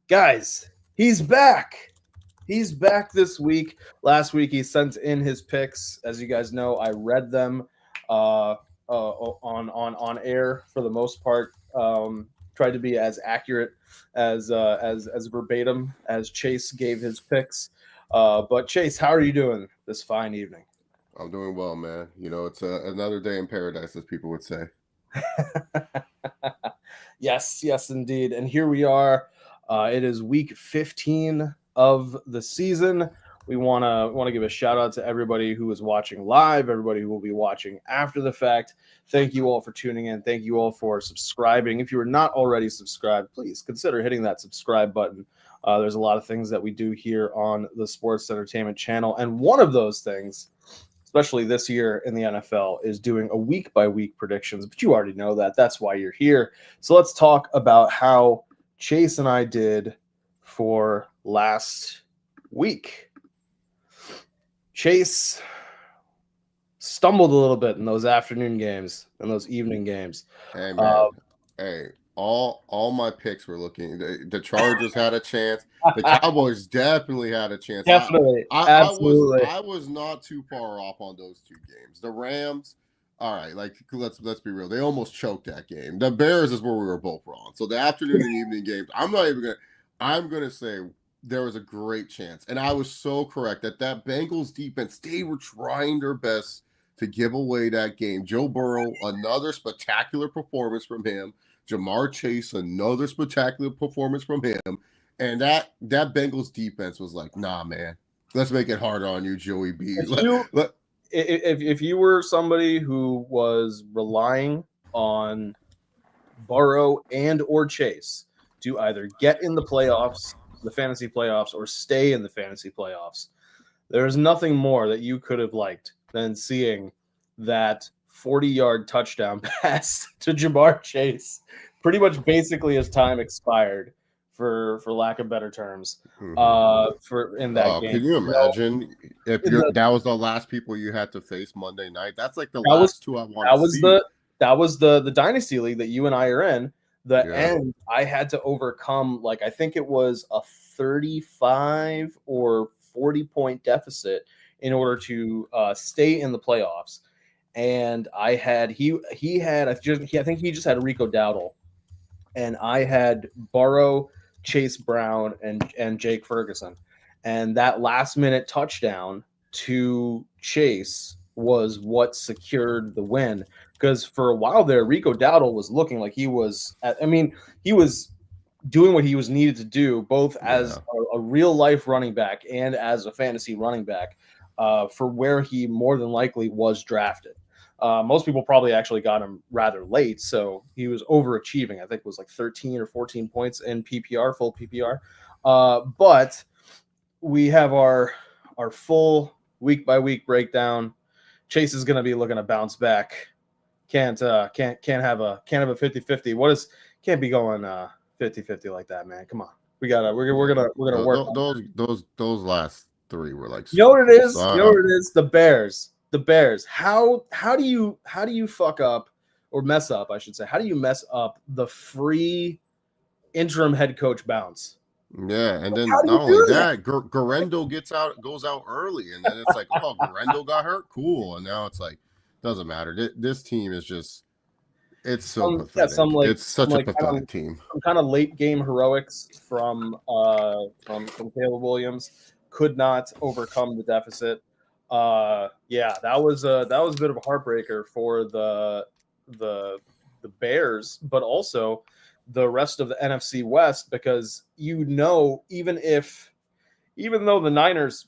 Guys, he's back. He's back this week. Last week he sent in his picks. As you guys know, I read them on air for the most part. Tried to be as accurate as verbatim as Chase gave his picks. But Chase, how are you doing this fine evening? I'm doing well, man. It's another day in paradise, as people would say. Yes, indeed. And here we are. It is week 15 of the season. We want to give a shout out to everybody who is watching live, everybody who will be watching after the fact. Thank you all for tuning in. Thank you all for subscribing. If you are not already subscribed, please consider hitting that subscribe button. There's a lot of things that we do here on the Sports Entertainment channel, and one of those things, especially this year in the NFL, is doing a week-by-week predictions. But you already know that. That's why you're here. So let's talk about how Chase and I did for last week. Chase stumbled a little bit in those afternoon games and those evening games. Hey, man. Hey, all my picks were looking. The Chargers had a chance. The Cowboys definitely had a chance. Definitely. Absolutely. I was not too far off on those two games. The Rams, all right, let's be real. They almost choked that game. The Bears is where we were both wrong. So the afternoon and evening games, I'm gonna say there was a great chance. And I was so correct that Bengals defense, they were trying their best to give away that game. Joe Burrow, another spectacular performance from him. Jamar Chase, another spectacular performance from him. And that Bengals defense was like, nah, man, let's make it harder on you, Joey B. If you were somebody who was relying on Burrow and or Chase to either get in the playoffs, the fantasy playoffs, or stay in the fantasy playoffs, there's nothing more that you could have liked than seeing that 40-yard touchdown pass to Jamar Chase, pretty much basically as time expired, for lack of better terms, for in that game. Can you imagine if that was the last people you had to face Monday night? That's like the last two I want to see. That was the Dynasty League that you and I are in. And I had to overcome, I think it was a 35 or 40 point deficit in order to stay in the playoffs. And I think he just had Rico Dowdle, and I had Burrow, Chase Brown, and Jake Ferguson. And that last minute touchdown to Chase was what secured the win. Because for a while there, Rico Dowdle was looking like he was doing what he was needed to do, both as a real life running back and as a fantasy running back, for where he more than likely was drafted. Most people probably actually got him rather late, so he was overachieving. I think it was like 13 or 14 points in PPR, full PPR. But we have our full week by week breakdown. Chase is going to be looking to bounce back. Can't have a 50-50. Can't be going 50-50 like that, man. Come on. We're gonna work. Those last three were like, you know what it is? The Bears. How do you fuck up or mess up, I should say? How do you mess up the free interim head coach bounce? Yeah, and then not only that, Garendo goes out early, and then it's like, oh, Garendo got hurt, cool, and now it's like, doesn't matter. This team is just, it's so pathetic. It's such a pathetic team. Some kind of late game heroics from Caleb Williams could not overcome the deficit. That was a bit of a heartbreaker for the Bears, but also the rest of the NFC West, because even though the Niners,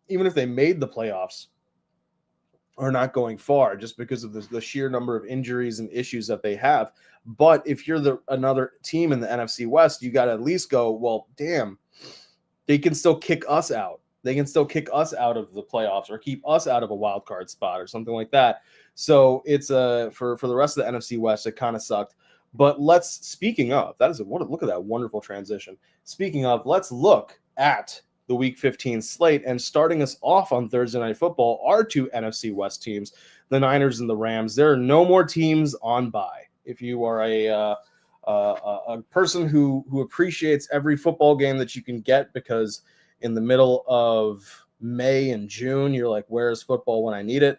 even if they made the playoffs, are not going far just because of the sheer number of injuries and issues that they have. But if you're another team in the NFC West, you got to at least go, well, damn, they can still kick us out. They can still kick us out of the playoffs or keep us out of a wild card spot or something like that. So it's for the rest of the NFC West, it kind of sucked. But look at that wonderful transition. Speaking of, let's look at the Week 15 slate, and starting us off on Thursday Night Football are two NFC West teams, the Niners and the Rams. There are no more teams on bye. If you are a a person who appreciates every football game that you can get, because in the middle of May and June, you're like, where's football when I need it?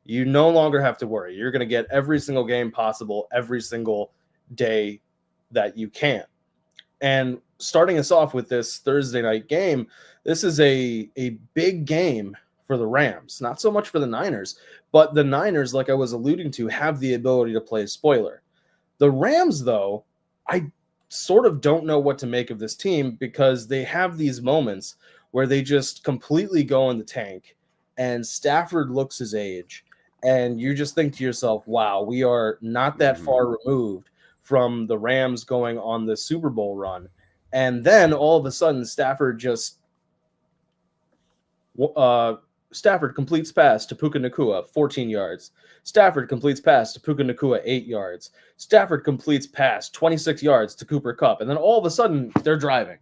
You no longer have to worry. You're going to get every single game possible every single day that you can. And starting us off with this Thursday night game, this is a big game for the Rams, not so much for the Niners, but the Niners, like I was alluding to, have the ability to play spoiler. The Rams, though, I sort of don't know what to make of this team, because they have these moments where they just completely go in the tank and Stafford looks his age. And you just think to yourself, wow, we are not that far removed from the Rams going on the Super Bowl run. And then all of a sudden, Stafford completes pass to Puka Nacua, 14 yards. Stafford completes pass to Puka Nacua, 8 yards. Stafford completes pass, 26 yards to Cooper Kupp. And then all of a sudden, they're driving.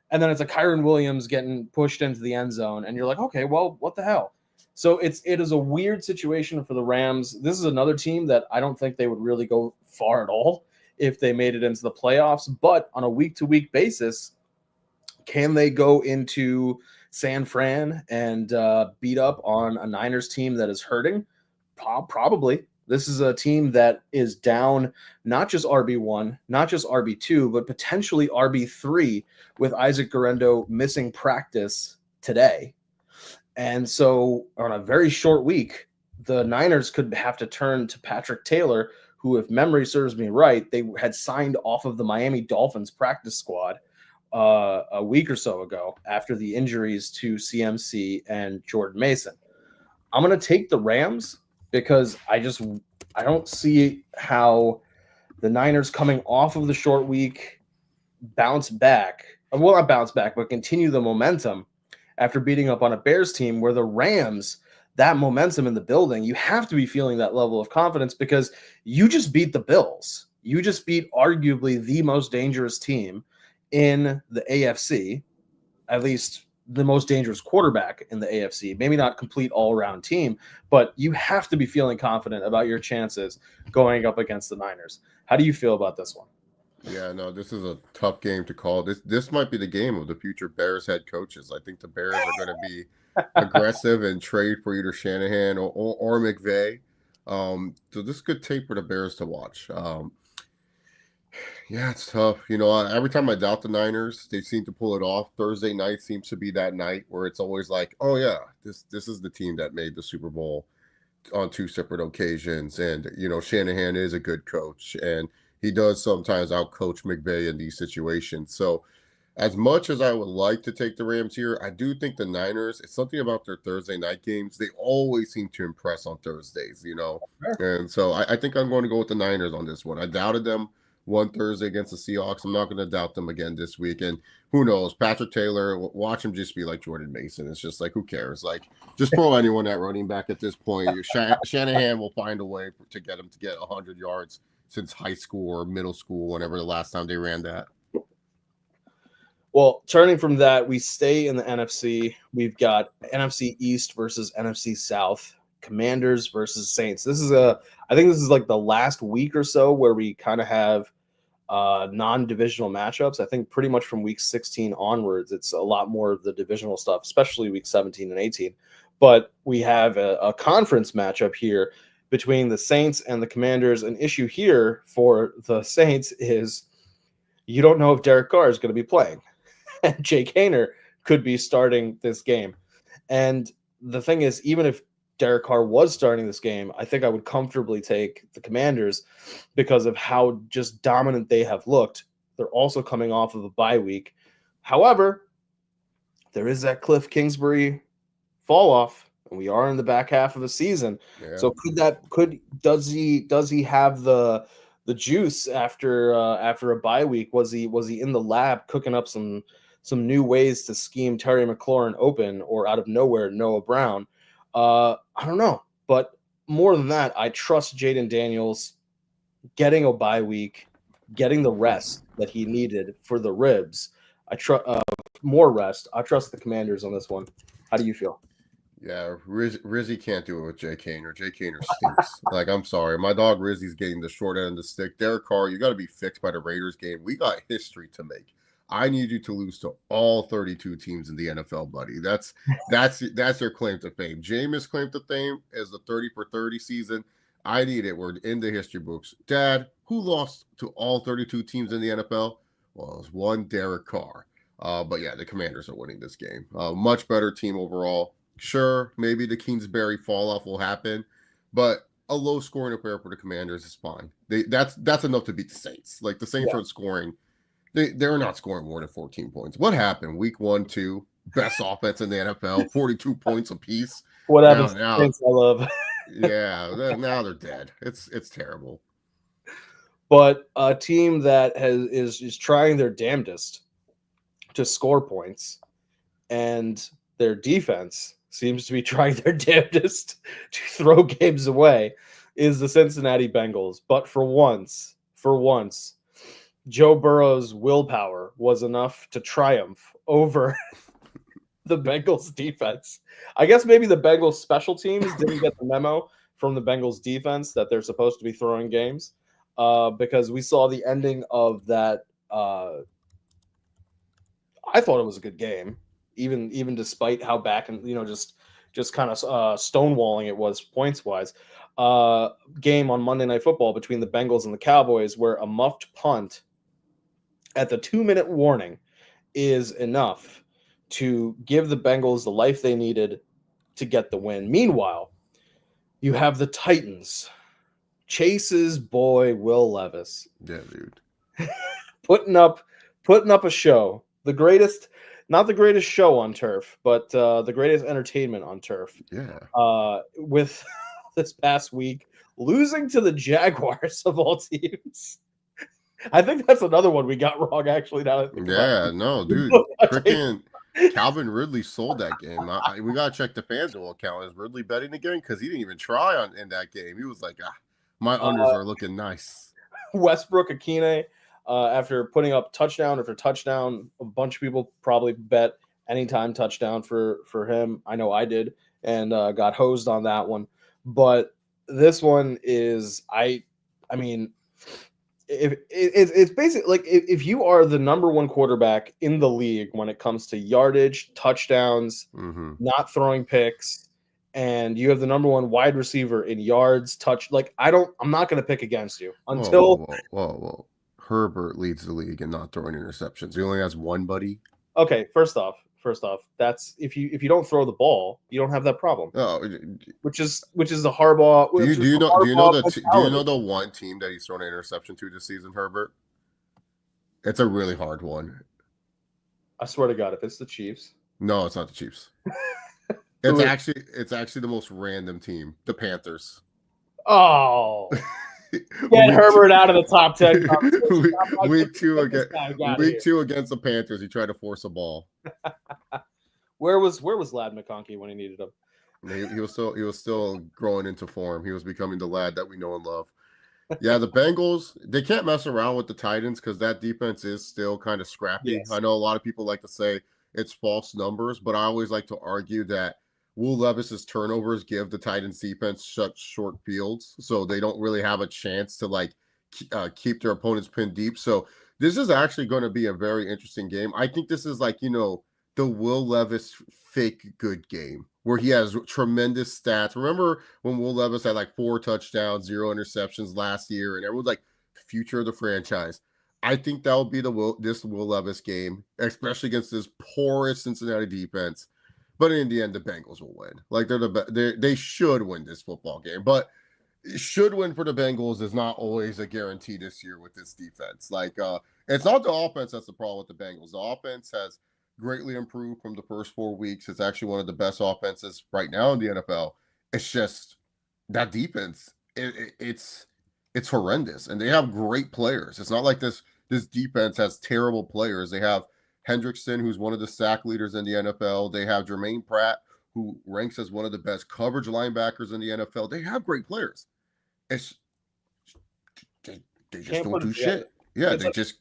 And then it's a Kyron Williams getting pushed into the end zone. And you're like, okay, well, what the hell? So it is a weird situation for the Rams. This is another team that I don't think they would really go far at all if they made it into the playoffs. But on a week-to-week basis, can they go into San Fran and beat up on a Niners team that is hurting? Probably. This is a team that is down not just RB1, not just RB2, but potentially RB3, with Isaac Guerrero missing practice today. And so on a very short week, the Niners could have to turn to Patrick Taylor, who, if memory serves me right, they had signed off of the Miami Dolphins practice squad a week or so ago after the injuries to CMC and Jordan Mason. I'm going to take the Rams because I don't see how the Niners, coming off of the short week, bounce back. Well, not bounce back, but continue the momentum after beating up on a Bears team, where the Rams, that momentum in the building, you have to be feeling that level of confidence because you just beat the Bills. You just beat arguably the most dangerous team in the AFC, at least the most dangerous quarterback in the AFC. Maybe not complete all-around team, but you have to be feeling confident about your chances going up against the Niners. How do you feel about this one? Yeah, no, this is a tough game to call. This might be the game of the future Bears head coaches. I think the Bears are going to be aggressive and trade for either Shanahan or McVay. So this could tape for the Bears to watch. Yeah, it's tough. Every time I doubt the Niners, they seem to pull it off. Thursday night seems to be that night where it's always like, oh yeah, this is the team that made the Super Bowl on two separate occasions. And, Shanahan is a good coach, and he does sometimes outcoach McVay in these situations. So as much as I would like to take the Rams here, I do think the Niners, it's something about their Thursday night games. They always seem to impress on Thursdays, Sure. And so I think I'm going to go with the Niners on this one. I doubted them one Thursday against the Seahawks. I'm not going to doubt them again this week. And who knows, Patrick Taylor, watch him just be like Jordan Mason. It's just like, who cares? Like, just throw anyone at running back at this point. Shanahan will find a way to get him to get 100 yards since high school or middle school, whenever the last time they ran that. Well, turning from that, we stay in the NFC. We've got NFC East versus NFC South, Commanders versus Saints. I think this is like the last week or so where we kind of have non-divisional matchups. I think pretty much from week 16 onwards, it's a lot more of the divisional stuff, especially week 17 and 18. But we have a conference matchup here between the Saints and the Commanders. An issue here for the Saints is you don't know if Derek Carr is going to be playing. And Jake Haener could be starting this game. And the thing is, even if Derek Carr was starting this game, I think I would comfortably take the Commanders because of how just dominant they have looked. They're also coming off of a bye week. However, there is that Cliff Kingsbury fall off, and we are in the back half of the season. Yeah. So does he have the juice after a bye week? Was he in the lab cooking up some new ways to scheme Terry McLaurin open, or out of nowhere Noah Brown? I don't know. But more than that, I trust Jaden Daniels getting a bye week, getting the rest that he needed for the ribs. I trust more rest. I trust the Commanders on this one. How do you feel? Yeah, Rizzy can't do it with Jay Kaner. Jay Kaner stinks. Like, I'm sorry. My dog Rizzy's getting the short end of the stick. Derek Carr, you got to be fixed by the Raiders game. We got history to make. I need you to lose to all 32 teams in the NFL, buddy. That's their claim to fame. Jameis' claim to fame is the 30 for 30 season. I need it. We're in the history books. Dad, who lost to all 32 teams in the NFL? Well, it was one Derek Carr. But yeah, the Commanders are winning this game. Much better team overall. Sure, maybe the Kingsbury fall off will happen, but a low scoring affair for the Commanders is fine. That's enough to beat the Saints. Like the Saints Yeah. aren't scoring. They're not scoring more than 14 points. What happened? Week 1, 2, best offense in the NFL, 42 points apiece. What Now, happens to Saints I love. yeah, now they're dead. It's terrible. But a team that is trying their damnedest to score points, and their defense seems to be trying their damnedest to throw games away, is the Cincinnati Bengals. But for once, Joe Burrow's willpower was enough to triumph over the Bengals defense. I guess maybe the Bengals special teams didn't get the memo from the Bengals defense that they're supposed to be throwing games, because we saw the ending of that. I thought it was a good game, even despite how back and just kind of stonewalling it was points wise. Game on Monday Night Football between the Bengals and the Cowboys, where a muffed punt at the 2-minute warning is enough to give the Bengals the life they needed to get the win. Meanwhile, you have the Titans, Chase's boy Will Levis, Yeah, dude. putting up a show. The greatest, not the greatest show on turf, but the greatest entertainment on turf. Yeah. With this past week losing to the Jaguars of all teams. I think that's another one we got wrong. Actually, now that I think about it. No, dude. Freaking Calvin Ridley sold that game. We gotta check the FanDuel account. Is Ridley betting again? Because he didn't even try in that game. He was like, my unders are looking nice. Westbrook Akine, after putting up touchdown after touchdown, a bunch of people probably bet anytime touchdown for him. I know I did, and got hosed on that one. But this one is, I mean, if it's basically like if you are the number one quarterback in the league when it comes to yardage, touchdowns, not throwing picks, and you have the number one wide receiver in yards, I'm not going to pick against you until. Whoa. Herbert leads the league in not throwing interceptions. He only has one, buddy. Okay, first off, that's if you don't throw the ball, you don't have that problem. Oh, which is the Harbaugh. Do you know the one team that he's thrown an interception to this season, Herbert? It's a really hard one. I swear to God, if it's the Chiefs. No, it's not the Chiefs. It's actually the most random team, the Panthers. Oh, get Herbert out of the top 10. Week 2 against the Panthers, he tried to force a ball. Where was Lad McConkey when he needed him? He was still growing into form. He was becoming the lad that we know and love. Yeah, the Bengals, they can't mess around with the Titans because that defense is still kind of scrappy. Yes. I know a lot of people like to say it's false numbers, but I always like to argue that Will Levis's turnovers give the Titans defense such short fields, so they don't really have a chance to keep their opponents pinned deep. So this is actually going to be a very interesting game. I think this is the Will Levis fake good game where he has tremendous stats. Remember when Will Levis had 4 touchdowns, 0 interceptions last year, and everyone's like, future of the franchise. I think that will be this Will Levis game, especially against this porous Cincinnati defense. But in the end, the Bengals will win. They should win this football game. But should win for the Bengals is not always a guarantee this year with this defense. It's not the offense that's the problem with the Bengals. The offense has greatly improved from the first 4 weeks. It's actually one of the best offenses right now in the NFL. It's just that defense. It's horrendous, and they have great players. It's not like this defense has terrible players. They have Hendrickson, who's one of the sack leaders in the NFL. They have Jermaine Pratt, who ranks as one of the best coverage linebackers in the NFL. They have great players. They just don't do shit. Yeah, they just.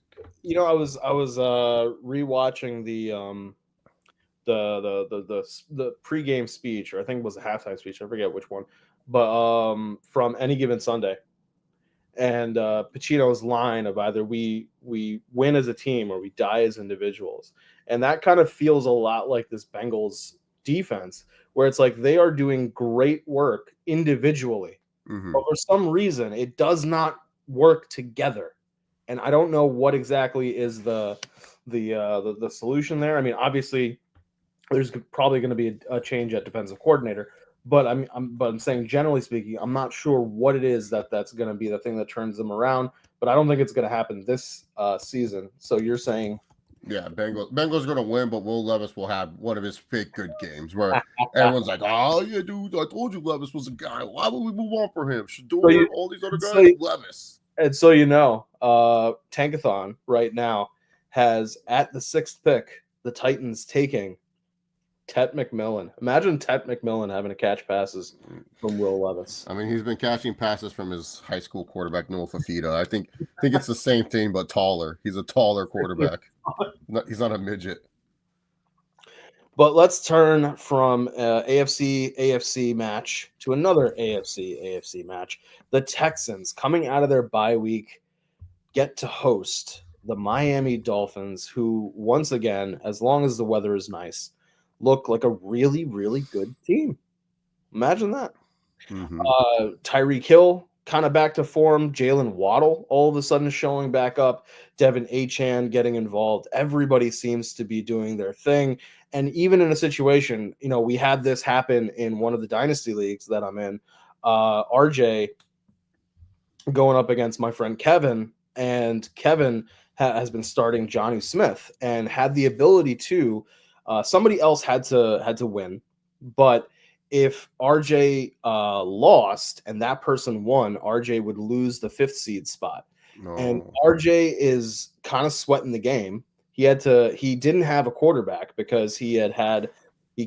I was rewatching the pregame speech, or I think it was the halftime speech. I forget which one, but from Any Given Sunday, and Pacino's line of either we win as a team or we die as individuals, and that kind of feels a lot like this Bengals defense, where it's like they are doing great work individually, Mm-hmm. but for some reason it does not work together, and I don't know what exactly is the solution there. I mean, obviously there's probably going to be a change at defensive coordinator, but I'm saying generally speaking, I'm not sure what it is that's going to be the thing that turns them around. But I don't think it's going to happen this season. So you're saying, Yeah, Bengals are gonna win, but Will Levis will have one of his fake good games where everyone's like, "Oh yeah, dude, I told you Levis was a guy. Why would we move on for him? so Shador, you, all these other so guys, Levis." and so Tankathon right now has at the 6th pick the Titans taking Tet McMillan. Imagine Tet McMillan having to catch passes from Will Levis. I mean, he's been catching passes from his high school quarterback Noah Fafita. I think it's the same thing but taller. He's a taller quarterback. He's not a midget. But let's turn from AFC match to another AFC match. The Texans, coming out of their bye week, get to host the Miami Dolphins, who, once again, as long as the weather is nice, look like a really, really good team. Imagine that. Mm-hmm. Tyreek Hill kind of back to form. Jalen Waddle all of a sudden showing back up. Devin Achane getting involved. Everybody seems to be doing their thing. And even in a situation, we had this happen in one of the dynasty leagues that I'm in. RJ going up against my friend Kevin, and Kevin has been starting Jonnu Smith and had the ability to. Somebody else had to win, but if RJ lost and that person won, RJ would lose the 5th seed spot. No. And RJ is kind of sweating the game. He didn't have a quarterback because he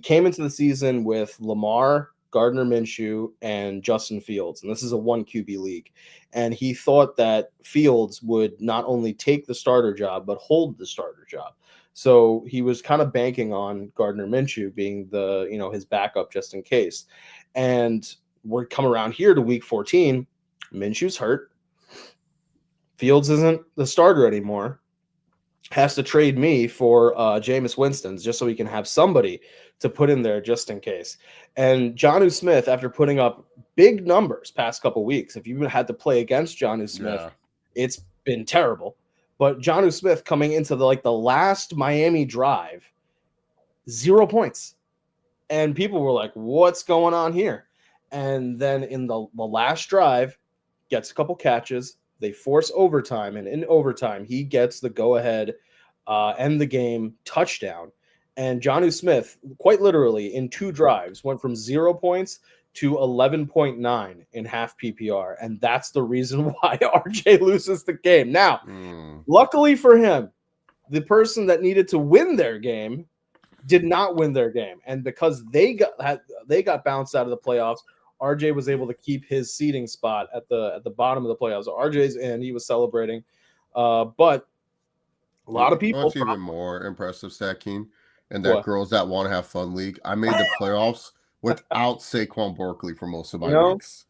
came into the season with Lamar, Gardner Minshew, and Justin Fields. And this is a 1 QB league. And he thought that Fields would not only take the starter job, but hold the starter job. So he was kind of banking on Gardner Minshew being his backup just in case. And we're come around here to week 14. Minshew's hurt. Fields isn't the starter anymore. Has to trade me for Jameis Winston's just so he can have somebody to put in there just in case. And Jonnu Smith, after putting up big numbers past couple weeks, if you've had to play against Jonnu Smith, It's been terrible. But Jonnu Smith coming into the last Miami drive, 0 points. And people were like, what's going on here? And then in the last drive, gets a couple catches. They force overtime. And in overtime, he gets the go-ahead, end the game touchdown. And Jonnu Smith, quite literally, in 2 drives, went from 0 points to 11.9 in half PPR. And that's the reason why RJ loses the game. Now, luckily for him, the person that needed to win their game did not win their game. And because they got bounced out of the playoffs, RJ was able to keep his seeding spot at the bottom of the playoffs. RJ's in, he was celebrating. But a lot of people. What's even more impressive, Stacking, and that Girls That Want to Have Fun League, I made the playoffs without Saquon Barkley for most of my weeks.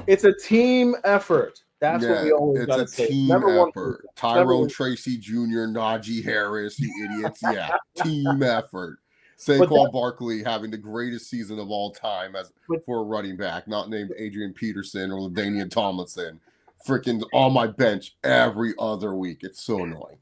It's a team effort. That's what we always got to say. It's a team effort. Tyrone Tracy Jr., Najee Harris, you idiots. Yeah, team effort. Saquon Barkley having the greatest season of all time for a running back, not named Adrian Peterson or LaDainian Tomlinson. Freaking on my bench every other week. It's so annoying.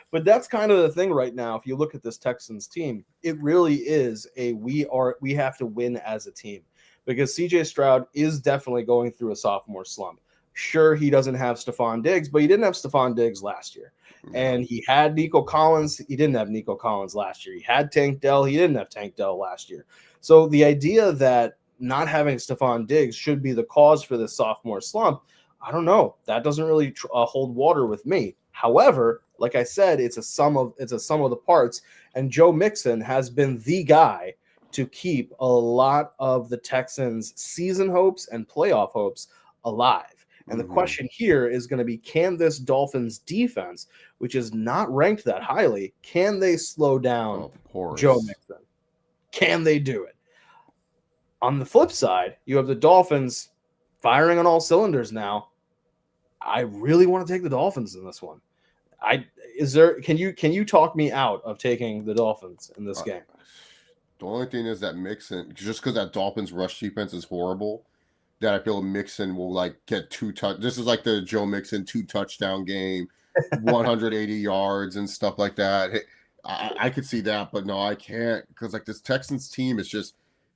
But that's kind of the thing right now. If you look at this Texans team, it really is we have to win as a team, because CJ Stroud is definitely going through a sophomore slump. Sure, he doesn't have Stephon Diggs, but he didn't have Stephon Diggs last year. And he had Nico Collins. He didn't have Nico Collins last year. He had Tank Dell. He didn't have Tank Dell last year. So the idea that not having Stephon Diggs should be the cause for this sophomore slump, I don't know. That doesn't really hold water with me. However, like I said, it's a sum of the parts, and Joe Mixon has been the guy to keep a lot of the Texans' season hopes and playoff hopes alive. And the question here is going to be, can this Dolphins defense, which is not ranked that highly, can they slow down Joe Mixon? Can they do it? On the flip side, you have the Dolphins firing on all cylinders now. I really want to take the Dolphins in this one. Can you talk me out of taking the Dolphins in this game? The only thing is that Mixon, just because that Dolphins rush defense is horrible, that I feel Mixon will like get 2 touch. This is like the Joe Mixon 2 touchdown game, 180 yards and stuff like that. I could see that, but no, I can't, because like this Texans team is just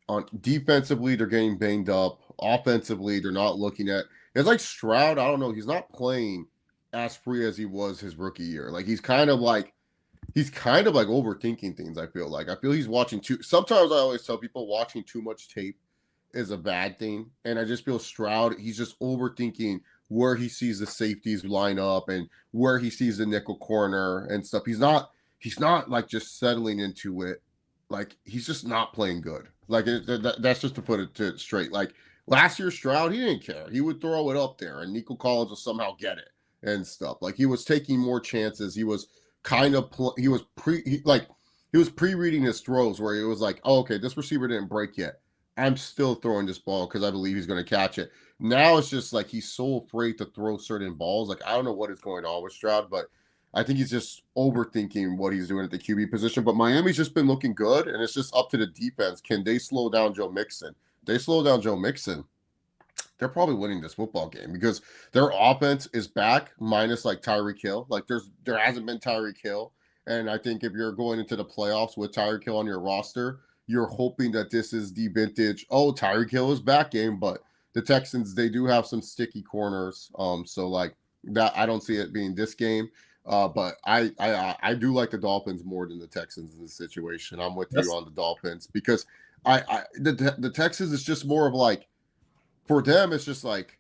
on defensively, they're getting banged up. Offensively, they're not looking at. It's like Stroud. I don't know. He's not playing as free as he was his rookie year. Like he's kind of like overthinking things. I feel he's watching too. Sometimes I always tell people watching too much tape is a bad thing, and I just feel Stroud, he's just overthinking where he sees the safeties line up and where he sees the nickel corner and stuff. He's not like just settling into it. Like he's just not playing good. Like that's just to put it straight. Like last year, Stroud, he didn't care. He would throw it up there, and Nico Collins will somehow get it and stuff. Like he was taking more chances. He was kind of he was pre-reading his throws where he was like, oh, okay, this receiver didn't break yet. I'm still throwing this ball because I believe he's going to catch it. Now it's just like he's so afraid to throw certain balls. Like I don't know what is going on with Stroud, but I think he's just overthinking what he's doing at the QB position. But Miami's just been looking good, and it's just up to the defense. Can they slow down Joe Mixon? They slow down Joe Mixon, they're probably winning this football game because their offense is back, minus like Tyreek Hill. Like there hasn't been Tyreek Hill, and I think if you're going into the playoffs with Tyreek Hill on your roster, you're hoping that this is the vintage. Oh, Tyreek Hill is back game, but the Texans, they do have some sticky corners. So like that, I don't see it being this game. But I do like the Dolphins more than the Texans in this situation. I'm with you on the Dolphins because the Texans is just more of like, for them, it's just like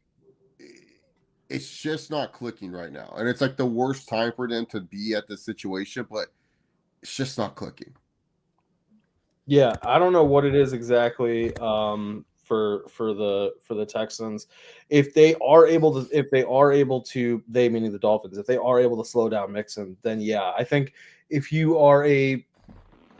it's just not clicking right now, and it's like the worst time for them to be at this situation, but it's just not clicking. Yeah, I don't know what it is exactly for the Texans. If they are able to, they meaning the Dolphins, if they are able to slow down Mixon, then yeah, I think if you are a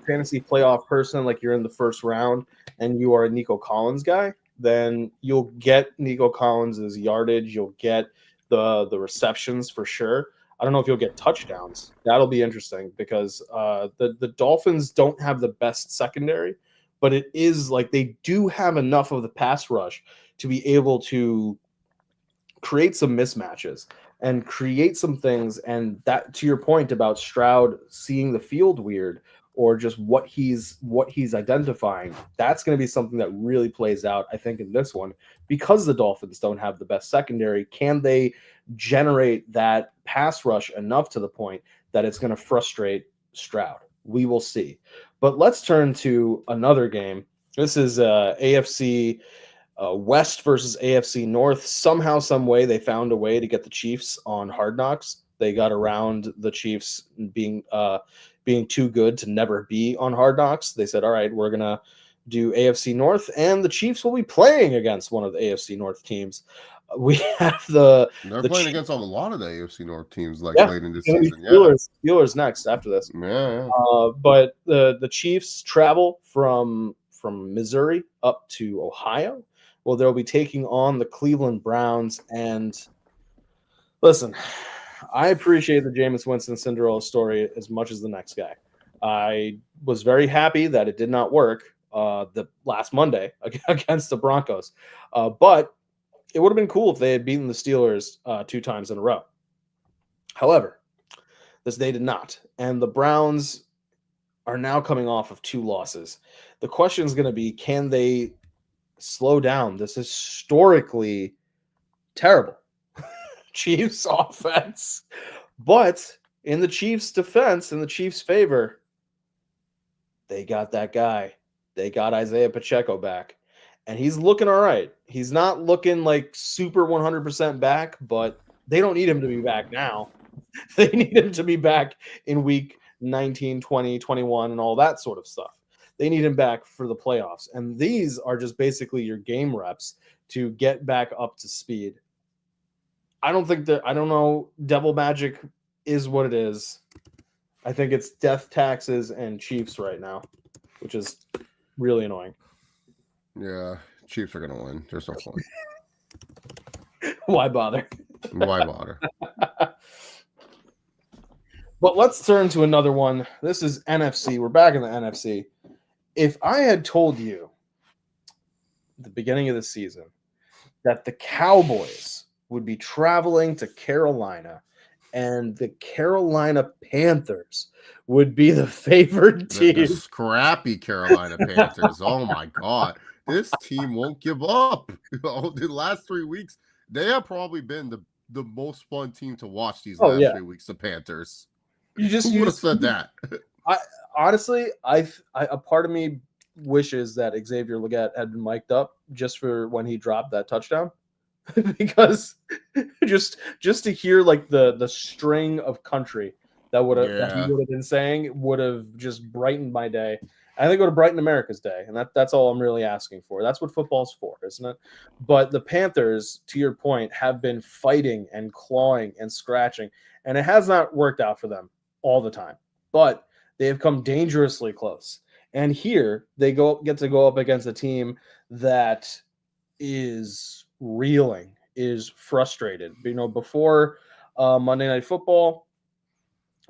fantasy playoff person, like you're in the first round and you are a Nico Collins guy, then you'll get Nico Collins' yardage, you'll get the receptions for sure. I don't know if you'll get touchdowns. That'll be interesting because the Dolphins don't have the best secondary, but it is like they do have enough of the pass rush to be able to create some mismatches and create some things. And that, to your point about Stroud seeing the field weird or just what he's identifying, that's going to be something that really plays out, I think, in this one, because the Dolphins don't have the best secondary. Can they generate that pass rush enough to the point that it's going to frustrate Stroud? We will see. But let's turn to another game. This is AFC West versus AFC North. Somehow, some way, they found a way to get the Chiefs on Hard Knocks. They got around the Chiefs being too good to never be on Hard Knocks. They said, all right, we're going to do AFC North, and the Chiefs will be playing against one of the AFC North teams. We have they're playing against a lot of the AFC North teams late in the season. Steelers next after this. Yeah. But the Chiefs travel from Missouri up to Ohio. Well, they'll be taking on the Cleveland Browns. And listen, I appreciate the Jameis Winston Cinderella story as much as the next guy. I was very happy that it did not work the last Monday against the Broncos. But it would have been cool if they had beaten the Steelers 2 times in a row. However, they did not. And the Browns are now coming off of 2 losses. The question is going to be, can they slow down this historically terrible Chiefs offense? But in the Chiefs' defense, in the Chiefs' favor, they got that guy. They got Isaiah Pacheco back. And he's looking all right. He's not looking like super 100% back, but they don't need him to be back now. They need him to be back in week 19, 20, 21, and all that sort of stuff. They need him back for the playoffs. And these are just basically your game reps to get back up to speed. I don't know. Devil Magic is what it is. I think it's Death, Taxes, and Chiefs right now, which is really annoying. Yeah, Chiefs are gonna win. There's no point. Why bother? Why bother? But let's turn to another one. This is NFC. We're back in the NFC. If I had told you at the beginning of the season that the Cowboys would be traveling to Carolina and the Carolina Panthers would be the favored The team. scrappy Carolina Panthers. Oh my God, this team won't give up. The last 3 weeks, they have probably been the most fun team to watch these Oh last yeah, 3 weeks. The Panthers. you just Who would have said that? I honestly, a part of me wishes that Xavier Legette had been mic'd up just for when he dropped that touchdown, because just to hear like the string of country that he Yeah, would have been saying would have just brightened my day. I think it would have brightened America's day, and that's all I'm really asking for. That's what football's for, isn't it? But the Panthers, to your point, have been fighting and clawing and scratching, and it has not worked out for them all the time. But they have come dangerously close. And here they get to go up against a team that is reeling, is frustrated. You know, before Monday Night Football,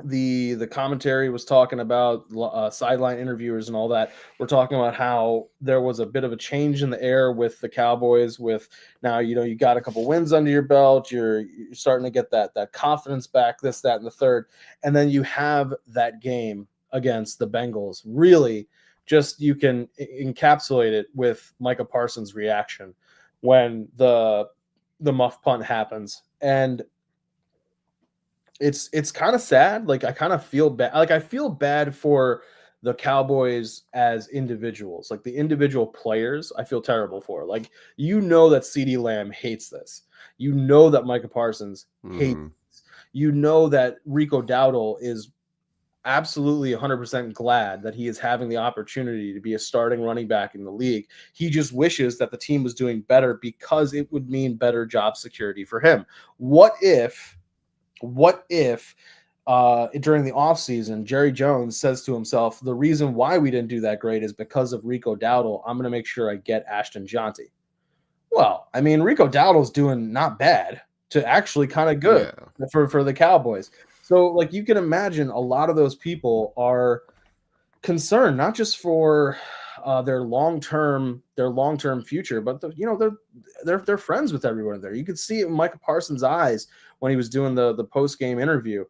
the commentary was talking about sideline interviewers and all that. We're talking about how there was a bit of a change in the air with the Cowboys. With now, you got a couple wins under your belt. You're starting to get that confidence back. This, that, and the third, and then you have that game against the Bengals. Really, just you can encapsulate it with Micah Parsons' reaction when the muff punt happens. And it's kind of sad. Like I kind of feel bad. Like I feel bad for the Cowboys as individuals. Like the individual players, I feel terrible for. Like that CeeDee Lamb hates this. That Micah Parsons hates. mm-hmm. That Rico Dowdle is absolutely 100% glad that he is having the opportunity to be a starting running back in the league. He just wishes that the team was doing better because it would mean better job security for him. What if during the offseason, Jerry Jones says to himself, the reason why we didn't do that great is because of Rico Dowdle. I'm going to make sure I get Ashton Jonty. Well, I mean, Rico Dowdle's doing not bad to actually kind of good for the Cowboys. So, like, you can imagine a lot of those people are concerned, not just for their long-term future, but they're friends with everyone there. You could see it in Micah Parsons' eyes when he was doing the post-game interview.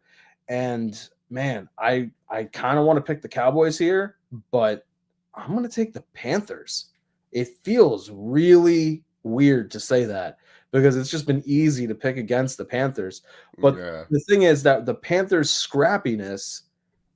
And man, I kind of want to pick the Cowboys here, but I'm going to take the Panthers. It feels really weird to say that because it's just been easy to pick against the Panthers. But the thing is that the Panthers' scrappiness,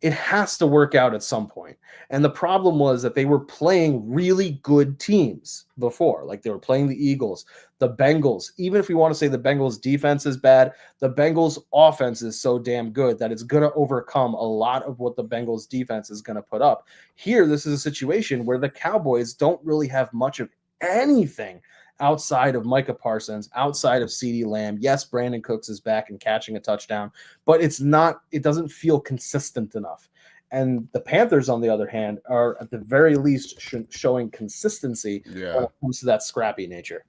it has to work out at some point. And the problem was that they were playing really good teams before. Like they were playing the Eagles, the Bengals. Even if we want to say the Bengals defense is bad, the Bengals offense is so damn good that it's going to overcome a lot of what the Bengals defense is going to put up. Here, this is a situation where the Cowboys don't really have much of anything outside of Micah Parsons, outside of CeeDee Lamb. Yes, Brandon Cooks is back and catching a touchdown, but it doesn't feel consistent enough. And the Panthers, on the other hand, are at the very least showing consistency when it comes to that scrappy nature.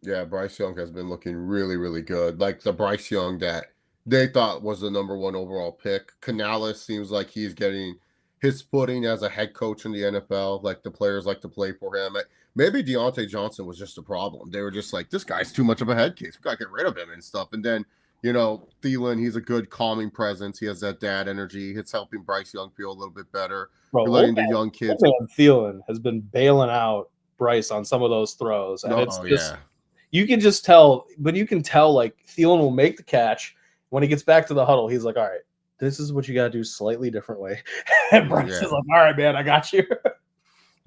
Yeah, Bryce Young has been looking really, really good. Like the Bryce Young that they thought was the number one overall pick. Canales seems like he's getting his footing as a head coach in the NFL. Like the players like to play for him. Maybe Deontay Johnson was just a problem. They were just like, this guy's too much of a head case. We got to get rid of him and stuff. And then, Thielen, he's a good calming presence. He has that dad energy. It's helping Bryce Young feel a little bit better. Bro, letting the young kids. Thielen has been bailing out Bryce on some of those throws. And yeah. You can just tell, but you can tell like Thielen will make the catch. When he gets back to the huddle, he's like, all right, this is what you got to do slightly differently. And Bryce is like, all right, man, I got you.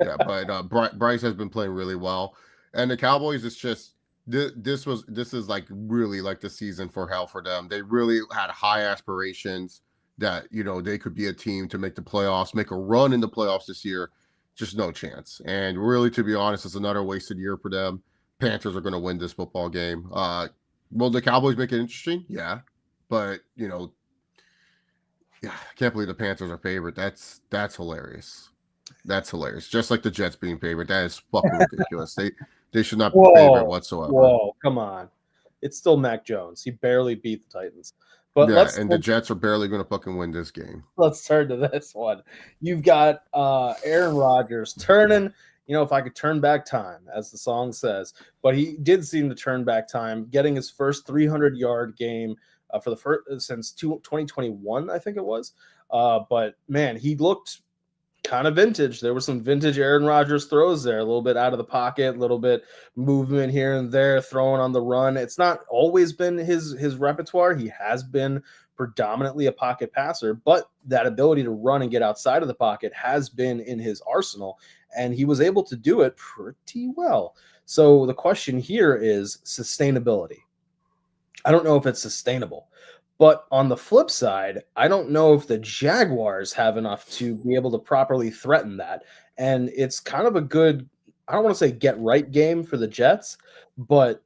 Yeah, but Bryce has been playing really well. And the Cowboys, it's just, this is like really like the season for hell for them. They really had high aspirations that, they could be a team to make the playoffs, make a run in the playoffs this year. Just no chance. And really, to be honest, it's another wasted year for them. Panthers are going to win this football game. Will the Cowboys make it interesting? Yeah, but yeah, I can't believe the Panthers are favorite. That's hilarious. That's hilarious. Just like the Jets being favorite, that is fucking ridiculous. They should not be favorite whatsoever. Whoa, come on. It's still Mac Jones. He barely beat the Titans. But Yeah, and the let's Jets are barely going to fucking win this game. let's turn to this one. You've got Aaron Rodgers turning, if I could turn back time, as the song says, but he did seem to turn back time, getting his first 300-yard game for the first since 2021, I think it was. But man, he looked kind of vintage. There were some vintage Aaron Rodgers throws there, a little bit out of the pocket, a little bit movement here and there, throwing on the run. It's not always been his repertoire. He has been predominantly a pocket passer, but that ability to run and get outside of the pocket has been in his arsenal, and he was able to do it pretty well. So the question here is sustainability. I don't know if it's sustainable. But on the flip side, I don't know if the Jaguars have enough to be able to properly threaten that. And it's kind of a good, I don't want to say get right game for the Jets, but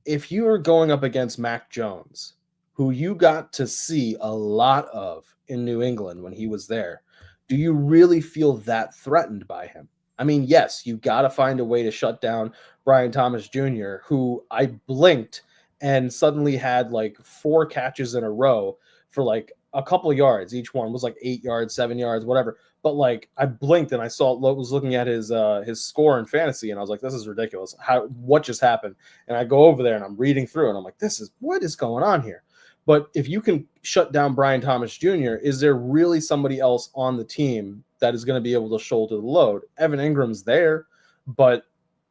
if you are going up against Mac Jones, who you got to see a lot of in New England when he was there, do you really feel that threatened by him? I mean, yes, you got to find a way to shut down Brian Thomas Jr., who I blinked and suddenly had like 4 catches in a row for like a couple of yards. Each one was like 8 yards, 7 yards, whatever. But like I blinked and I was looking at his score in fantasy, and I was like, this is ridiculous. What just happened? And I go over there and I'm reading through and I'm like, what is going on here? But if you can shut down Brian Thomas Jr., is there really somebody else on the team that is going to be able to shoulder the load? Evan Ingram's there, but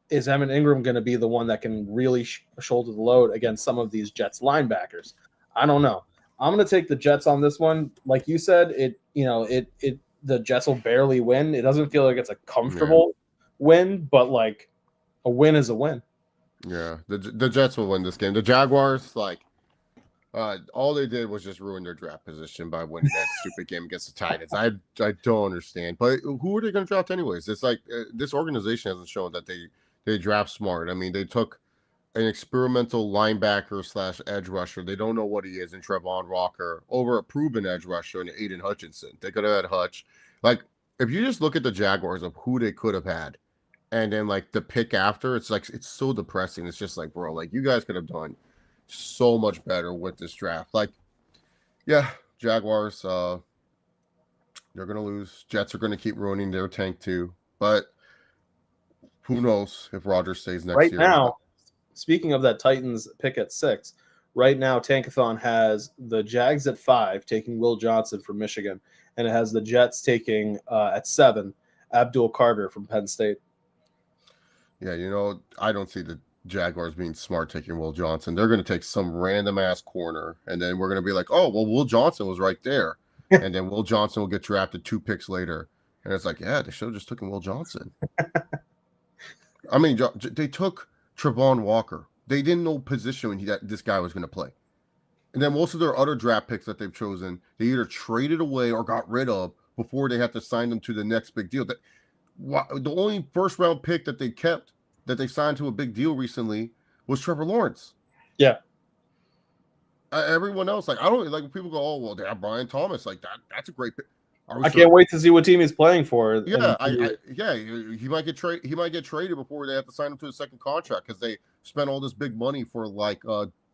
is Evan Ingram going to be the one that can really shoulder the load against some of these Jets linebackers? I don't know. I'm going to take the Jets on this one. Like you said, the Jets will barely win. It doesn't feel like it's a comfortable win, but like a win is a win. Yeah, the Jets will win this game. The Jaguars, all they did was just ruin their draft position by winning that stupid game against the Titans. I don't understand. But who are they going to draft anyways? It's like this organization hasn't shown that they draft smart. I mean, they took an experimental linebacker / edge rusher. They don't know what he is in Trevon Walker over a proven edge rusher in Aiden Hutchinson. They could have had Hutch. Like, if you just look at the Jaguars of who they could have had, and then like the pick after, it's so depressing. It's just like, bro, like you guys could have done so much better with this draft. Like, yeah, Jaguars, they're gonna lose. Jets are gonna keep ruining their tank too. But who knows if Rodgers stays next year? Right now, speaking of that Titans pick at 6, right now Tankathon has the Jags at 5 taking Will Johnson from Michigan, and it has the Jets taking at 7 Abdul Carter from Penn State. Yeah, I don't see the Jaguars being smart taking Will Johnson. They're going to take some random ass corner, and then we're going to be like, oh, well, Will Johnson was right there. And then Will Johnson will get drafted 2 picks later. And it's like, yeah, they should have just taken Will Johnson. I mean, they took Trevon Walker. They didn't know position when this guy was going to play. And then most of their other draft picks that they've chosen, they either traded away or got rid of before they have to sign them to the next big deal. The only first-round pick that they kept, that they signed to a big deal recently, was Trevor Lawrence. Yeah. Everyone else, I don't like when people go, oh, well, they have Brian Thomas. Like, that's a great pick. I can't wait to see what team he's playing for. Yeah, he might get traded. He might get traded before they have to sign him to a second contract because they spent all this big money for like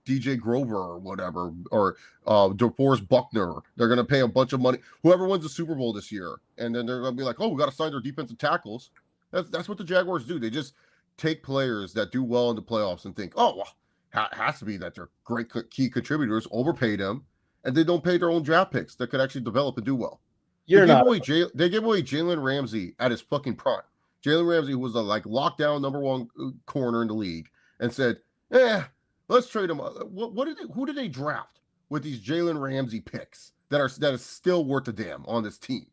DJ Grover or whatever, or DeForest Buckner. They're going to pay a bunch of money. Whoever wins the Super Bowl this year, and then they're going to be like, oh, we got to sign their defensive tackles. That's what the Jaguars do. They just take players that do well in the playoffs and think, oh, well, has to be that they're great key contributors, overpay them, and they don't pay their own draft picks that could actually develop and do well. They gave away Jalen Ramsey at his fucking prime. Jalen Ramsey was the lockdown number 1 corner in the league, and said, let's trade him. Who did they draft with these Jalen Ramsey picks that is still worth a damn on this team?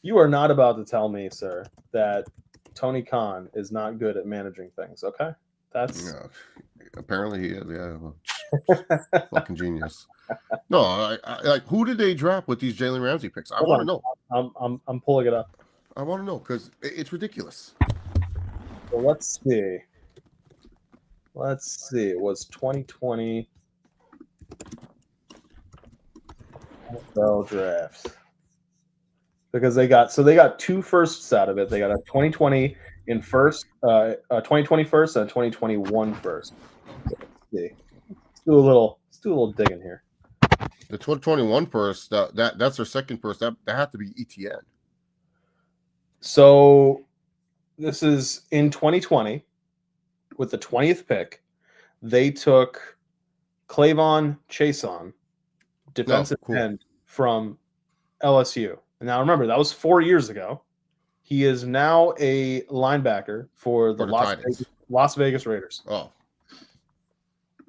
You are not about to tell me, sir, that Tony Khan is not good at managing things. Okay, apparently he is. Yeah, fucking genius. No, I who did they draft with these Jalen Ramsey picks? I want to know. I'm pulling it up. I want to know because it's ridiculous. So let's see. It was 2020. NFL draft. Because they got 2 firsts out of it. They got a 2020 in first, 2020 first, and a 2021 first. So let's see. Let's do a little digging here. The 2021 first, that's their second first. That had to be ETN. So this is in 2020 with the 20th pick. They took Clavon Chason, defensive end from LSU. And now remember, that was 4 years ago. He is now a linebacker for the Las Vegas Raiders. Oh.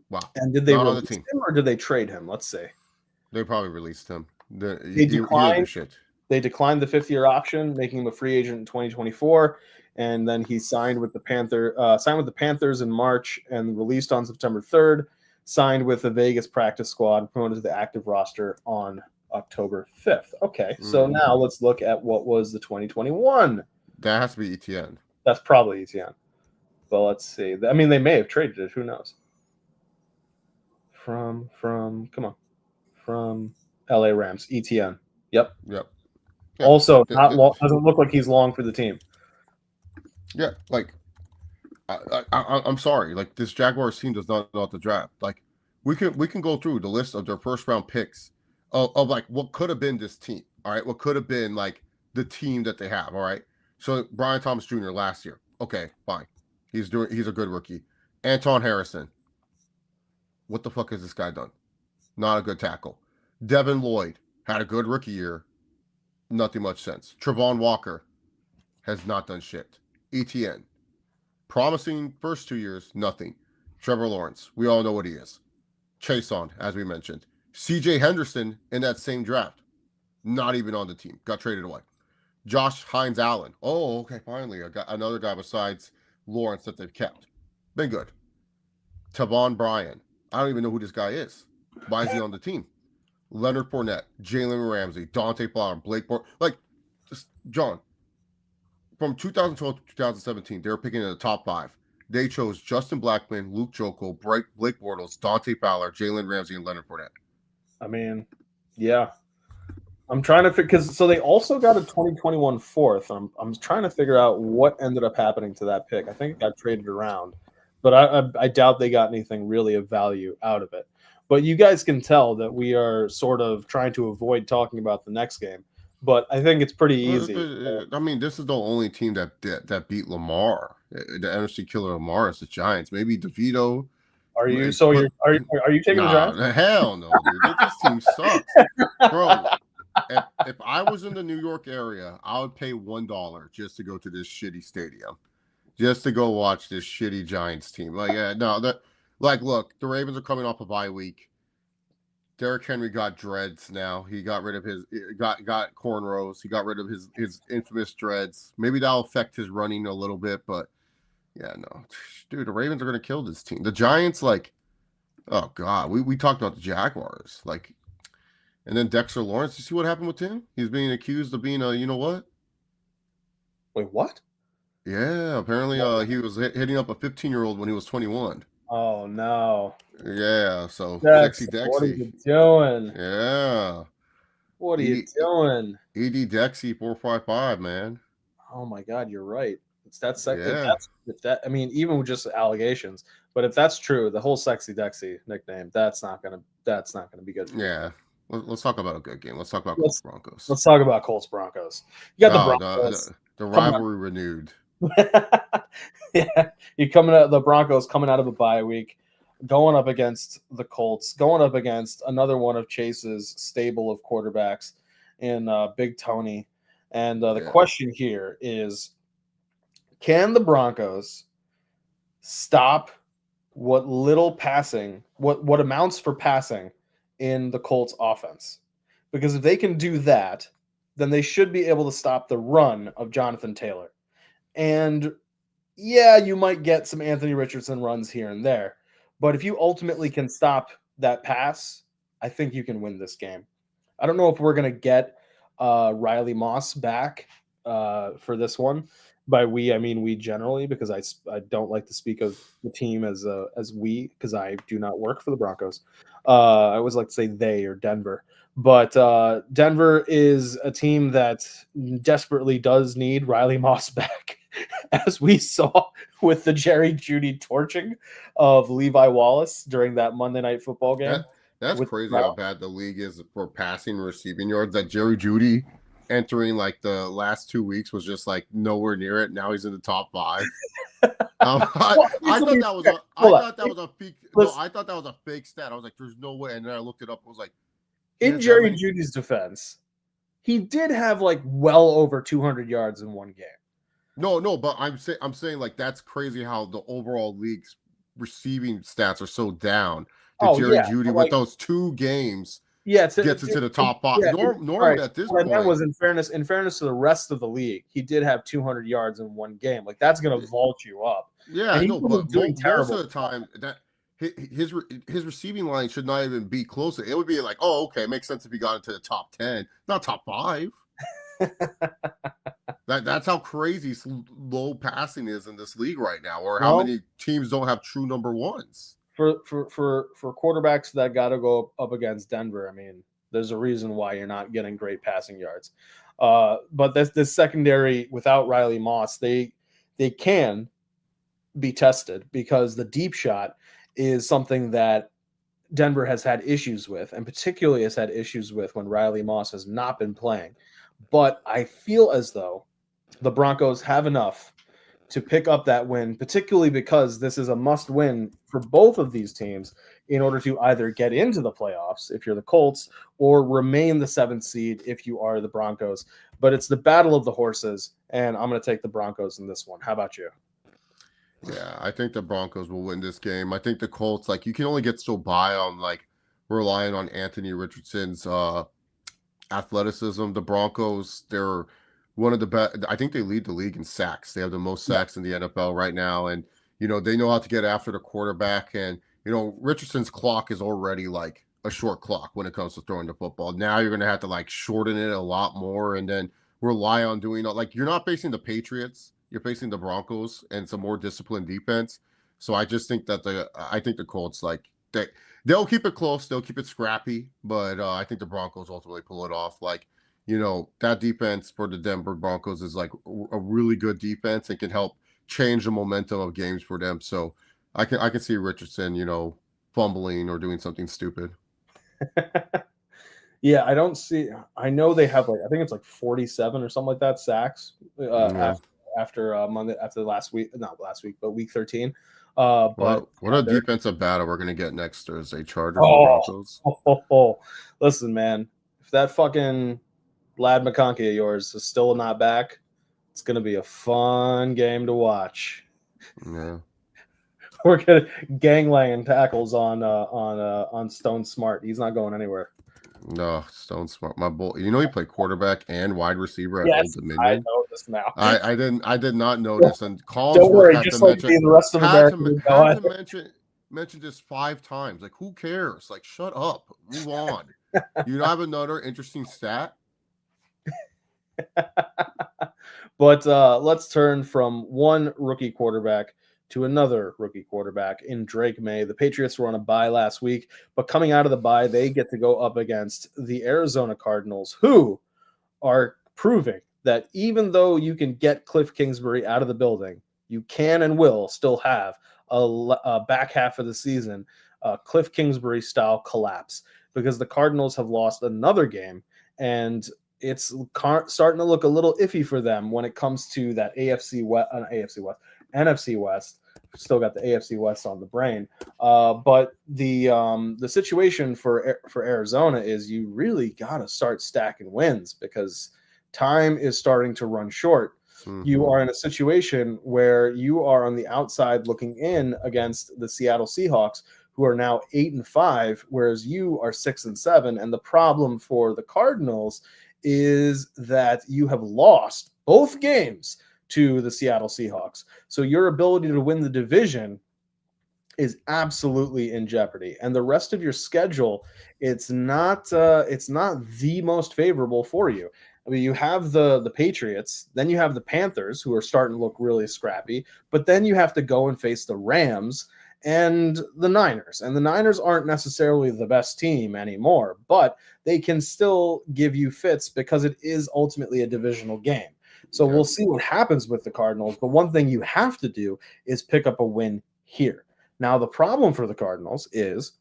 Wow. And did they release him or did they trade him? Let's see. They probably released him. They declined the 5th-year option, making him a free agent in 2024. And then he signed with the Panthers in March and released on September 3rd. Signed with the Vegas practice squad, promoted to the active roster on October 5th. Okay, so now let's look at what was the 2021. That has to be ETN. That's probably ETN. But let's see. I mean, they may have traded it. Who knows? From LA Rams, ETN. Yep. Yeah, also, doesn't look like he's long for the team. Yeah, like I'm sorry, like this Jaguars team does not know how to draft. Like we can go through the list of their first round picks of like what could have been this team. All right, what could have been like the team that they have. All right, so Brian Thomas Jr. last year. Okay, fine, he's a good rookie. Anton Harrison. What the fuck has this guy done? Not a good tackle. Devin Lloyd had a good rookie year. Nothing much sense. Trevon Walker has not done shit. ETN. Promising first 2 years, nothing. Trevor Lawrence, we all know what he is. Chason, as we mentioned. CJ Henderson in that same draft. Not even on the team. Got traded away. Josh Hines Allen. Oh, okay, finally. I got another guy besides Lawrence that they've kept. Been good. Tavon Bryan. I don't even know who this guy is. Why is he on the team? Leonard Fournette, Jalen Ramsey, Dante Fowler, Blake Bortles. Like, just, John, from 2012 to 2017, they were picking in the top 5. They chose Justin Blackman, Luke Jokel, Blake Bortles, Dante Fowler, Jalen Ramsey, and Leonard Fournette. I mean, yeah. I'm trying to because so they also got a 2021 fourth. I'm trying to figure out what ended up happening to that pick. I think it got traded around, but I doubt they got anything really of value out of it. But you guys can tell that we are sort of trying to avoid talking about the next game. But I think it's pretty easy. I mean, this is the only team that beat Lamar. The NFC killer Lamar is the Giants. Maybe DeVito. Are you taking the Giants? Hell no, dude. This team sucks, bro. If I was in the New York area, I would pay $1 just to go to this shitty stadium, just to go watch this shitty Giants team. Like, yeah, no, look, the Ravens are coming off a bye week. Derrick Henry got dreads now. He got rid of his got cornrows. He got rid of his infamous dreads. Maybe that'll affect his running a little bit, but yeah, no, dude, the Ravens are gonna kill this team. The Giants, like, oh god, we talked about the Jaguars, like. And then Dexter Lawrence, you see what happened with him? He's being accused of being a, you know what? Wait, what? Yeah, apparently he was hitting up a 15-year-old when he was 21. Oh, no. Yeah, so Sexy Dexy. What are you doing? Yeah. What are you doing? ED Dexy 455, man. Oh, my God, you're right. It's that sexy. Yeah. I mean, even with just allegations, but if that's true, the whole Sexy Dexy nickname, that's not gonna be good. Yeah. Let's talk about a good game. Let's talk about Colts Broncos. Let's talk about Colts Broncos. You got the Broncos. The rivalry renewed. Yeah, the Broncos coming out of a bye week, going up against the Colts, going up against another one of Chase's stable of quarterbacks in Big Tony. And the question here is, can the Broncos stop what little passing, what amounts for passing in the Colts offense? Because if they can do that, then they should be able to stop the run of Jonathan Taylor. And yeah, you might get some Anthony Richardson runs here and there, but if you ultimately can stop that pass, I think you can win this game. I don't know if we're going to get Riley Moss back for this one, By we, I mean we generally, because I don't like to speak of the team as we, because I do not work for the Broncos. I always like to say they or Denver, but Denver is a team that desperately does need Riley Moss back, as we saw with the Jerry Judy torching of Levi Wallace during that Monday Night Football game. That that's With crazy how Brown. bad the league is for passing and receiving yards. That Jerry Judy entering like the last 2 weeks was just like nowhere near it. Now he's in the top five. Well, I to thought be that was fair, a I hold on. thought that was a fake. No, Listen, I thought that was a fake stat. I was like, "There's no way." And then I looked it up. I was like, "He in has that Jerry many?" Judy's defense, he did have like well over 200 yards in one game. No, but I'm saying like that's crazy how the overall league's receiving stats are so down. That Oh Jerry yeah, Judy but, with like, those 2 games yeah, gets into the top five. yeah. All Normally right. at this What I meant point, was in fairness to the rest of the league, he did have 200 yards in one game. Like that's going to vault you up, yeah, and I he know, wasn't but doing most of terrible. the time that his receiving line should not even be closer. It would be like, oh, okay, it makes sense if he got into the top 10, not top five. That's how crazy low passing is in this league right now, or how Well, many teams don't have true number ones. for quarterbacks that got to go up against Denver, I mean, there's a reason why you're not getting great passing yards. But this secondary without Riley Moss, they can be tested because the deep shot is something that Denver has had issues with, and particularly has had issues with when Riley Moss has not been playing. But I feel as though the Broncos have enough to pick up that win, particularly because this is a must win for both of these teams in order to either get into the playoffs if you're the Colts or remain the seventh seed if you are the Broncos. But it's the battle of the horses, and I'm going to take the Broncos in this one. How about you? Yeah, I think the Broncos will win this game. I think the Colts, like, you can only get so by on like relying on Anthony Richardson's athleticism. The Broncos, they're one of the best. I think they lead the league in sacks. They have the most Yeah. sacks in the NFL right now, and they know how to get after the quarterback. And Richardson's clock is already like a short clock when it comes to throwing the football. Now you're going to have to like shorten it a lot more, and then rely on doing like you're not facing the Patriots. You're facing the Broncos and some more disciplined defense. So I just think that I think the Colts like they'll keep it close. They'll keep it scrappy, but I think the Broncos ultimately pull it off. Like, that defense for the Denver Broncos is like a really good defense and can help change the momentum of games for them. So I can see Richardson, fumbling or doing something stupid. Yeah, I don't see. I know they have like I think it's like 47 or something like that sacks Yeah. after Monday after last week, not last week, but week 13. But What a they're defensive battle we're gonna get next Thursday. Chargers and oh, Broncos. listen, man, if that fucking Lad McConkey of yours is still not back, it's gonna be a fun game to watch. Yeah. We're gonna gangland tackles on Stone Smart. He's not going anywhere. No, Stone Smart, my boy. He played quarterback and wide receiver at Old Yes, I Dominion. know this now. I did not notice, and Don't Collinsworth worry, had to just like mention me and the rest of America. Go had ahead. to mention this 5 times. Like, who cares? Like, shut up, move on. You have another interesting stat? But let's turn from one rookie quarterback to another rookie quarterback in Drake May. The Patriots were on a bye last week, but coming out of the bye, they get to go up against the Arizona Cardinals, who are proving that even though you can get Cliff Kingsbury out of the building, you can and will still have a back half of the season Cliff Kingsbury style collapse because the Cardinals have lost another game and it's starting to look a little iffy for them when it comes to that NFC West. Still got the AFC West on the brain, but the situation for Arizona is you really got to start stacking wins because time is starting to run short. Mm-hmm. You are in a situation where you are on the outside looking in against the Seattle Seahawks, who are now 8-5, whereas you are 6-7. And the problem for the Cardinals is that you have lost both games to the Seattle Seahawks. So your ability to win the division is absolutely in jeopardy. And the rest of your schedule, it's not the most favorable for you. I mean, you have the Patriots, then you have the Panthers, who are starting to look really scrappy, but then you have to go and face the Rams and the Niners. And the Niners aren't necessarily the best team anymore, but they can still give you fits because it is ultimately a divisional game. So we'll see what happens with the Cardinals. But one thing you have to do is pick up a win here. Now, the problem for the Cardinals is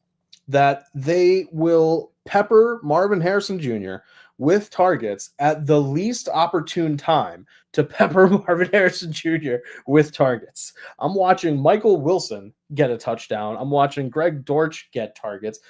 that they will pepper Marvin Harrison Jr. with targets at the least opportune time to pepper Marvin Harrison Jr. with targets. I'm watching Michael Wilson get a touchdown. I'm watching Greg Dortch get targets.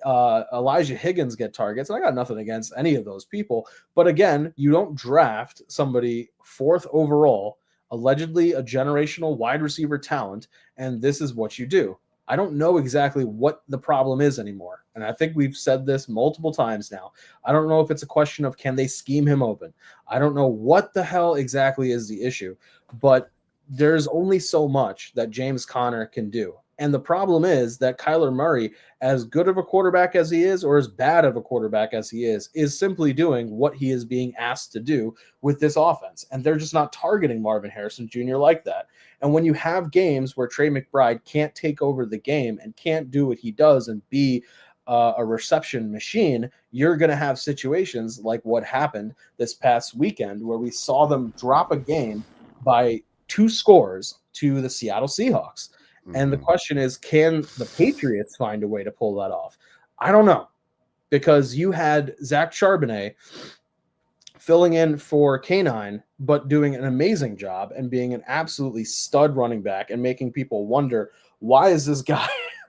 Elijah Higgins get targets. And I got nothing against any of those people. But again, you don't draft somebody 4th overall, allegedly a generational wide receiver talent, and this is what you do. I don't know exactly what the problem is anymore. And I think we've said this multiple times now. I don't know if it's a question of can they scheme him open. I don't know what the hell exactly is the issue, but there's only so much that James Conner can do. And the problem is that Kyler Murray, as good of a quarterback as he is, or as bad of a quarterback as he is simply doing what he is being asked to do with this offense. And they're just not targeting Marvin Harrison Jr. like that. And when you have games where Trey McBride can't take over the game and can't do what he does and be a reception machine, you're going to have situations like what happened this past weekend where we saw them drop a game by 2 scores to the Seattle Seahawks. And the question is, can the Patriots find a way to pull that off? I don't know, because you had Zach Charbonnet filling in for K9, but doing an amazing job and being an absolutely stud running back and making people wonder, why is this guy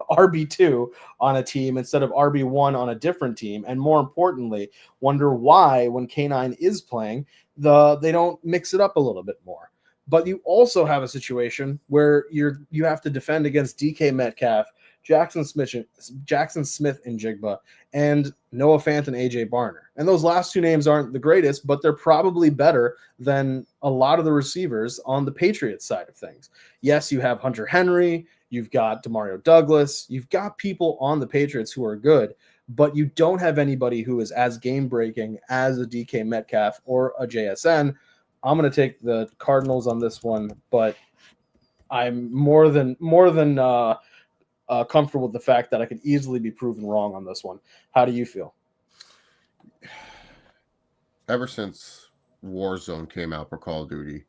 RB2 on a team instead of RB1 on a different team? And more importantly, wonder why when K9 is playing, they don't mix it up a little bit more. But you also have a situation where you have to defend against DK Metcalf, Jackson Smith and Jigba, and Noah Fant and AJ Barner. And those last 2 names aren't the greatest, but they're probably better than a lot of the receivers on the Patriots side of things. Yes, you have Hunter Henry, you've got Demario Douglas, you've got people on the Patriots who are good, but you don't have anybody who is as game-breaking as a DK Metcalf or a JSN. I'm going to take the Cardinals on this one, but I'm more than comfortable with the fact that I could easily be proven wrong on this one. How do you feel? Ever since Warzone came out for Call of Duty,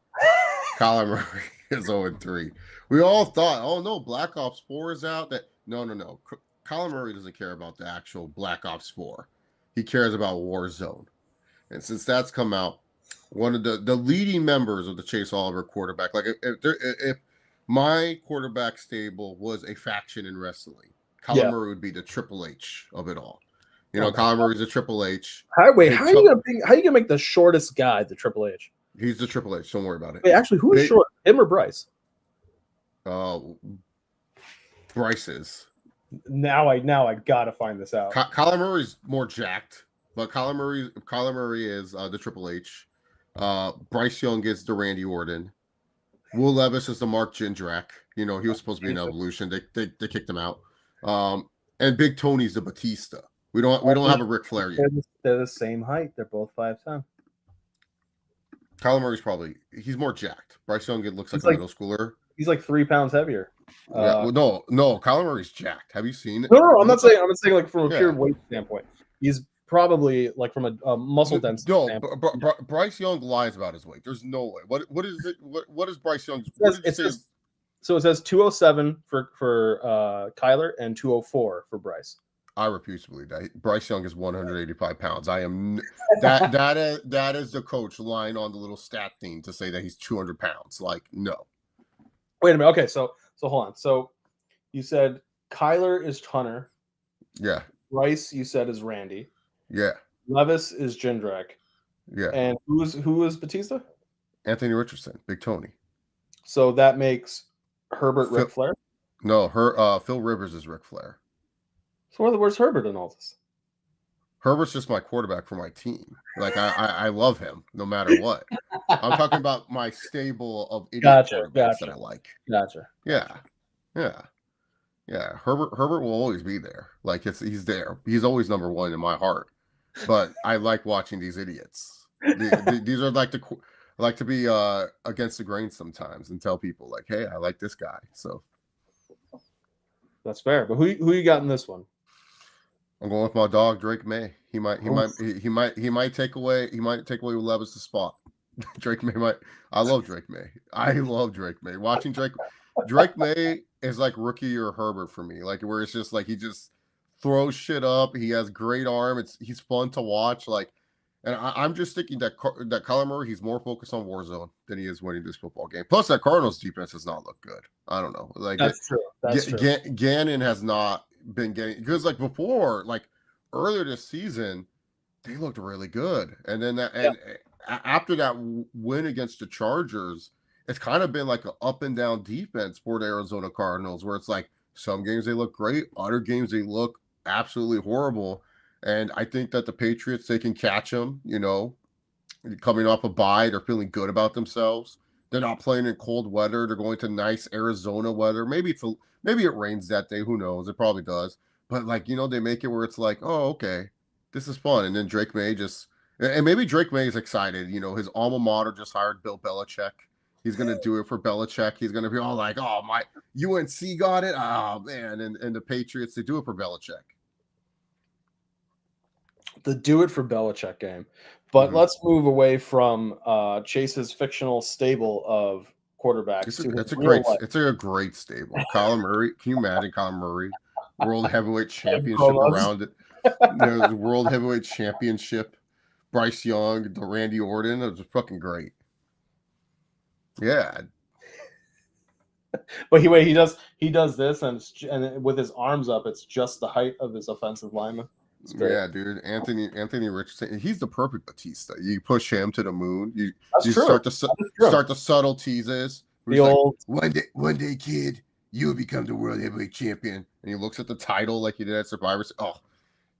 Kyler Murray is 0-3. We all thought, oh no, Black Ops 4 is out. No. Kyler Murray doesn't care about the actual Black Ops 4. He cares about Warzone. And since that's come out, one of the leading members of the Chase Oliver quarterback, like if my quarterback stable was a faction in wrestling, Kyler Murray would be the Triple H of it all. You know, Kyler Murray's a Triple H. How are you gonna make the shortest guy the Triple H? He's the Triple H. Don't worry about it. Wait, actually, who is short? Him or Bryce? Bryce is. Now I gotta find this out. Kyler Murray's more jacked, but Kyler Murray is the Triple H. Bryce Young is the Randy Orton. Will Levis is the Mark Jindrak. You know, he was supposed to be an evolution. They kicked him out. And Big Tony's the Batista. We don't have a Ric Flair yet. They're the same height. They're both 5'10". Kyler Murray's he's more jacked. Bryce Young looks like a middle schooler. He's like 3 pounds heavier. No. Kyler Murray's jacked. Have you seen it? No, I'm not saying like from a pure weight standpoint. He's probably like from a muscle density. No, Bryce Young lies about his weight. There's no way. What is it? What is Bryce Young's? So it says 207 for Kyler and 204 for Bryce. I refuse to believe that. Bryce Young is 185 pounds. I am that is the coach lying on the little stat thing to say that he's 200 pounds. Like, no. Wait a minute. Okay, so hold on. So you said Kyler is Hunter. Yeah. Bryce, you said, is Randy. Yeah. Levis is Jindrak. Yeah. And who is Batista? Anthony Richardson, Big Tony. So that makes Herbert Ric Flair? No, Phil Rivers is Ric Flair. So where's Herbert in all this? Herbert's just my quarterback for my team. Like I love him no matter what. I'm talking about my stable of idiot quarterbacks that I like. Gotcha. Yeah. Herbert will always be there. Like he's there. He's always number one in my heart. But I like watching these idiots. These are like I like to be against the grain sometimes and tell people like, hey, I like this guy. So That's fair. But who you got in this one? I'm going with my dog Drake May. Oof. He might take away Levis' spot. Drake May might. I love Drake May. I love Drake May. Watching Drake May is like rookie or Herbert for me. Like where it's just like he just throws shit up. He has great arm. He's fun to watch. Like, and I'm just thinking that that Kyler Murray, he's more focused on Warzone than he is winning this football game. Plus, that Cardinals defense does not look good. I don't know. Like That's true. That's true. Gannon has not been getting because like before, like earlier this season, they looked really good, and then after that win against the Chargers, it's kind of been like an up and down defense for the Arizona Cardinals, where it's like some games they look great, other games they look absolutely horrible. And I think that the Patriots, they can catch them, coming off a bye, they're feeling good about themselves. They're not playing in cold weather. They're going to nice Arizona weather. Maybe it rains that day. Who knows? It probably does. But they make it where it's like, oh, okay, this is fun. And then Drake May and maybe Drake May is excited. His alma mater just hired Bill Belichick. He's going to do it for Belichick. He's going to be all like, oh, my UNC got it. Oh, man. And the Patriots, they do it for Belichick. The do it for Belichick game. But let's move away from Chase's fictional stable of quarterbacks. It's a great stable. Kyler Murray. Can you imagine Kyler Murray? World Heavyweight Championship around it. The World Heavyweight Championship. Bryce Young, the Randy Orton. It was fucking great. Yeah. But he does this and with his arms up, it's just the height of his offensive lineman. Yeah, dude. Anthony Richardson. He's the perfect Batista. You push him to the moon. You start the subtle teases. The old one day, kid, you will become the world heavyweight champion. And he looks at the title like he did at Survivor. Oh,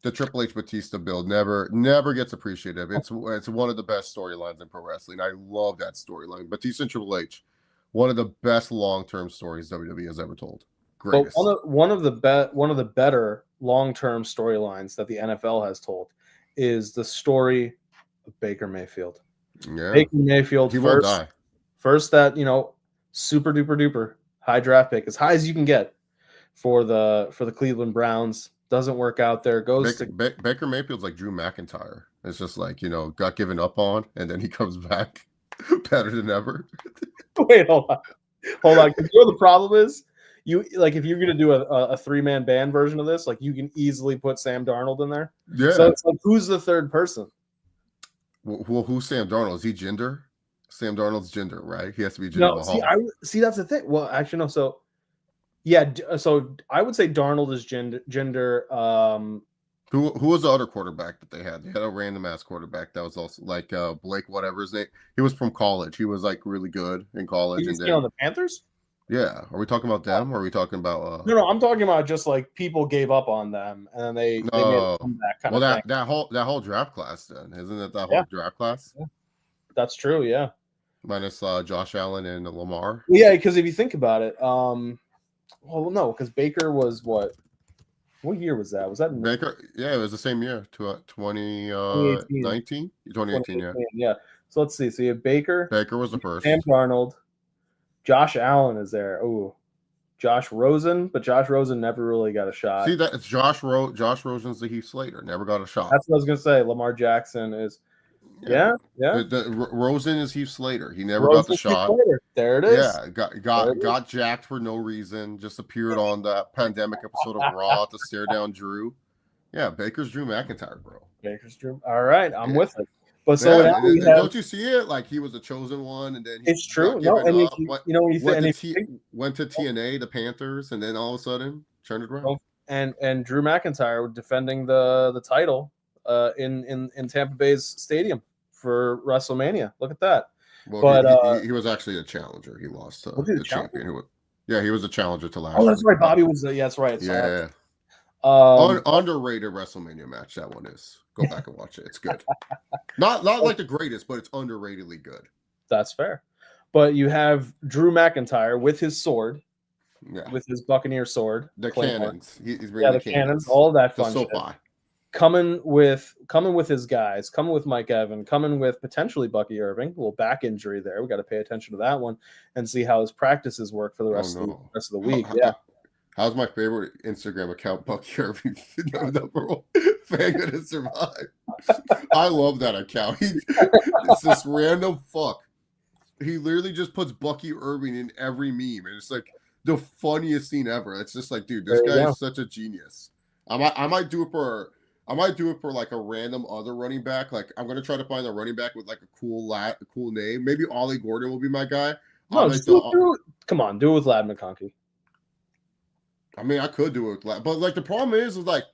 the Triple H Batista build never gets appreciated. It's one of the best storylines in pro wrestling. I love that storyline. Batista and Triple H, one of the best long-term stories WWE has ever told. Greatest. But one of the better long-term storylines that the NFL has told is the story of Baker Mayfield. Yeah. Baker Mayfield won't die. First that, super duper duper high draft pick, as high as you can get for the Cleveland Browns. Doesn't work out there. Baker Mayfield's like Drew McIntyre. It's just like, got given up on, and then he comes back better than ever. Wait, hold on. The problem is? If you're gonna do a 3-man band version of this, like you can easily put Sam Darnold in there. Yeah. So it's like, who's the third person? Well, who's Sam Darnold? Is he gender? Sam Darnold's gender, right? He has to be Jinder Mahal. See, that's the thing. Well, actually, no. So, yeah. So I would say Darnold is gender. Who was the other quarterback that they had? They had a random ass quarterback that was also like Blake, whatever his name. He was from college. He was like really good in college. He was on the Panthers. Yeah, are we talking about them, or are we talking about? No, I'm talking about just like people gave up on them, and then they made a comeback kind of thing. that whole draft class, then isn't it that whole draft class? Yeah. That's true, yeah. Minus Josh Allen and Lamar. Yeah, because if you think about it, well, no, because Baker was what year was that? Was that Baker? Yeah, it was the same year, 2019, 2018, yeah. Yeah. So let's see. So you have Baker. Baker was the first. Sam Darnold. Josh Allen is there. Oh, Josh Rosen, but Josh Rosen never really got a shot. See, that it's Josh Rosen's the Heath Slater. Never got a shot. That's what I was gonna say. Lamar Jackson is. Yeah. Rosen is Heath Slater. He never got the shot. There it is. Yeah, got jacked for no reason. Just appeared on that pandemic episode of Raw to stare down Drew. Yeah, Baker's Drew McIntyre, bro. Baker's Drew. All right, I'm with it. But don't you see it? Like he was the chosen one, and then it's true. No, and went to TNA, the Panthers, and then all of a sudden turned it around. And Drew McIntyre defending the title in Tampa Bay's stadium for WrestleMania. Look at that. Well, but he was actually a challenger. He lost to the champion. He was a challenger to last. Oh, that's right. Bobby was. Yeah, that's right. Yeah. Underrated WrestleMania match. That one is. Go back and watch it. It's good. Not like the greatest, but it's underratedly good. That's fair. But you have Drew McIntyre with his sword, with his Buccaneer sword, the cannons. He's bringing the cannons, all that fun. The SoFi. coming with his guys, coming with Mike Evans, coming with potentially Bucky Irving, a little back injury there. We got to pay attention to that one and see how his practices work for the rest of the week. Yeah. How's my favorite Instagram account, Bucky Irving, number one fan gonna survive? I love that account. It's this random fuck. He literally just puts Bucky Irving in every meme, and it's like the funniest scene ever. It's just like, dude, this guy is such a genius. I might do it for like a random other running back. Like I'm gonna try to find a running back with like a cool name. Maybe Ollie Gordon will be my guy. No, come on, do it with Ladd McConkey. I mean, I could do it, but like the problem is like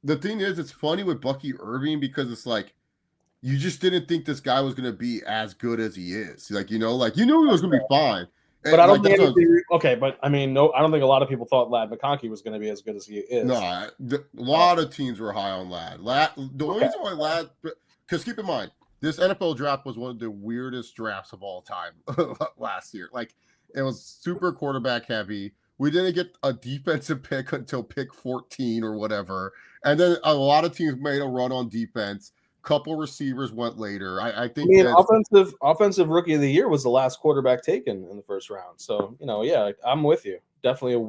the thing is, it's funny with Bucky Irving because it's like you just didn't think this guy was gonna be as good as he is. Like like you knew he was gonna be fine. But I don't think but I mean, no, I don't think a lot of people thought Ladd McConkey was going to be as good as he is. No, a lot of teams were high on Ladd. The only reason why Ladd, because keep in mind, this NFL draft was one of the weirdest drafts of all time last year. Like it was super quarterback heavy. We didn't get a defensive pick until pick 14 or whatever. And then a lot of teams made a run on defense. Couple receivers went later. I think offensive rookie of the year was the last quarterback taken in the first round. So, yeah, I'm with you. Definitely a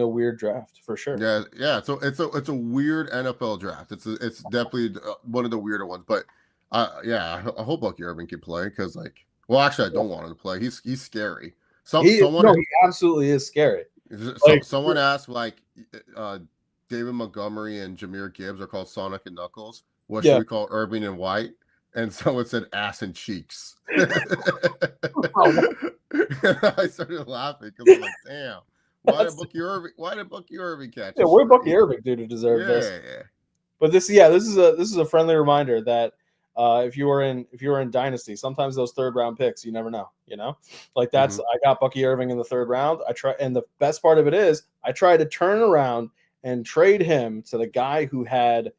weird draft for sure. Yeah. So it's a weird NFL draft. It's definitely one of the weirder ones. But I hope Bucky Irving can play because actually I don't want him to play. He's scary. He absolutely is scary. Someone asked David Montgomery and Jahmyr Gibbs are called Sonic and Knuckles. What should we call Irving and White? And someone said ass and cheeks. I started laughing because I'm like, damn. Why did Bucky Irving catch? Yeah, what did Bucky Irving do to deserve this? Yeah. But this is a friendly reminder that if you were in Dynasty, sometimes those third round picks, you never know. Like that's I got Bucky Irving in the third round. And the best part of it is I tried to turn around and trade him to the guy who had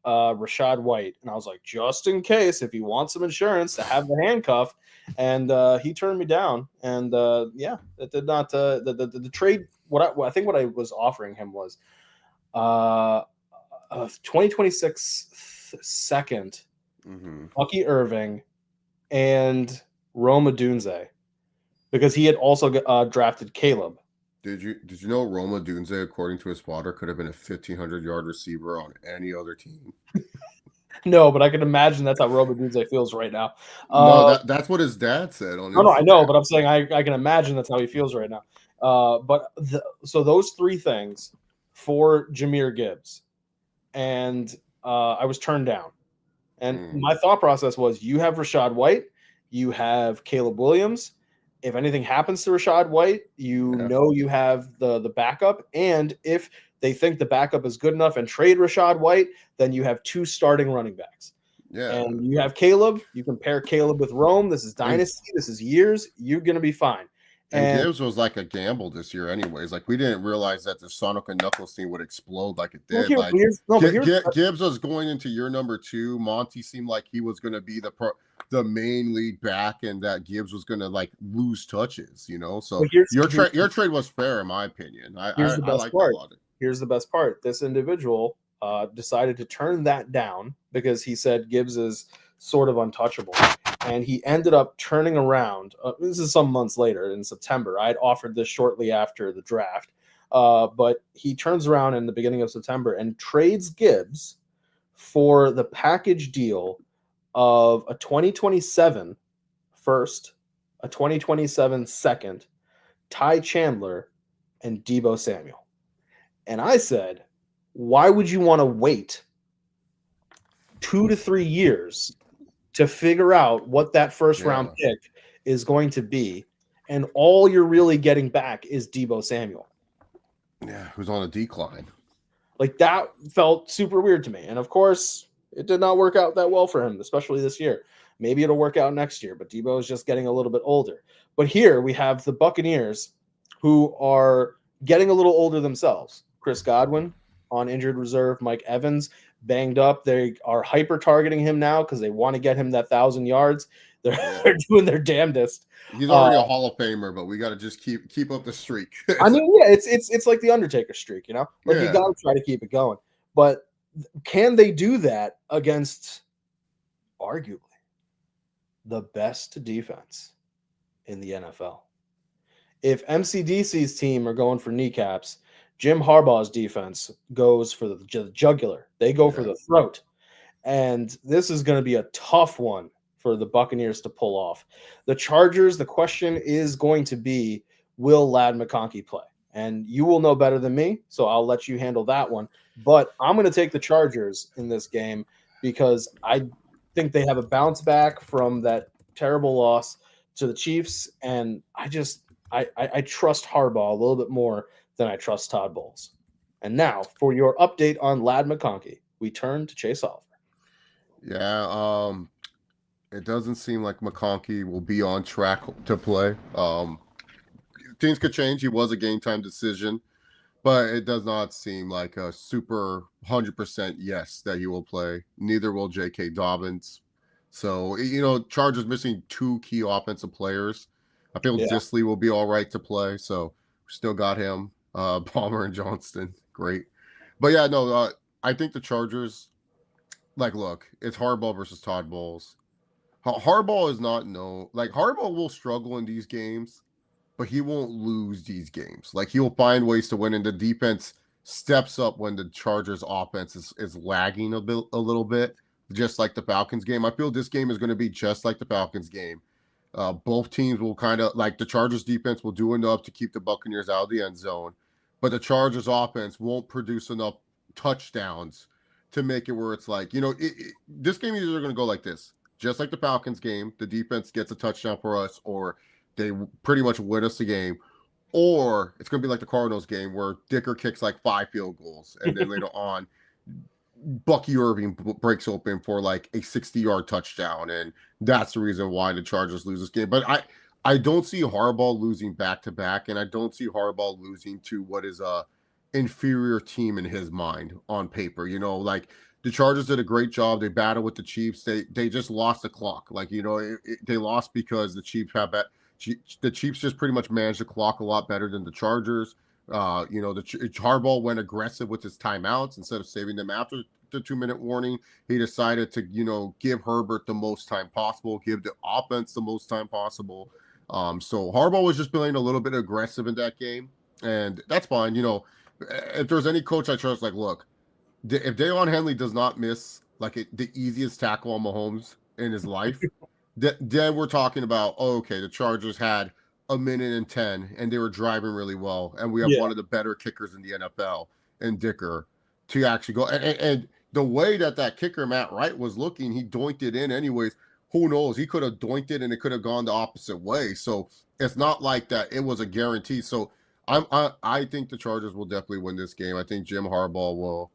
Rachaad White, and I was like, just in case, if you want some insurance to have the handcuff, and he turned me down, and it did not. The trade. What I think what I was offering him was 2026 second, Bucky Irving, and Rome Odunze, because he had also drafted Caleb. Did you know Rome Odunze, according to his father, could have been a 1,500-yard receiver on any other team? No, but I can imagine that's how Rome Odunze feels right now. No, that's what his dad said on. No, I know, but I'm saying I can imagine that's how he feels right now. So those three things for Jahmyr Gibbs, and I was turned down. And my thought process was: you have Rachaad White, you have Caleb Williams. If anything happens to Rachaad White, know you have the backup. And if they think the backup is good enough and trade Rachaad White, then you have two starting running backs. Yeah. And you have Caleb. You can pair Caleb with Rome. This is dynasty. This is years. You're going to be fine. And Gibbs was like a gamble this year anyways. Like we didn't realize that the Sonic and Knuckles thing would explode like it did. Gibbs was going into year number 2. Monty seemed like he was going to be the main lead back, and that Gibbs was going to lose touches, So your trade was fair in my opinion. Here's the best part. This individual decided to turn that down because he said Gibbs is sort of untouchable. And he ended up turning around. This is some months later in September. I had offered this shortly after the draft. But he turns around in the beginning of September and trades Gibbs for the package deal of a 2027 first, a 2027 second, Ty Chandler, and Deebo Samuel. And I said, why would you want to wait 2 to 3 years to figure out what that first round pick is going to be, and all you're really getting back is Deebo Samuel? Yeah, who's on a decline. That felt super weird to me. And of course, it did not work out that well for him, especially this year. Maybe it'll work out next year, but Deebo is just getting a little bit older. But here we have the Buccaneers, who are getting a little older themselves. Chris Godwin on injured reserve, Mike Evans banged up. They are hyper targeting him now because they want to get him that 1,000 yards. They're doing their damnedest. He's already a Hall of Famer, but we got to just keep up the streak. I mean, it's like the Undertaker streak, You got to try to keep it going. But Can they do that against arguably the best defense in the NFL? If MCDC's team are going for kneecaps, Jim Harbaugh's defense goes for the jugular. They go for Yeah. the throat. And this is going to be a tough one for the Buccaneers to pull off. The Chargers, the question is going to be, will Ladd McConkey play? And you will know better than me, so I'll let you handle that one. But I'm going to take the Chargers in this game because I think they have a bounce back from that terrible loss to the Chiefs, and I trust Harbaugh a little bit more than I trust Todd Bowles. And now for your update on Ladd McConkey, we turn to Chase Oliver. Yeah, it doesn't seem like McConkey will be on track to play. Things could change. He was a game time decision, but it does not seem like a super 100% yes that he will play. Neither will J.K. Dobbins. So, Chargers missing two key offensive players. I feel Disley will be all right to play. So, still got him. Palmer and Johnston. Great. But yeah, no, I think the Chargers, look, it's Harbaugh versus Todd Bowles. Harbaugh is not known. Harbaugh will struggle in these games, but he won't lose these games. He'll find ways to win, and the defense steps up when the Chargers offense is lagging a little bit, just like the Falcons game. I feel this game is going to be just like the Falcons game. Both teams will kind of, the Chargers defense will do enough to keep the Buccaneers out of the end zone, but the Chargers offense won't produce enough touchdowns to make it where it's this game is either going to go like this. Just like the Falcons game, the defense gets a touchdown for us, or they pretty much win us the game. Or it's going to be like the Cardinals game where Dicker kicks 5 field goals, and then later on, Bucky Irving breaks open for a 60-yard touchdown, and that's the reason why the Chargers lose this game. But I don't see Harbaugh losing back-to-back, and I don't see Harbaugh losing to what is a inferior team in his mind on paper. The Chargers did a great job. They battled with the Chiefs. They just lost the clock. They lost because the Chiefs have that. The Chiefs just pretty much managed the clock a lot better than the Chargers. Harbaugh went aggressive with his timeouts instead of saving them after the 2-minute warning. He decided to give Herbert the most time possible, give the offense the most time possible. So Harbaugh was just being a little bit aggressive in that game, and that's fine. If there's any coach I trust, look. If Deion Henley does not miss the easiest tackle on Mahomes in his life, then we're talking about, okay, the Chargers had a minute and 10 and they were driving really well, and we have one of the better kickers in the NFL and Dicker to actually go and the way that kicker Matt Wright was looking, he doinked it in anyways. Who knows? He could have doinked it and it could have gone the opposite way. So it's not like that it was a guarantee. So I think the Chargers will definitely win this game. I think Jim Harbaugh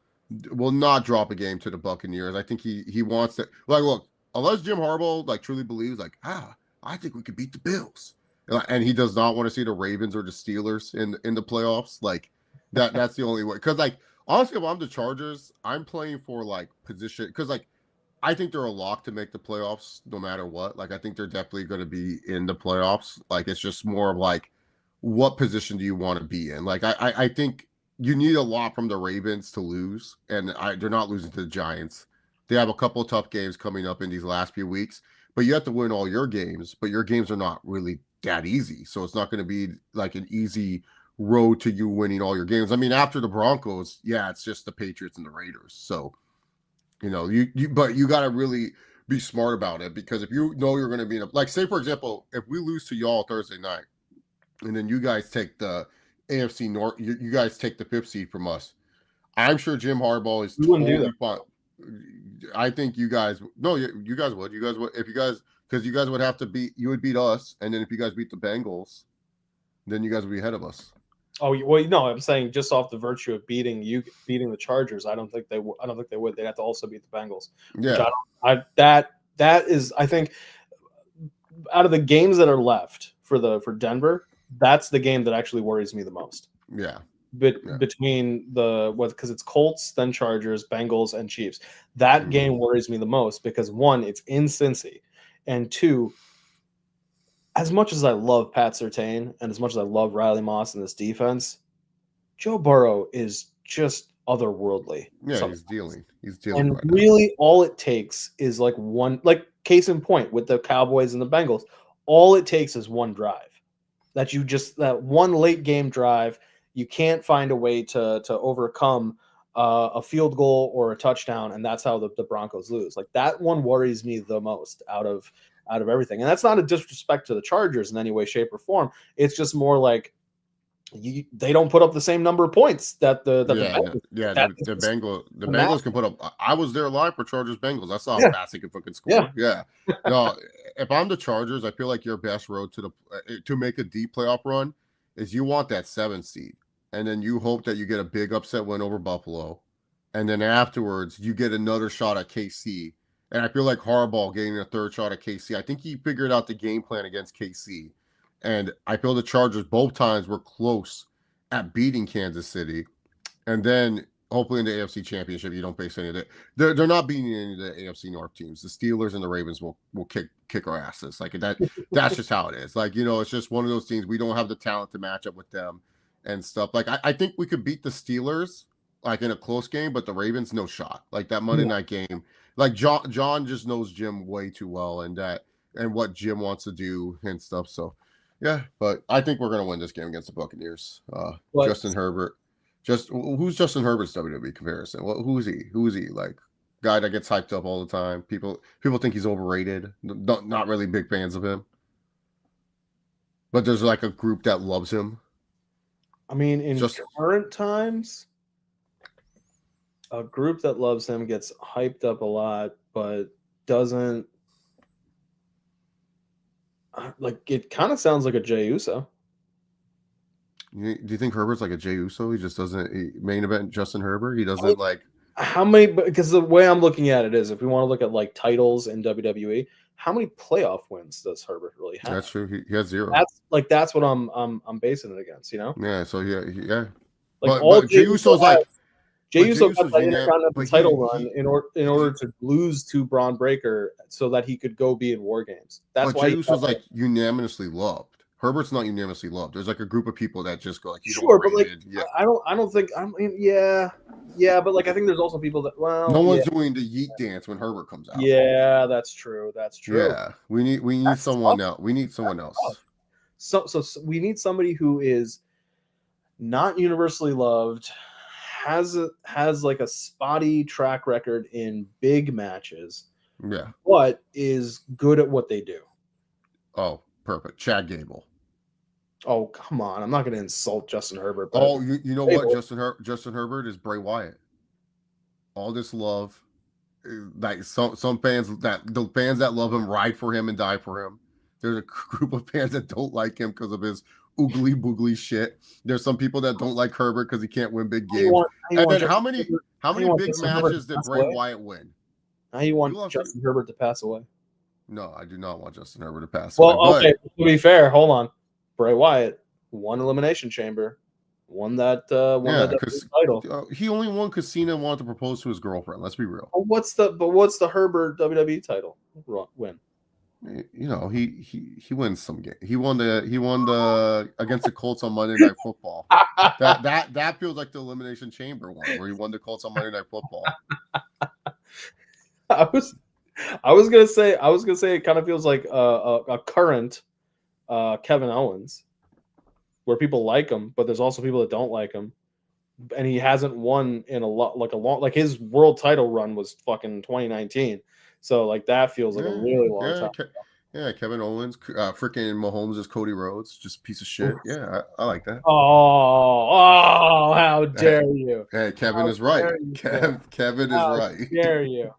will not drop a game to the Buccaneers. I think he wants to look, unless Jim Harbaugh truly believes I think we could beat the Bills, and he does not want to see the Ravens or the Steelers in the playoffs. That's the only way. Because honestly, if I'm the Chargers, I'm playing for position, because I think they're a lock to make the playoffs no matter what. I think they're definitely going to be in the playoffs. It's just more of what position do you want to be in? I think you need a lot from the Ravens to lose, and they're not losing to the Giants. They have a couple of tough games coming up in these last few weeks, but you have to win all your games, but your games are not really that easy. So it's not going to be an easy road to you winning all your games. I mean, after the Broncos, yeah, it's just the Patriots and the Raiders. So, but you got to really be smart about it, because if you know you're going to be in a, say, for example, if we lose to y'all Thursday night, and then you guys take the AFC North, you guys take the 5th seed from us, I'm sure Jim Harbaugh is totally fine. I think you guys, no, you guys would. You guys would, if you guys, because you guys would have to you would beat us, and then if you guys beat the Bengals, then you guys would be ahead of us. Oh well, no, I'm saying just off the virtue of beating the Chargers, I don't think they would. They'd have to also beat the Bengals. Yeah, that is, I think, out of the games that are left for Denver, that's the game that actually worries me the most. Yeah. Between because it's Colts, then Chargers, Bengals, and Chiefs. That game worries me the most because, one, it's in Cincy, and two, as much as I love Pat Surtain and as much as I love Riley Moss and this defense, Joe Burrow is just otherworldly. Yeah, Sometimes. He's dealing And right now. really, all it takes is like one, like case in point with the Cowboys and the Bengals. All it takes is one drive that one late game drive. You can't find a way to overcome a field goal or a touchdown, and that's how the Broncos lose. Like that one worries me the most out of everything. And that's not a disrespect to the Chargers in any way, shape, or form. It's just more like they don't put up the same number of points that the Bengals. The Bengals can put up. I was there live for Chargers Bengals. I saw how Yeah. fast they can fucking score. Yeah. No, if I'm the Chargers, I feel like your best road to make a deep playoff run is you want that 7th seed, and then you hope that you get a big upset win over Buffalo, and then afterwards you get another shot at KC. And I feel like Harbaugh getting a 3rd shot at KC. I think he figured out the game plan against KC. And I feel the Chargers both times were close at beating Kansas City. And then hopefully in the AFC Championship, you don't face any of that. They're not beating any of the AFC North teams. The Steelers and the Ravens will kick our asses. Like that's just how it is. Like, it's just one of those teams. We don't have the talent to match up with them and stuff. Like I think we could beat the Steelers like in a close game, but the Ravens, no shot. Like that Monday night game. Like John just knows Jim way too well and what Jim wants to do and stuff. So yeah, but I think we're gonna win this game against the Buccaneers. Justin Herbert. Who's Justin Herbert's WWE comparison? Who is he? Who is he? Like guy that gets hyped up all the time. People think he's overrated. Not really big fans of him. But there's like a group that loves him. I mean, in current times, a group that loves him gets hyped up a lot, but doesn't. Like it kind of sounds like a Jey Uso. Do you think Herbert's like a Jey Uso? He just doesn't main event Justin Herbert. He doesn't like how many. Because the way I'm looking at it is, if we want to look at like titles in WWE, how many playoff wins does Herbert really have? That's true. He has 0. That's what I'm basing it against. Yeah. So yeah. Like but Jey Uso's like. Jey Uso got that Intercontinental title run in order to lose to Braun Breaker so that he could go be in War Games. That's why Jey Uso's like unanimously loved. Herbert's not unanimously loved. There's like a group of people that just go like, sure, but like, I don't think but like I think there's also people that no one's doing the yeet dance when Herbert comes out. Yeah, that's true. Yeah, we need someone else. We need someone else. So we need somebody who is not universally loved, has like a spotty track record in big matches. Yeah, but is good at what they do. Oh, perfect. Chad Gable. Oh, come on. I'm not going to insult Justin Herbert. But oh, you know what? Justin Herbert is Bray Wyatt. All this love. Like some fans the fans that love him ride for him and die for him. There's a group of fans that don't like him because of his oogly boogly shit. There's some people that don't like Herbert because he can't win big games. How many big matches did Bray Wyatt win? Now you want Justin Herbert to pass away? No, I do not want Justin Herbert to pass away. Well, okay, to be fair, hold on. Bray Wyatt won Elimination Chamber, won that title. He only won because Cena wanted to propose to his girlfriend. Let's be real. What's the Herbert WWE title win? He wins some game. He won the against the Colts on Monday Night Football. that feels like the Elimination Chamber one where he won the Colts on Monday Night Football. I was gonna say it kind of feels like a current Kevin Owens, where people like him, but there's also people that don't like him, and he hasn't won in a long his world title run was fucking 2019, so like that feels like a really long time. Kevin Owens, freaking Mahomes is Cody Rhodes, just a piece of shit. Yeah, I like that. Oh, how dare you? Hey, Kevin is right. Kevin is right. How dare you?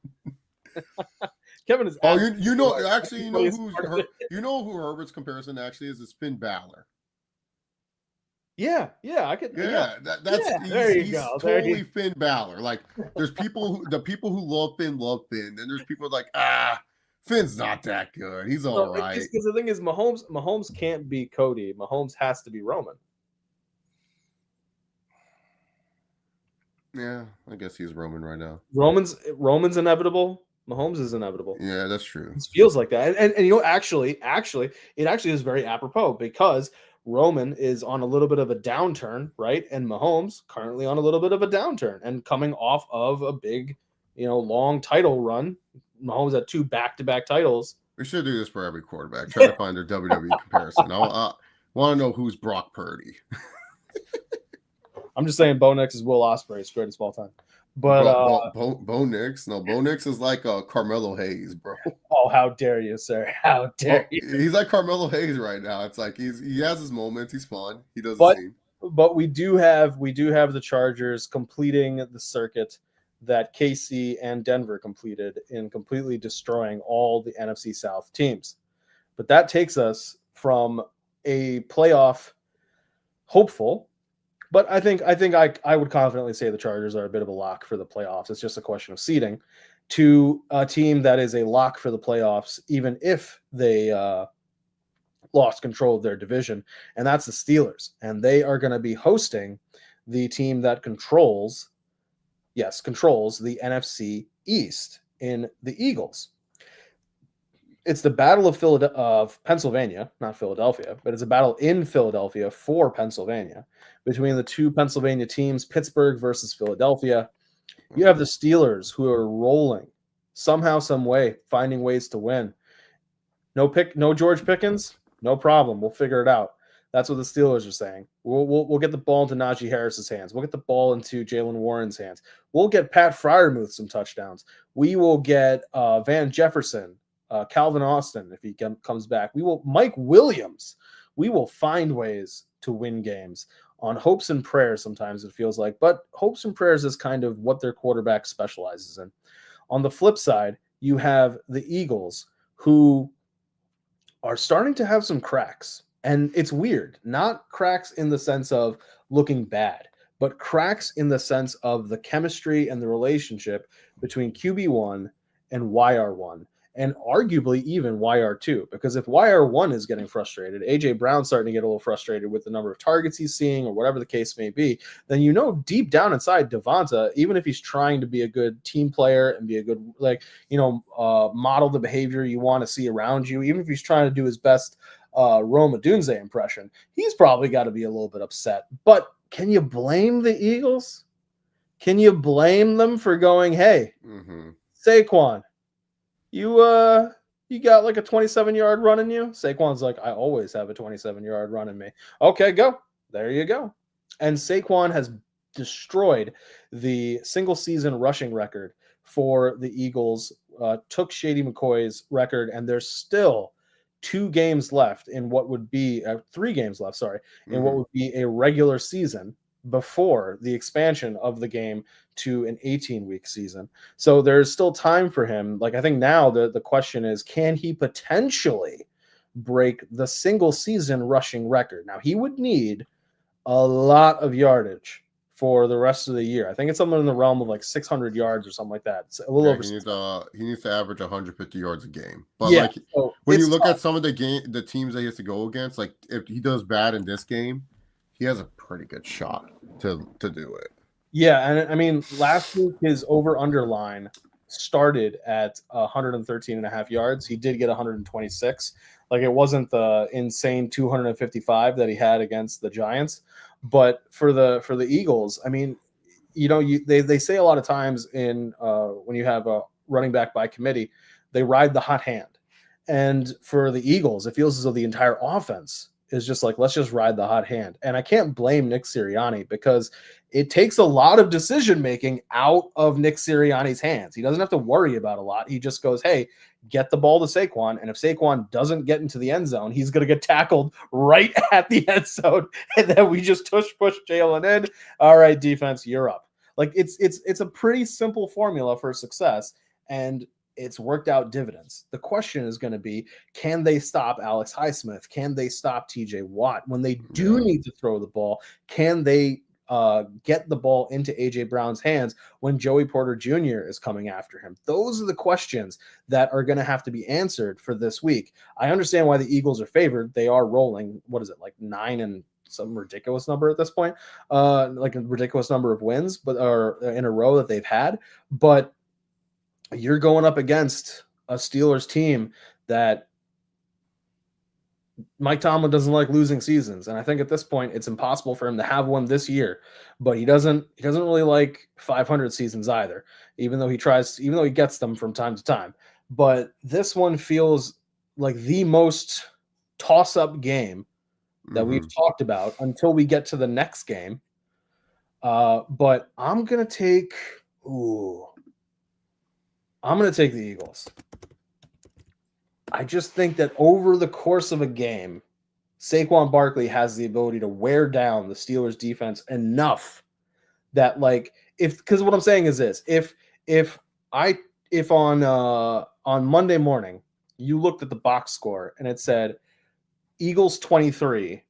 Kevin is. Oh, you know who Herbert's comparison actually is? It's Finn Balor. Yeah, I could. Yeah, he's totally Finn Balor. Like, there's the people who love Finn, and there's people like Finn's not that good. He's all right. Because the thing is, Mahomes can't be Cody. Mahomes has to be Roman. Yeah, I guess he's Roman right now. Roman's inevitable. Mahomes is inevitable. Yeah, that's true. It feels like that. And actually, it actually is very apropos because Roman is on a little bit of a downturn, right? And Mahomes currently on a little bit of a downturn and coming off of a big, long title run. Mahomes had 2 back-to-back titles. We should do this for every quarterback. Try to find their WWE comparison. I want to know who's Brock Purdy. I'm just saying Bo Nix is Will Ospreay's greatest of all time. But Bo Nix? No, Bo Nix is like Carmelo Hayes, bro. Oh, how dare you, sir? How dare you? He's like Carmelo Hayes right now. It's like he has his moments. He's fun. He does the same. But we do have the Chargers completing the circuit that KC and Denver completed in completely destroying all the NFC South teams. But that takes us from a playoff hopeful, but I think I would confidently say the Chargers are a bit of a lock for the playoffs. It's just a question of seeding, to a team that is a lock for the playoffs, even if they lost control of their division, and that's the Steelers. And they are going to be hosting the team that controls the NFC East in the Eagles. It's the Battle of Pennsylvania, not Philadelphia, but it's a battle in Philadelphia for Pennsylvania between the 2 Pennsylvania teams, Pittsburgh versus Philadelphia. You have the Steelers, who are rolling somehow, some way, finding ways to win. No George Pickens, no problem. We'll figure it out. That's what the Steelers are saying. We'll get the ball into Najee Harris's hands. We'll get the ball into Jalen Warren's hands. We'll get Pat Freiermuth some touchdowns. We will get Van Jefferson, Calvin Austin if he comes back. Mike Williams. We will find ways to win games on hopes and prayers. Sometimes it feels like, but hopes and prayers is kind of what their quarterback specializes in. On the flip side, you have the Eagles, who are starting to have some cracks. And it's weird, not cracks in the sense of looking bad, but cracks in the sense of the chemistry and the relationship between QB1 and YR1, and arguably even YR2. Because if YR1 is getting frustrated, AJ Brown's starting to get a little frustrated with the number of targets he's seeing or whatever the case may be, then deep down inside Devonta, even if he's trying to be a good team player and be a good, model the behavior you want to see around you, even if he's trying to do his best Rome Odunze impression, he's probably got to be a little bit upset. But can you blame the Eagles? Can you blame them for going, hey, Saquon, you got like a 27-yard run in you? Saquon's like, I always have a 27-yard run in me. Okay, go. There you go. And Saquon has destroyed the single-season rushing record for the Eagles, took Shady McCoy's record, and there's still 2 games left in what would be 3 games left, in what would be a regular season before the expansion of the game to an 18-week season. So there's still time for him. Like, I think now the question is, can he potentially break the single season rushing record? Now, he would need a lot of yardage for the rest of the year. I think it's something in the realm of like 600 yards or something like that. It's a little over. He needs to average 150 yards a game. But when you look at some of the teams that he has to go against, like if he does bad in this game, he has a pretty good shot to do it. Yeah, and I mean, last week his over-under line started at 113 and a half yards. He did get 126. Like, it wasn't the insane 255 that he had against the Giants. But for the Eagles, I mean, they say a lot of times in when you have a running back by committee, they ride the hot hand. And for the Eagles, it feels as though the entire offense is just like, let's just ride the hot hand. And I can't blame Nick Sirianni, because it takes a lot of decision making out of Nick Sirianni's hands. He doesn't have to worry about a lot. He just goes, hey, get the ball to Saquon. And if Saquon doesn't get into the end zone, he's going to get tackled right at the end zone. And then we just push Jalen in. All right, defense, you're up. Like, it's a pretty simple formula for success. And it's worked out dividends. The question is going to be, can they stop Alex Highsmith? Can they stop TJ Watt? When they do need to throw the ball, can they get the ball into AJ Brown's hands when Joey Porter Jr. is coming after him? Those are the questions that are going to have to be answered for this week. I understand why the Eagles are favored. They are rolling, what is it, like 9 and some ridiculous number at this point, like a ridiculous number of wins, but are in a row that they've had. But you're going up against a Steelers team that Mike Tomlin doesn't like losing seasons, and I think at this point it's impossible for him to have one this year. But he doesn't really like 500 seasons either, even though he gets them from time to time. But this one feels like the most toss-up game that we've talked about until we get to the next game. But I'm gonna take the Eagles. I just think that over the course of a game, Saquon Barkley has the ability to wear down the Steelers defense enough that, like, because what I'm saying is this: if on Monday morning you looked at the box score and it said Eagles 23,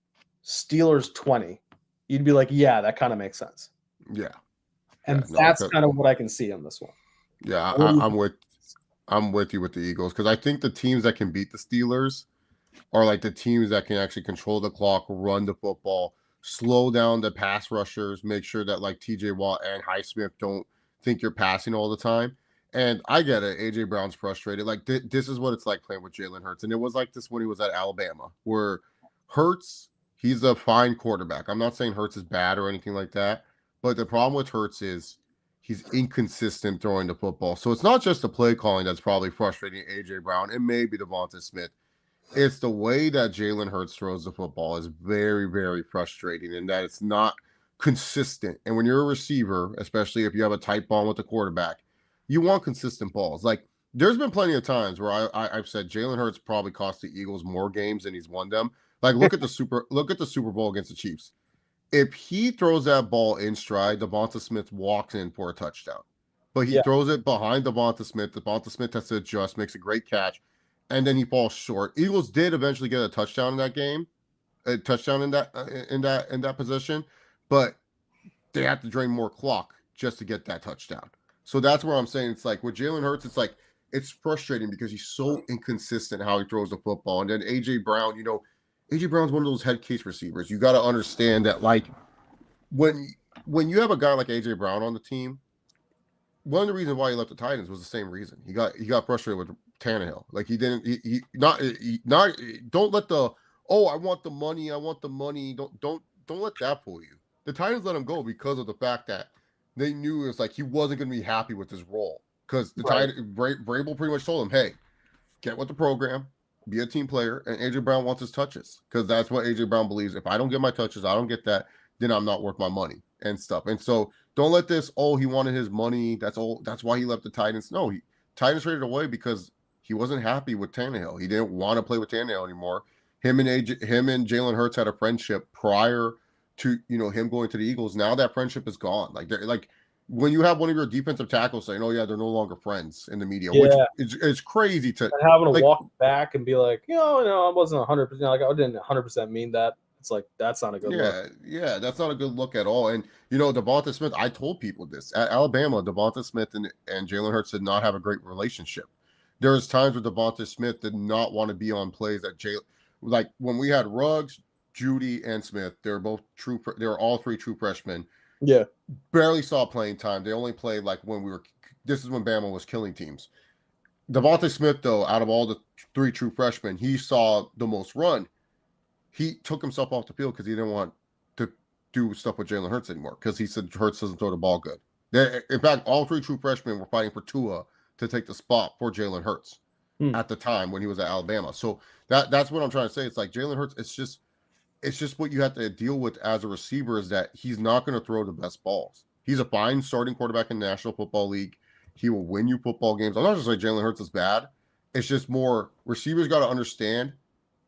Steelers 20, you'd be like, yeah, that kind of makes sense. Yeah. And that's kind of what I can see on this one. Yeah, I'm with you with the Eagles, because I think the teams that can beat the Steelers are like the teams that can actually control the clock, run the football, slow down the pass rushers, make sure that like TJ Watt and Highsmith don't think you're passing all the time. And I get it. AJ Brown's frustrated. Like this is what it's like playing with Jalen Hurts. And it was like this when he was at Alabama, where Hurts, he's a fine quarterback. I'm not saying Hurts is bad or anything like that, but the problem with Hurts is he's inconsistent throwing the football. So it's not just the play calling that's probably frustrating AJ Brown. It may be Devonta Smith. It's the way that Jalen Hurts throws the football is very, very frustrating, and that it's not consistent. And when you're a receiver, especially if you have a tight ball with the quarterback, you want consistent balls. Like there's been plenty of times where I've said Jalen Hurts probably cost the Eagles more games than he's won them. Like look at the Super Bowl against the Chiefs. If he throws that ball in stride, Devonta Smith walks in for a touchdown. But he throws it behind Devonta Smith. Devonta Smith has to adjust, makes a great catch, and then he falls short. Eagles did eventually get a touchdown in that game, a touchdown in that position, but they have to drain more clock just to get that touchdown. So that's where I'm saying it's like with Jalen Hurts, it's like it's frustrating because he's so inconsistent how he throws the football. And then AJ Brown, AJ Brown's one of those head case receivers. You got to understand that, like, when you have a guy like AJ Brown on the team, one of the reasons why he left the Titans was the same reason. He got frustrated with Tannehill. Like don't let the I want the money. Don't let that fool you. The Titans let him go because of the fact that they knew it was like he wasn't going to be happy with his role, because the Vrabel pretty much told him, hey, get with the program, be a team player, and AJ Brown wants his touches, because that's what AJ Brown believes. If I don't get my touches, I don't get that, then I'm not worth my money and stuff. And so don't let this, he wanted his money, that's why he left the Titans. No, Titans traded away because he wasn't happy with Tannehill. He didn't want to play with Tannehill anymore. Him and Jalen Hurts had a friendship prior to him going to the Eagles. Now that friendship is gone. Like when you have one of your defensive tackles saying, "Oh yeah, they're no longer friends" in the media, which is crazy to and having to walk back and be like, I wasn't 100%. Like I didn't 100% mean that. It's like that's not a good look. Yeah, that's not a good look at all. And Devonta Smith, I told people this at Alabama. Devonta Smith and Jalen Hurts did not have a great relationship. There's times where Devonta Smith did not want to be on plays that like when we had Ruggs, Judy, and Smith. They're all three true freshmen. Yeah. Barely saw playing time. They only played like this is when Bama was killing teams. Devonta Smith, though, out of all the three true freshmen, he saw the most run. He took himself off the field because he didn't want to do stuff with Jalen Hurts anymore, because he said Hurts doesn't throw the ball good. In fact, all three true freshmen were fighting for Tua to take the spot for Jalen Hurts at the time when he was at Alabama. So that's what I'm trying to say. It's like Jalen Hurts, it's just what you have to deal with as a receiver, is that he's not going to throw the best balls. He's a fine starting quarterback in the National Football League. He will win you football games. I'm not just saying Jalen Hurts is bad. It's just more receivers got to understand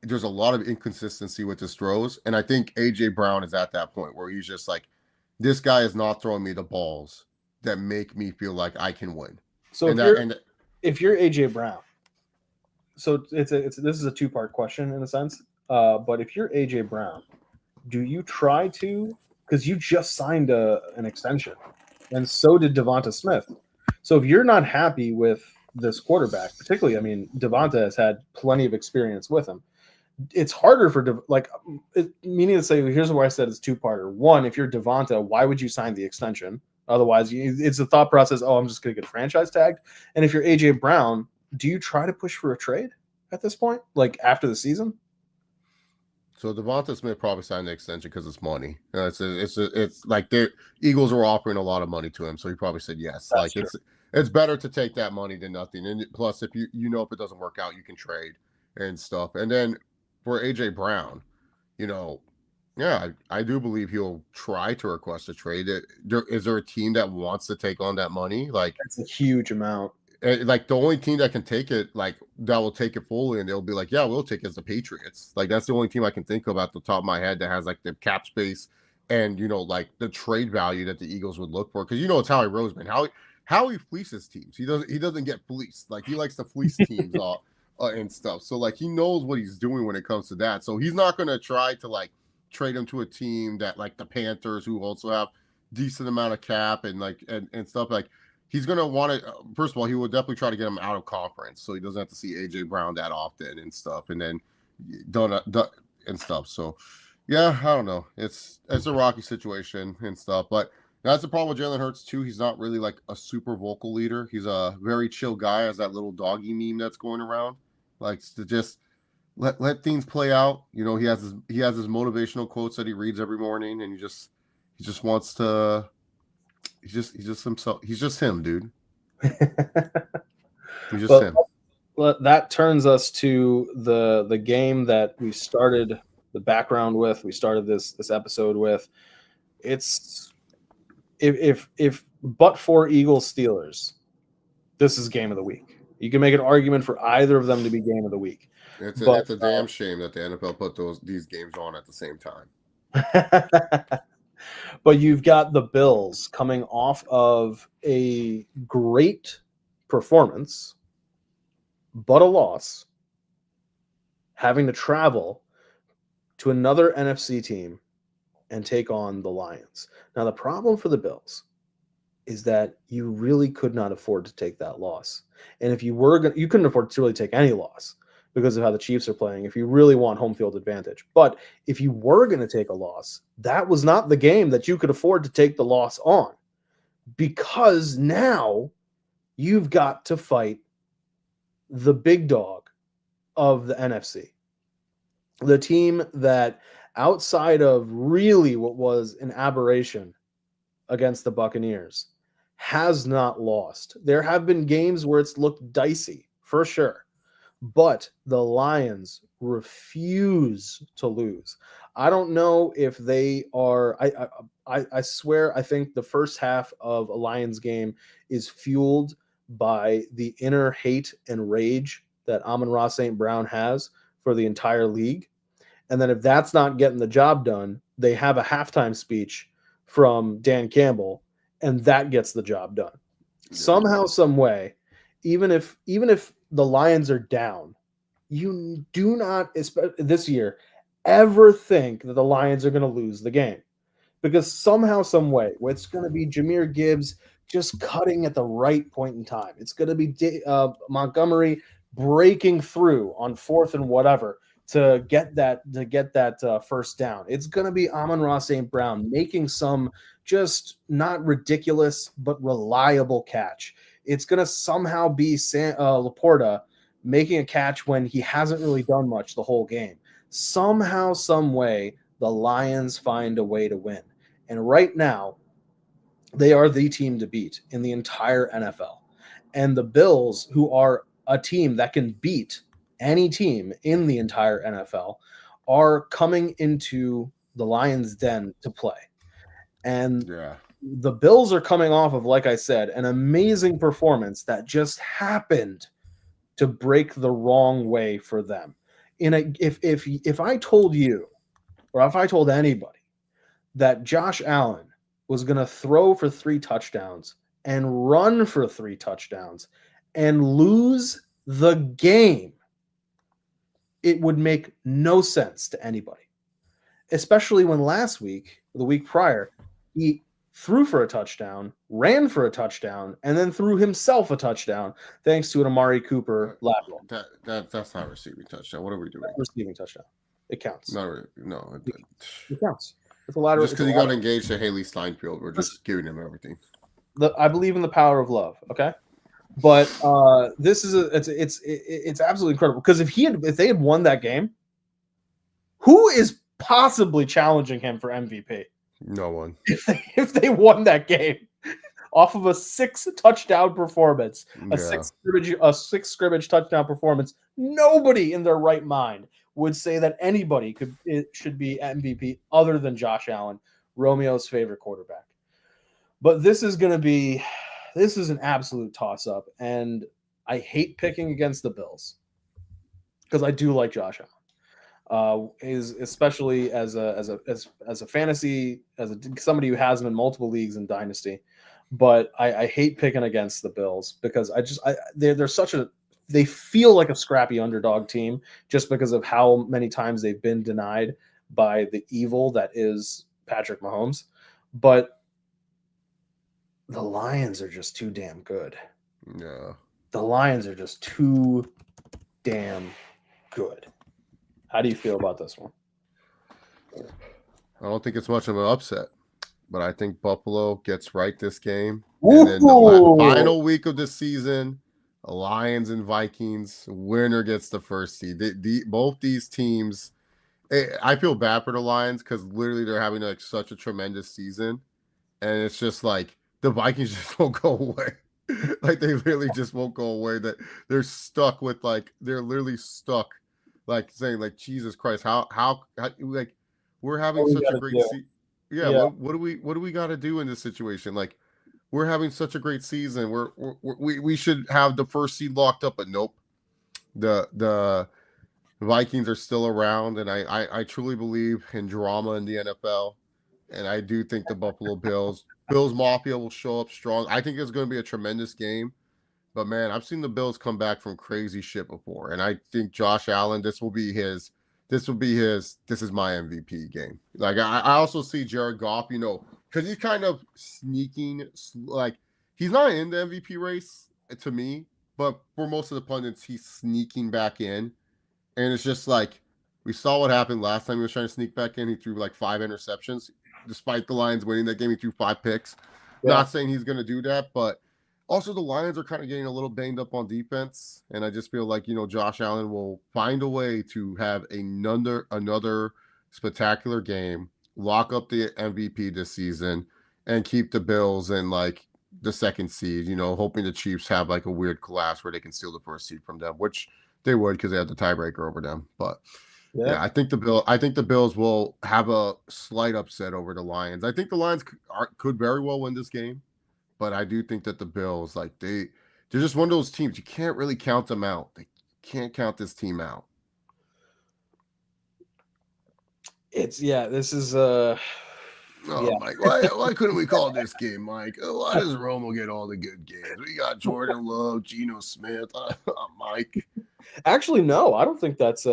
there's a lot of inconsistency with his throws. And I think AJ Brown is at that point where he's just like, this guy is not throwing me the balls that make me feel like I can win. So if you're AJ Brown, so this is a two-part question in a sense. But if you're AJ Brown, do you try to, because you just signed an extension, and so did Devonta Smith. So if you're not happy with this quarterback, particularly, I mean, Devonta has had plenty of experience with him. It's harder for meaning to say, here's why I said it's two-parter. One, if you're Devonta, why would you sign the extension? Otherwise, it's a thought process. Oh, I'm just going to get franchise tagged. And if you're AJ Brown, do you try to push for a trade at this point, like after the season? So Devonta Smith probably signed the extension because it's money. It's like the Eagles were offering a lot of money to him, so he probably said yes. That's Like true. it's better to take that money than nothing. And plus, if if it doesn't work out, you can trade and stuff. And then for AJ Brown, you know, yeah, I do believe he'll try to request a trade. Is there a team that wants to take on that money? That's a huge amount. Like the only team that can take it, like that will take it fully, and they'll be like, "Yeah, we'll take it," as the Patriots. Like that's the only team I can think of at the top of my head that has like the cap space and like the trade value that the Eagles would look for. Because it's Howie Roseman. How he fleeces teams. He doesn't get fleeced. Like he likes to fleece teams and stuff. So like he knows what he's doing when it comes to that. So he's not gonna try to like trade him to a team that like the Panthers, who also have decent amount of cap and like and stuff like. He's going to want to, first of all, he will definitely try to get him out of conference so he doesn't have to see AJ Brown that often and stuff. And then done and stuff. So, yeah, I don't know. It's a rocky situation and stuff. But that's the problem with Jalen Hurts, too. He's not really like a super vocal leader. He's a very chill guy, as that little doggy meme that's going around. Likes to just let things play out. He has his motivational quotes that he reads every morning, and he just wants to. He's just himself. He's just him, dude. He's just him. That turns us to the game that we started the background with. We started this episode with. It's if but for Eagles Steelers, this is game of the week. You can make an argument for either of them to be game of the week. It's a damn shame that the NFL put these games on at the same time. But you've got the Bills coming off of a great performance, but a loss, having to travel to another NFC team and take on the Lions. Now, the problem for the Bills is that you really could not afford to take that loss. And if you were you couldn't afford to really take any loss because of how the Chiefs are playing, if you really want home field advantage. But if you were going to take a loss, that was not the game that you could afford to take the loss on, because now you've got to fight the big dog of the NFC, the team that, outside of really what was an aberration against the Buccaneers, has not lost. There have been games where it's looked dicey, for sure. But the Lions refuse to lose. I don't know if they are. I swear, I think the first half of a Lions game is fueled by the inner hate and rage that Amon-Ra St. Brown has for the entire league. And then if that's not getting the job done, they have a halftime speech from Dan Campbell, and that gets the job done. Somehow, some way, even if the Lions are down, you do not, this year, ever think that the Lions are going to lose the game, because somehow, some way, it's going to be Jahmyr Gibbs just cutting at the right point in time. It's going to be Montgomery breaking through on fourth and whatever to get that first down. It's going to be Amon-Ra St. Brown making some just not ridiculous but reliable catch. It's going to somehow be Laporta making a catch when he hasn't really done much the whole game. Somehow, some way, the Lions find a way to win. And right now, they are the team to beat in the entire NFL. And the Bills, who are a team that can beat any team in the entire NFL, are coming into the Lions' den to play. And the Bills are coming off of, like I said, an amazing performance that just happened to break the wrong way for them. If I told you, or if I told anybody, that Josh Allen was going to throw for 3 touchdowns and run for 3 touchdowns and lose the game, it would make no sense to anybody. Especially when last week, the week prior, he threw for a touchdown, ran for a touchdown, and then threw himself a touchdown thanks to an Amari Cooper lateral. That's not a receiving touchdown. What are we doing? Receiving touchdown. It counts. No. It counts. It's a lateral. Just because he got engaged to Haley Steinfeld, we're just giving him everything. I believe in the power of love. Okay. But this is it's absolutely incredible, because if they had won that game, Who is possibly challenging him for MVP No one. if they won that game off of a 6 touchdown performance, a Yeah. six scrimmage touchdown performance? Nobody in their right mind would say that anybody should be MVP other than Josh Allen, Romeo's favorite quarterback. But this is an absolute toss up, and I hate picking against the Bills because I do like Josh Allen. Is especially as a fantasy, somebody who has him in multiple leagues in Dynasty, but I hate picking against the Bills because they feel like a scrappy underdog team just because of how many times they've been denied by the evil that is Patrick Mahomes. But the Lions are just too damn good. Yeah. The Lions are just too damn good. How do you feel about this one? I don't think it's much of an upset, but I think Buffalo gets right this game. And then the final week of the season, Lions and Vikings, winner gets the first seed. Both these teams, I feel bad for the Lions because literally they're having like such a tremendous season. And it's just like the Vikings just won't go away. Like they literally just won't go away. That they're stuck with they're literally stuck, like saying like Jesus Christ, how like we're having such a great season. Yeah, Yeah. what do we got to do in this situation? Like we're having such a great season. We should have the first seed locked up, but nope. The Vikings are still around, and I truly believe in drama in the NFL. And I do think the Buffalo Bills Mafia will show up strong. I think it's going to be a tremendous game. But man, I've seen the Bills come back from crazy shit before. And I think Josh Allen, this is my MVP game. Like I also see Jared Goff, because he's kind of sneaking, like he's not in the MVP race to me, but for most of the pundits, he's sneaking back in. And it's just like we saw what happened last time he was trying to sneak back in. He threw like 5 interceptions. Despite the Lions winning that game, he threw 5 picks. Yeah. Not saying he's going to do that, but also the Lions are kind of getting a little banged up on defense. And I just feel like, Josh Allen will find a way to have another spectacular game, lock up the MVP this season, and keep the Bills in like the second seed, hoping the Chiefs have like a weird collapse where they can steal the first seed from them, which they would because they have the tiebreaker over them. But yeah, I think the Bills will have a slight upset over the Lions. I think the Lions could very well win this game, but I do think that the Bills, like they're just one of those teams you can't really count them out. They can't count this team out. This is Mike, why couldn't we call this game, Mike? Why does Romo get all the good games? We got Jordan Love, Geno Smith, Mike. Actually, no, I don't think that's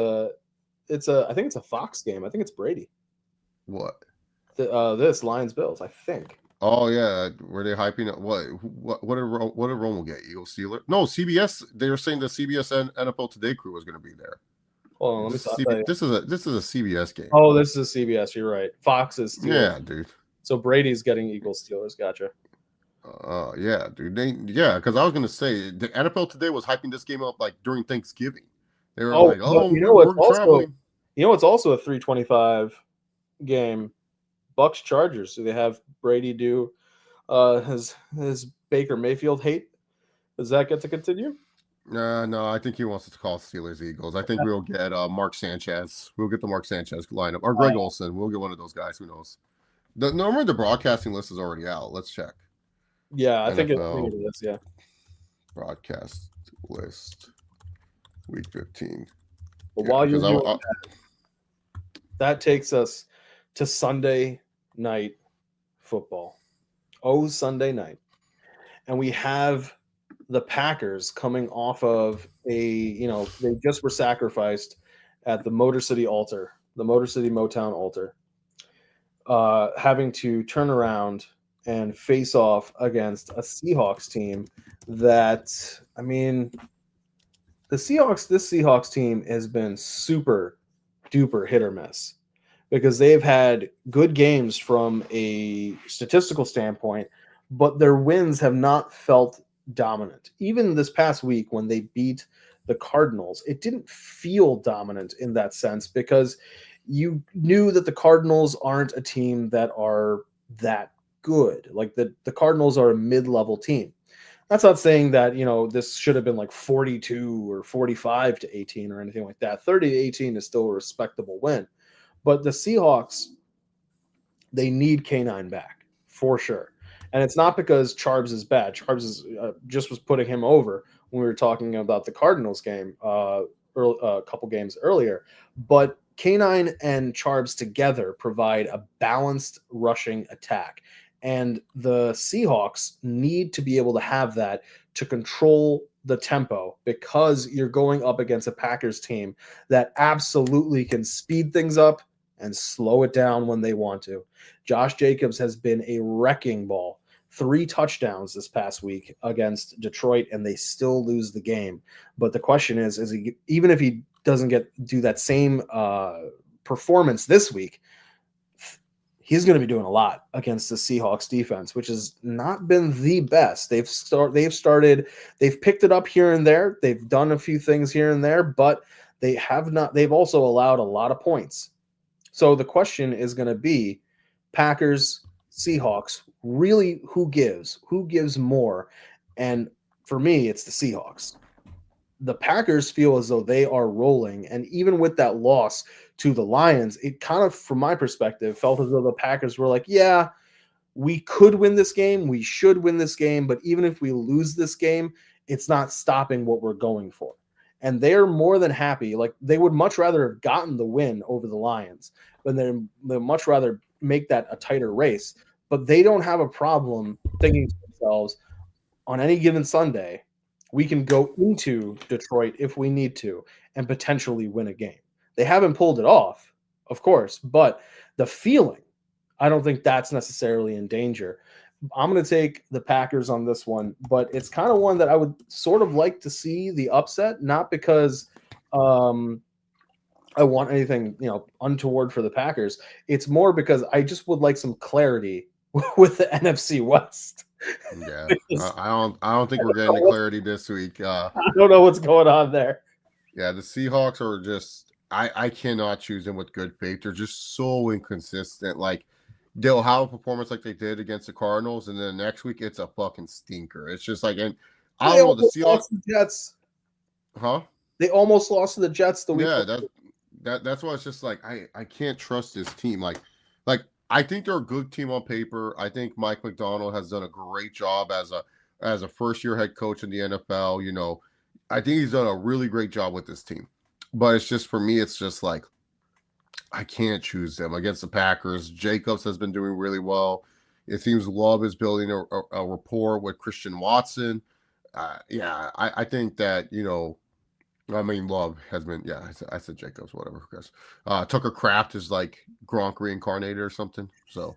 I think it's a Fox game. I think it's Brady. What? This Lions Bills, I think. Oh yeah, were they hyping it? What did Romo get? Eagles Steelers? No, CBS. They were saying the CBS NFL Today crew was going to be there. Hold on, let me stop. This is a CBS game. Oh, this is a CBS. You're right. Fox is Steelers. Yeah, dude. So Brady's getting Eagles Steelers. Gotcha. Yeah, dude. Because I was gonna say the NFL Today was hyping this game up like during Thanksgiving. They were we're traveling. It's also a 3:25 game. Bucks Chargers. Do they have Brady do his Baker Mayfield hate? Does that get to continue? No, I think he wants to call Steelers Eagles. I think we'll get Mark Sanchez. We'll get the Mark Sanchez lineup. Or Greg Olsen. We'll get one of those guys. Who knows? Normally the broadcasting list is already out. Let's check. Yeah, I think it is. Yeah. Broadcast list. Week 15. But while you're doing that takes us to Sunday night football. Oh, Sunday night. And we have the Packers coming off of they just were sacrificed at the Motor City Motown altar, having to turn around and face off against a Seahawks team that, this Seahawks team has been super duper hit or miss because they've had good games from a statistical standpoint, but their wins have not felt dominant. Even this past week when they beat the Cardinals, it didn't feel dominant in that sense because you knew that the Cardinals aren't a team that are that good. Like the Cardinals are a mid-level team. That's not saying that, this should have been like 42 or 45 to 18 or anything like that. 30 to 18 is still a respectable win. But the Seahawks, they need K9 back for sure. And it's not because Charbs is bad. Charbs is just was putting him over when we were talking about the Cardinals game a couple games earlier. But K9 and Charbs together provide a balanced rushing attack. And the Seahawks need to be able to have that to control the tempo, because you're going up against a Packers team that absolutely can speed things up and slow it down when they want to. Josh Jacobs has been a wrecking ball. 3 touchdowns this past week against Detroit, and they still lose the game. But the question is he, even if he doesn't do that same performance this week, he's going to be doing a lot against the Seahawks defense, which has not been the best. They've picked it up here and there. They've done a few things here and there, but they've also allowed a lot of points. So the question is going to be Packers, Seahawks, really who gives more? And for me, it's the Seahawks. The Packers feel as though they are rolling. And even with that loss to the Lions, it kind of, from my perspective, felt as though the Packers were like, yeah, we could win this game. We should win this game. But even if we lose this game, it's not stopping what we're going for. And they're more than happy. Like, they would much rather have gotten the win over the Lions, but they'd much rather make that a tighter race. But they don't have a problem thinking to themselves, on any given Sunday, we can go into Detroit if we need to and potentially win a game. They haven't pulled it off, of course, but the feeling, I don't think that's necessarily in danger. I'm going to take the Packers on this one, but it's kind of one that I would sort of like to see the upset, not because I want anything, untoward for the Packers. It's more because I just would like some clarity with the NFC West. Yeah, I don't think we're getting the clarity this week. I don't know what's going on there. Yeah, the Seahawks are just I cannot choose them with good faith. They're just so inconsistent. Like, they'll have a performance like they did against the Cardinals, and then next week it's a fucking stinker. It's just like, and I don't know, the Seahawks, the Jets, huh? They almost lost to the Jets the week. Yeah, that's why it's just like I can't trust this team. Like I think they're a good team on paper. I think Mike McDonald has done a great job as a first-year head coach in the NFL. I think he's done a really great job with this team. But it's just, for me, it's just like, I can't choose them against the Packers. Jacobs has been doing really well. It seems Love is building a rapport with Christian Watson. I think that, Love has been, I said Jacobs, whatever, because Tucker Kraft is like Gronk reincarnated or something. So,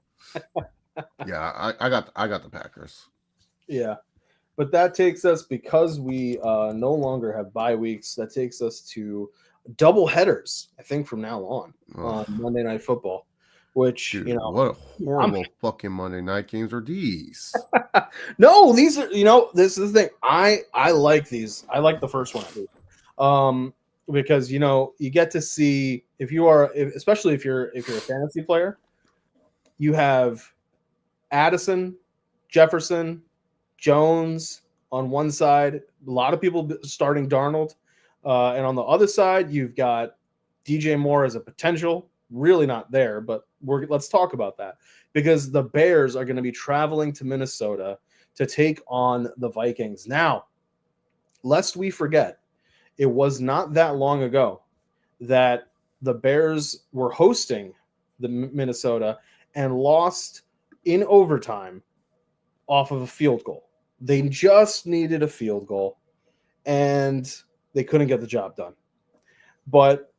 yeah, I got the Packers. Yeah, but that takes us, because we no longer have bye weeks, that takes us to double headers, I think, from now on Monday Night Football, which, dude, what a horrible fucking Monday night games are these? No, these are, this is the thing. I like these. I like the first one at least. Because you get to see, especially if you're a fantasy player, you have Addison, Jefferson, Jones on one side, a lot of people starting Darnold, and on the other side you've got DJ Moore as a potential, really not there, but let's talk about that, because the Bears are going to be traveling to Minnesota to take on the Vikings. Now, lest we forget, it was not that long ago that the Bears were hosting the Minnesota and lost in overtime off of a field goal. They just needed a field goal, and they couldn't get the job done. But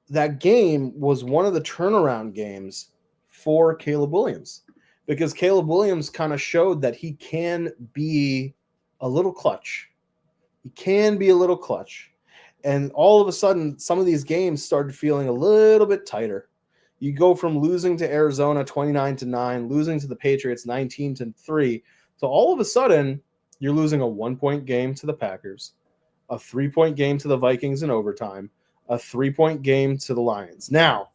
that game was one of the turnaround games for Caleb Williams, because Caleb Williams kind of showed that he can be a little clutch. He can be a little clutch. And all of a sudden, some of these games started feeling a little bit tighter. You go from losing to Arizona 29-9, losing to the Patriots 19-3, so all of a sudden, you're losing a 1-point game to the Packers, a 3-point game to the Vikings in overtime, a 3-point game to the Lions. Now,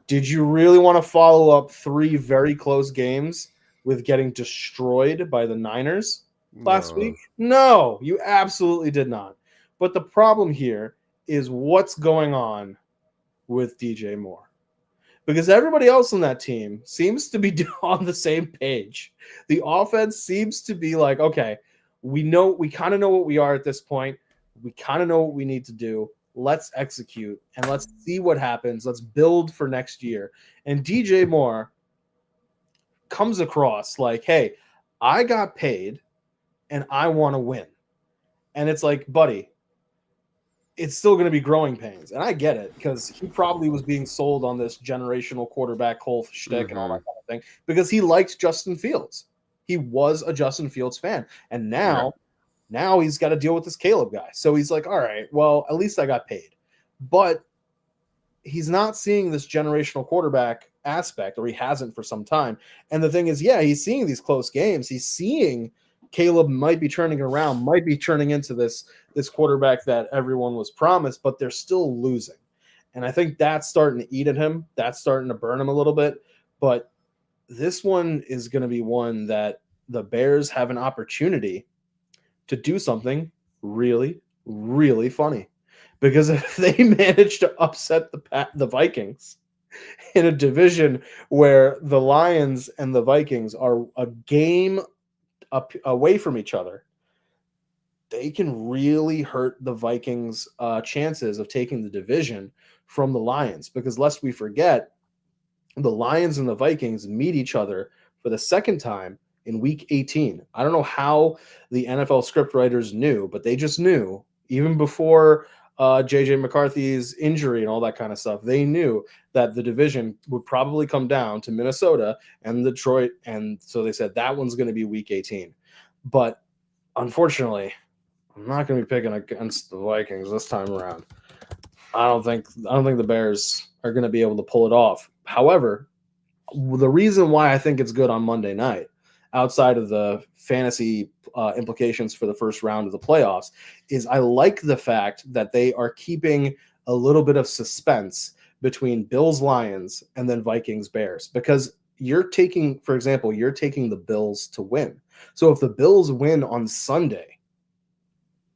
Did you really want to follow up 3 very close games with getting destroyed by the Niners last week? No. No, you absolutely did not. But the problem here is what's going on with DJ Moore. Because everybody else on that team seems to be on the same page. The offense seems to be like, okay, we kind of know what we are at this point. We kind of know what we need to do. Let's execute and let's see what happens. Let's build for next year. And DJ Moore comes across like, hey, I got paid and I want to win. And it's like, buddy, it's still going to be growing pains. And I get it because he probably was being sold on this generational quarterback whole shtick and all that kind of thing because he liked Justin Fields. He was a Justin Fields fan. And now he's got to deal with this Caleb guy. So he's like, all right, well, at least I got paid. But he's not seeing this generational quarterback aspect, or he hasn't for some time. And the thing is, yeah, he's seeing these close games. He's seeing Caleb might be turning around, might be turning into this quarterback that everyone was promised, but they're still losing. And I think that's starting to eat at him. That's starting to burn him a little bit. But this one is going to be one that the Bears have an opportunity to do something really, really funny. Because if they manage to upset the Vikings in a division where the Lions and the Vikings are a game away from each other, they can really hurt the Vikings' chances of taking the division from the Lions. Because lest we forget, the Lions and the Vikings meet each other for the second time in Week 18. I don't know how the NFL scriptwriters knew, but they just knew even before J.J. McCarthy's injury and all that kind of stuff. They knew that the division would probably come down to Minnesota and Detroit, and so they said that one's going to be Week 18. But unfortunately, I'm not going to be picking against the Vikings this time around. I don't think the Bears are going to be able to pull it off. However, the reason why I think it's good on Monday night, outside of the fantasy implications for the first round of the playoffs, is I like the fact that they are keeping a little bit of suspense between Bills Lions and then Vikings Bears, because you're taking the Bills to win. So if the Bills win on Sunday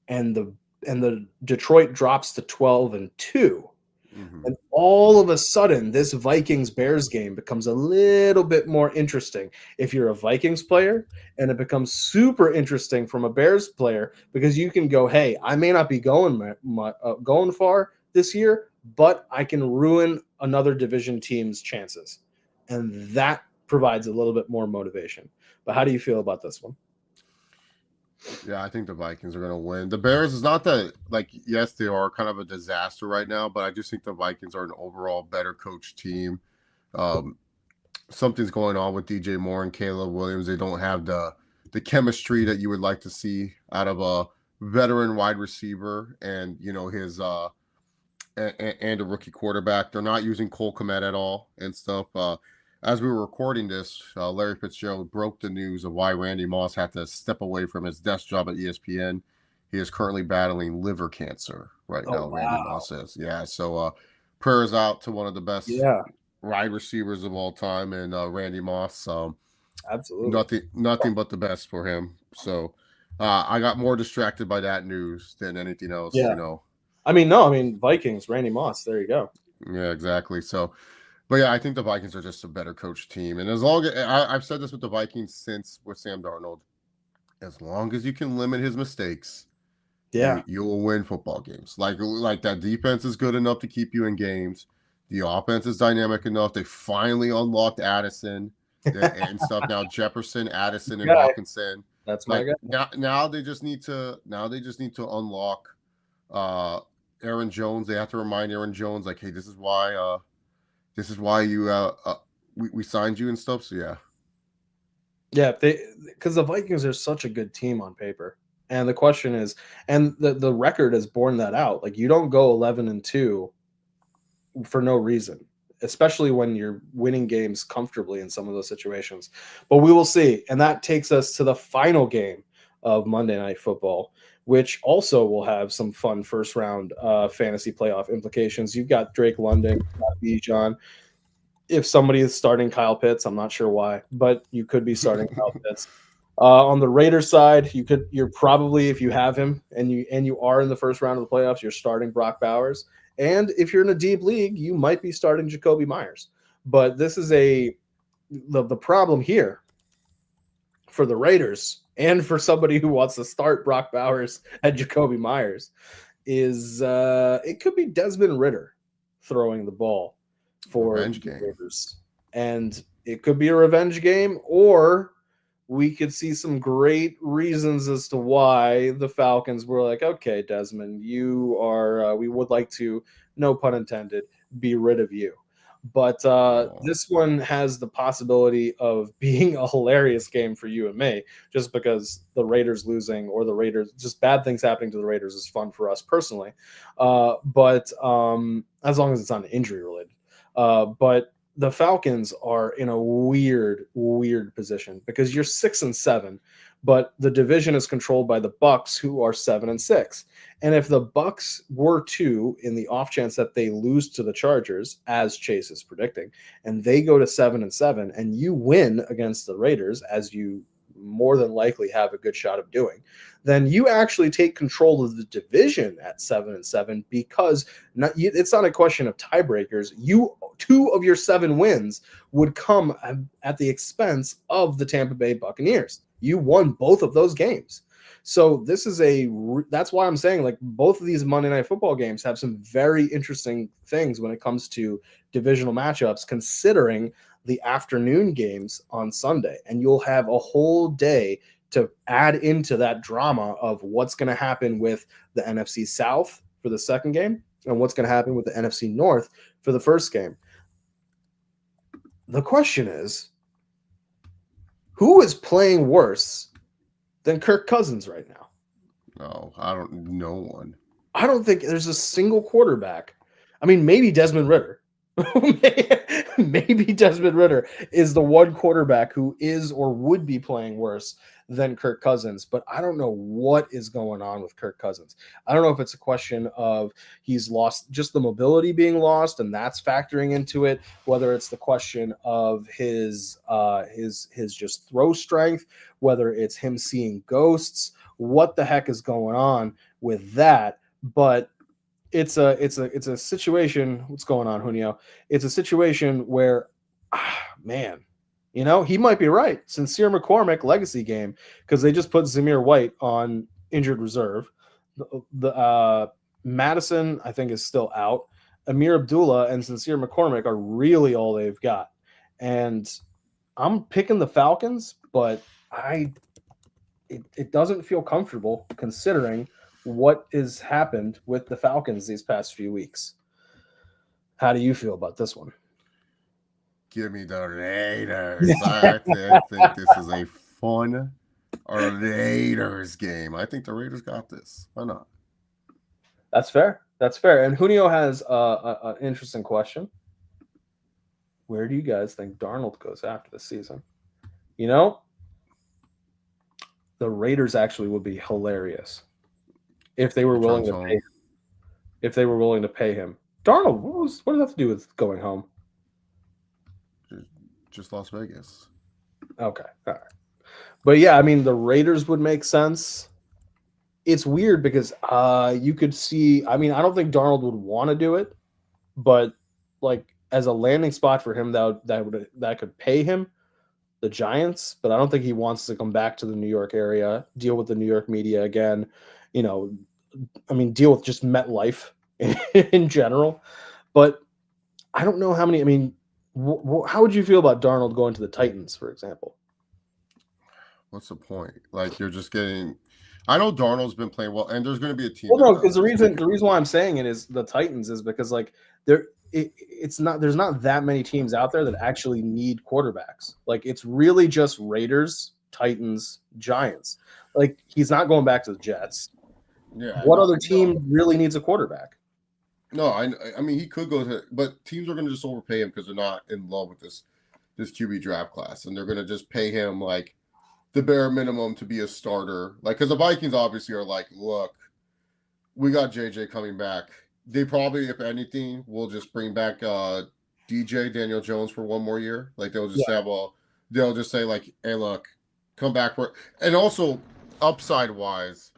and the Detroit drops to 12-2, and all of a sudden, this Vikings-Bears game becomes a little bit more interesting if you're a Vikings player, and it becomes super interesting from a Bears player because you can go, hey, I may not be going far this year, but I can ruin another division team's chances. And that provides a little bit more motivation. But how do you feel about this one? Yeah, I think the Vikings are going to win. The Bears is not that, yes, they are kind of a disaster right now, but I just think the Vikings are an overall better coached team. Something's going on with DJ Moore and Caleb Williams. They don't have the chemistry that you would like to see out of a veteran wide receiver and, his and a rookie quarterback. They're not using Cole Kmet at all and stuff. As we were recording this, Larry Fitzgerald broke the news of why Randy Moss had to step away from his desk job at ESPN. He is currently battling liver cancer right now, wow. Randy Moss says. Yeah, so prayers out to one of the best wide receivers of all time, and Randy Moss. Absolutely. Nothing but the best for him. So I got more distracted by that news than anything else, Vikings, Randy Moss, there you go. Yeah, exactly. So, but yeah, I think the Vikings are just a better coached team. And as long as I've said this with the Vikings since with Sam Darnold, as long as you can limit his mistakes, you will win football games. Like that defense is good enough to keep you in games. The offense is dynamic enough. They finally unlocked Addison and stuff. Now Jefferson, Addison, and Hawkinson. That's my guy. Now they just need to unlock Aaron Jones. They have to remind Aaron Jones, like, hey, this is why you we signed you and stuff. So yeah, because the Vikings are such a good team on paper, and the question is, and the record has borne that out. Like, you don't go 11-2 for no reason, especially when you're winning games comfortably in some of those situations. But we will see, and that takes us to the final game of Monday Night Football, which also will have some fun first round fantasy playoff implications. You've got Drake London, you've got Bijan. if somebody is starting Kyle Pitts. I'm not sure why, but you could be starting Kyle Pitts. On the Raiders side, you're probably, if you have him and you are in the first round of the playoffs, you're starting Brock Bowers. And if you're in a deep league, you might be starting Jacoby Myers. But this is the problem here for the Raiders and for somebody who wants to start Brock Bowers and Jacoby Myers is it could be Desmond Ridder throwing the ball for Revenge the game. Raiders. And it could be a revenge game, or we could see some great reasons as to why the Falcons were like, okay, Desmond, you are, we would like to, no pun intended, be rid of you. But this one has the possibility of being a hilarious game for you and me, just because the Raiders losing or the Raiders, just bad things happening to the Raiders is fun for us personally. But as long as it's not injury related. But the Falcons are in a weird position because you're 6-7, but the division is controlled by the Bucks, who are 7-6. And if the Bucks were to, in the off chance that they lose to the Chargers, as Chase is predicting, and they go to 7-7, and you win against the Raiders, as you more than likely have a good shot of doing, then you actually take control of the division at 7-7 because it's not a question of tiebreakers. 2 of your 7 wins would come at the expense of the Tampa Bay Buccaneers. You won both of those games. So this is that's why I'm saying, like, both of these Monday Night Football games have some very interesting things when it comes to divisional matchups, considering the afternoon games on Sunday. And you'll have a whole day to add into that drama of what's going to happen with the NFC South for the second game and what's going to happen with the NFC North for the first game. The question is, who is playing worse than Kirk Cousins right now? No, no one. I don't think there's a single quarterback. I mean, maybe Desmond Ridder. Maybe Desmond Ridder is the one quarterback who is or would be playing worse than Kirk Cousins, but I don't know what is going on with Kirk Cousins. I don't know if it's a question of he's lost just the mobility being lost, and that's factoring into it, whether it's the question of his just throw strength, whether it's him seeing ghosts, what the heck is going on with that. But it's a situation. What's going on, Junio? It's a situation where, man, he might be right. Sincere McCormick legacy game, because they just put Zamir White on injured reserve. The Madison, I think, is still out. Amir Abdullah and Sincere McCormick are really all they've got. And I'm picking the Falcons, but it doesn't feel comfortable considering what has happened with the Falcons these past few weeks. How do you feel about this one? Give me the Raiders. I think this is a fun Raiders game. I think the Raiders got this. Why not? That's fair. And Junio has an interesting question. Where do you guys think Darnold goes after the season? The Raiders actually would be hilarious if they were willing to pay him. If they were willing to pay him. Darnold, what does that have to do with going home? Just Las Vegas. Okay. All right. But yeah, I mean, the Raiders would make sense. It's weird because you could see, I mean, I don't think Darnold would want to do it, but like as a landing spot for him that could pay him, the Giants, but I don't think he wants to come back to the New York area, deal with the New York media again, deal with just MetLife in general. But I don't know how many, I mean, how would you feel about Darnold going to the Titans, for example? What's the point? Like, you're just getting. I know Darnold's been playing well, and there's going to be a team. Well, no, because the reason why I'm saying it is the Titans is because like there's not that many teams out there that actually need quarterbacks. Like, it's really just Raiders, Titans, Giants. Like, he's not going back to the Jets. Yeah. What other team really needs a quarterback? No, I mean, he could go to, but teams are going to just overpay him because they're not in love with this QB draft class, and they're going to just pay him like the bare minimum to be a starter. Like, because the Vikings obviously are like, look, we got JJ coming back. They probably, if anything, will just bring back DJ Daniel Jones for one more year. Like they'll just Yeah. have a, they'll just say like, hey, look, come back for, and also upside wise,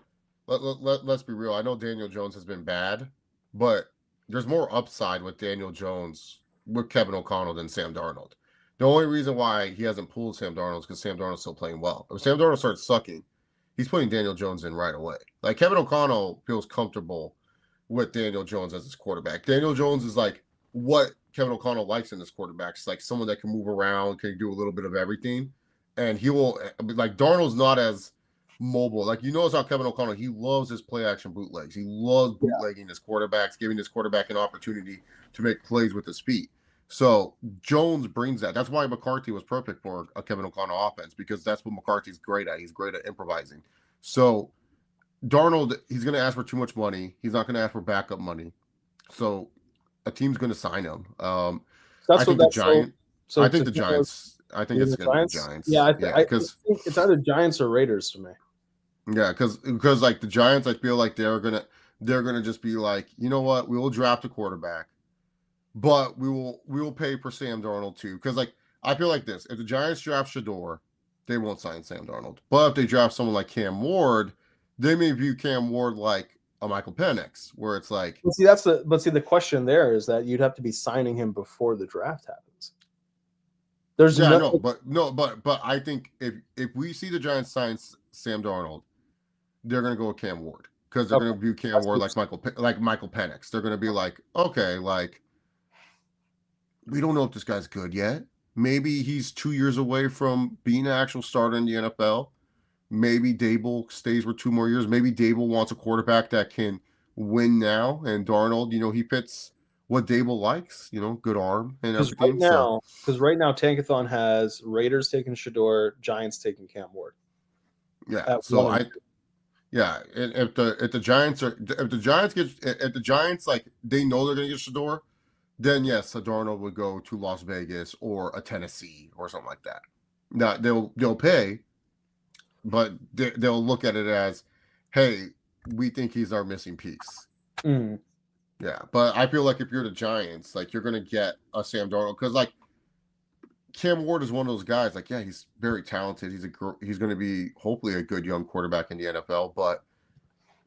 let's be real. I know Daniel Jones has been bad, but there's more upside with Daniel Jones with Kevin O'Connell than Sam Darnold. The only reason why he hasn't pulled Sam Darnold is because Sam Darnold's still playing well. If Sam Darnold starts sucking, he's putting Daniel Jones in right away. Like Kevin O'Connell feels comfortable with Daniel Jones as his quarterback. Daniel Jones is like what Kevin O'Connell likes in his quarterbacks, like someone that can move around, can do a little bit of everything. And he will, like, Darnold's not as mobile. Like, you notice how Kevin O'Connell, he loves his play action bootlegs. He loves bootlegging his quarterbacks, giving his quarterback an opportunity to make plays with his feet. So Jones brings that. That's why McCarthy was perfect for a Kevin O'Connell offense, because that's what McCarthy's great at. He's great at improvising. So Darnold, he's going to ask for too much money. He's not going to ask for backup money. So a team's going to sign him. That's I what think the that's so. Giant. So I to think the Giants. I think it's the going to be the Giants. Giants. Yeah, Yeah, I because think it's either Giants or Raiders to me. yeah, because like the Giants, I feel like they're gonna just be like, you know what, we will draft a quarterback, but we will pay for Sam Darnold too. Because like I feel like this: if the Giants draft Shador, they won't sign Sam Darnold. But if they draft someone like Cam Ward, they may view Cam Ward like a Michael Penix, where it's like, But see the question there is that you'd have to be signing him before the draft happens. There's yeah, no but I think if we see the Giants sign Sam Darnold, they're gonna go with Cam Ward, because they're gonna view Cam Ward like Michael Penix. They're gonna be like, okay, like we don't know if this guy's good yet. Maybe he's 2 years away from being an actual starter in the NFL. Maybe Dable stays for 2 more years. Maybe Dable wants a quarterback that can win now. And Darnold, he fits what Dable likes, good arm and everything. because right now Tankathon has Raiders taking Shador, Giants taking Cam Ward. Yeah. At So one and if the Giants like they know they're gonna get Shador, then yes, a Darnold would go to Las Vegas or a Tennessee or something like that. Now they'll pay, but they'll look at it as, hey, we think he's our missing piece. Mm. Yeah, but I feel like if you're the Giants, like you're gonna get a Sam Darnold, because like Cam Ward is one of those guys. Like, yeah, he's very talented. He's going to be hopefully a good young quarterback in the NFL. But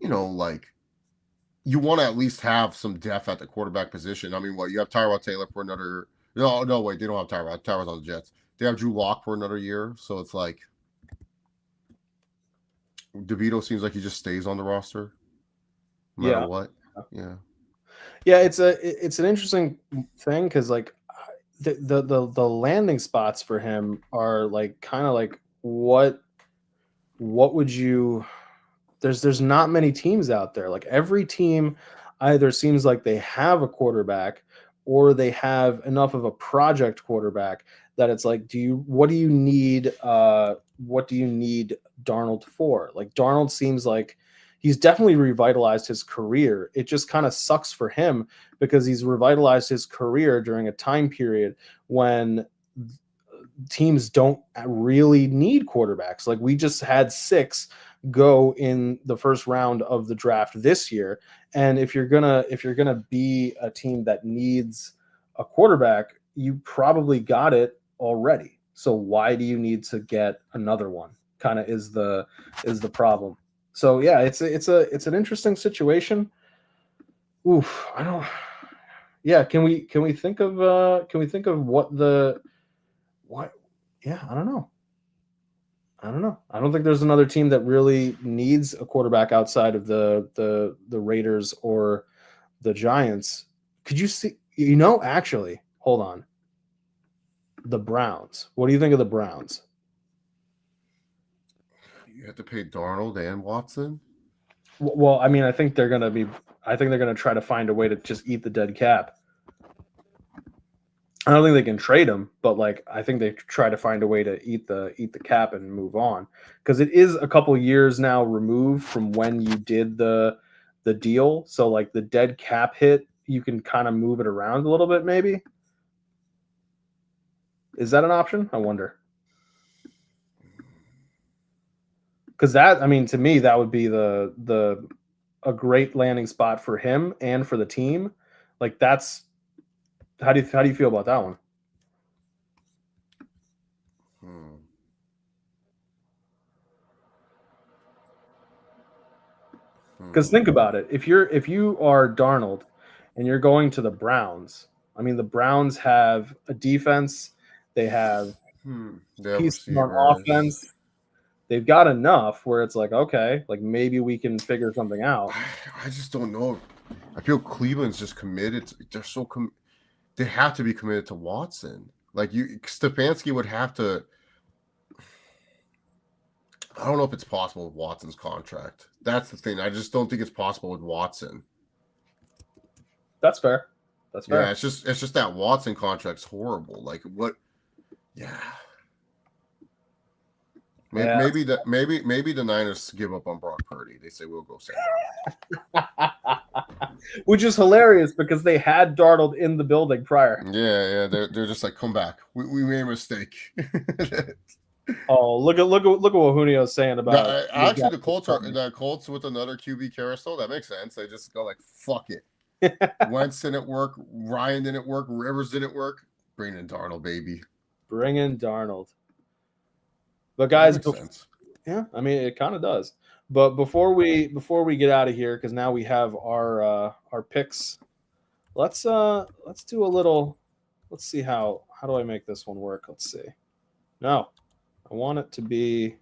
like you want to at least have some depth at the quarterback position. I mean, what you have Tyrod Taylor for another? No, wait, they don't have Tyrod. Tyrod's on the Jets. They have Drew Lock for another year. So it's like DeVito seems like he just stays on the roster, no matter what. Yeah. Yeah, it's an interesting thing because like the landing spots for him are like kind of like what would you there's not many teams out there. Like every team either seems like they have a quarterback or they have enough of a project quarterback that it's like, what do you need Darnold for? Like Darnold seems like he's definitely revitalized his career. It just kind of sucks for him because he's revitalized his career during a time period when teams don't really need quarterbacks. Like we just had 6 go in the first round of the draft this year, and if you're gonna be a team that needs a quarterback, you probably got it already. So why do you need to get another one? Kind of is the problem. So yeah, it's an interesting situation. Oof, I don't. Yeah, can we think of what? Yeah, I don't know. I don't think there's another team that really needs a quarterback outside of the Raiders or the Giants. Could you see? Actually, hold on. The Browns. What do you think of the Browns? You have to pay Darnold and Watson. Well, I mean, I think they're gonna try to find a way to just eat the dead cap. I don't think they can trade him, but like I think they try to find a way to eat the cap and move on, because it is a couple years now removed from when you did the deal. So like the dead cap hit, you can kind of move it around a little bit. Maybe is that an option? I wonder, because that, I mean, to me that would be a great landing spot for him and for the team. Like that's How do you feel about that one? Because think about it. If you are Darnold and you're going to the Browns, I mean the Browns have a defense, they have They have pieces on receivers. offense. They've got enough where it's like, okay, like maybe we can figure something out. I just don't know. I feel Cleveland's just committed. They're so they have to be committed to Watson. Like Stefanski would have to. I don't know if it's possible with Watson's contract. That's the thing. I just don't think it's possible with Watson. That's fair. That's fair. Yeah, it's just that Watson contract's horrible. Like what? Yeah. Maybe the Niners give up on Brock Purdy. They say we'll go Sam Darnold. Which is hilarious because they had Darnold in the building prior. Yeah. They're just like, come back. We made a mistake. Oh, look at what Junio's saying about. Actually, the Colts with another QB carousel. That makes sense. They just go like, fuck it. Wentz didn't work. Ryan didn't work. Rivers didn't work. Bring in Darnold, baby. Bring in Darnold. But guys, yeah, I mean it kind of does. But before we get out of here, because now we have our picks. Let's do a little. Let's see how do I make this one work. Let's see. No, I want it to be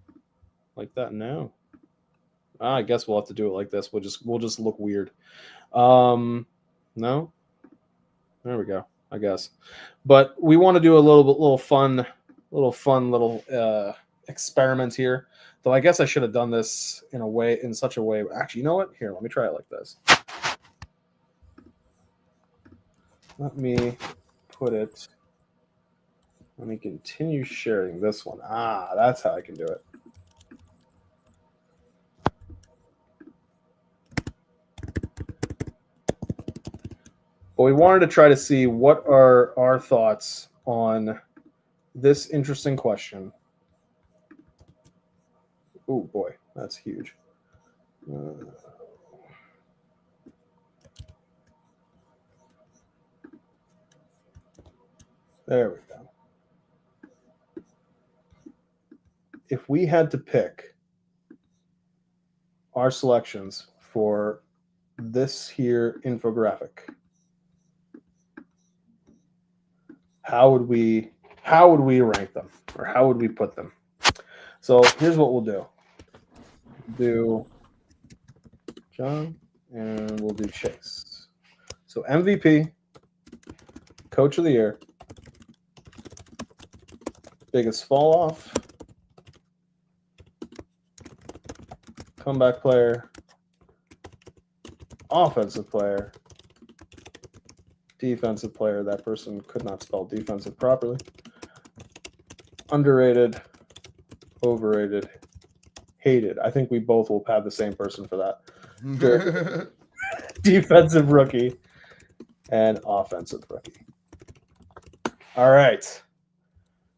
like that. No, I guess we'll have to do it like this. We'll just look weird. No, there we go. I guess, but we want to do a little fun experiment here. Though I guess I should have done this in such a way. Actually, you know what? Here, let me try it like this. Let me put it. Let me continue sharing this one. That's how I can do it. But we wanted to try to see what are our thoughts on this interesting question. Oh boy, that's huge. There we go. If we had to pick our selections for this here infographic, how would we rank them, or how would we put them? So here's what we'll do. Do John and we'll do Chase. So MVP, Coach of the Year, biggest fall off, comeback player, offensive player, defensive player. That person could not spell defensive properly. Underrated, overrated, hated. I think we both will have the same person for that. Defensive rookie and offensive rookie. All right.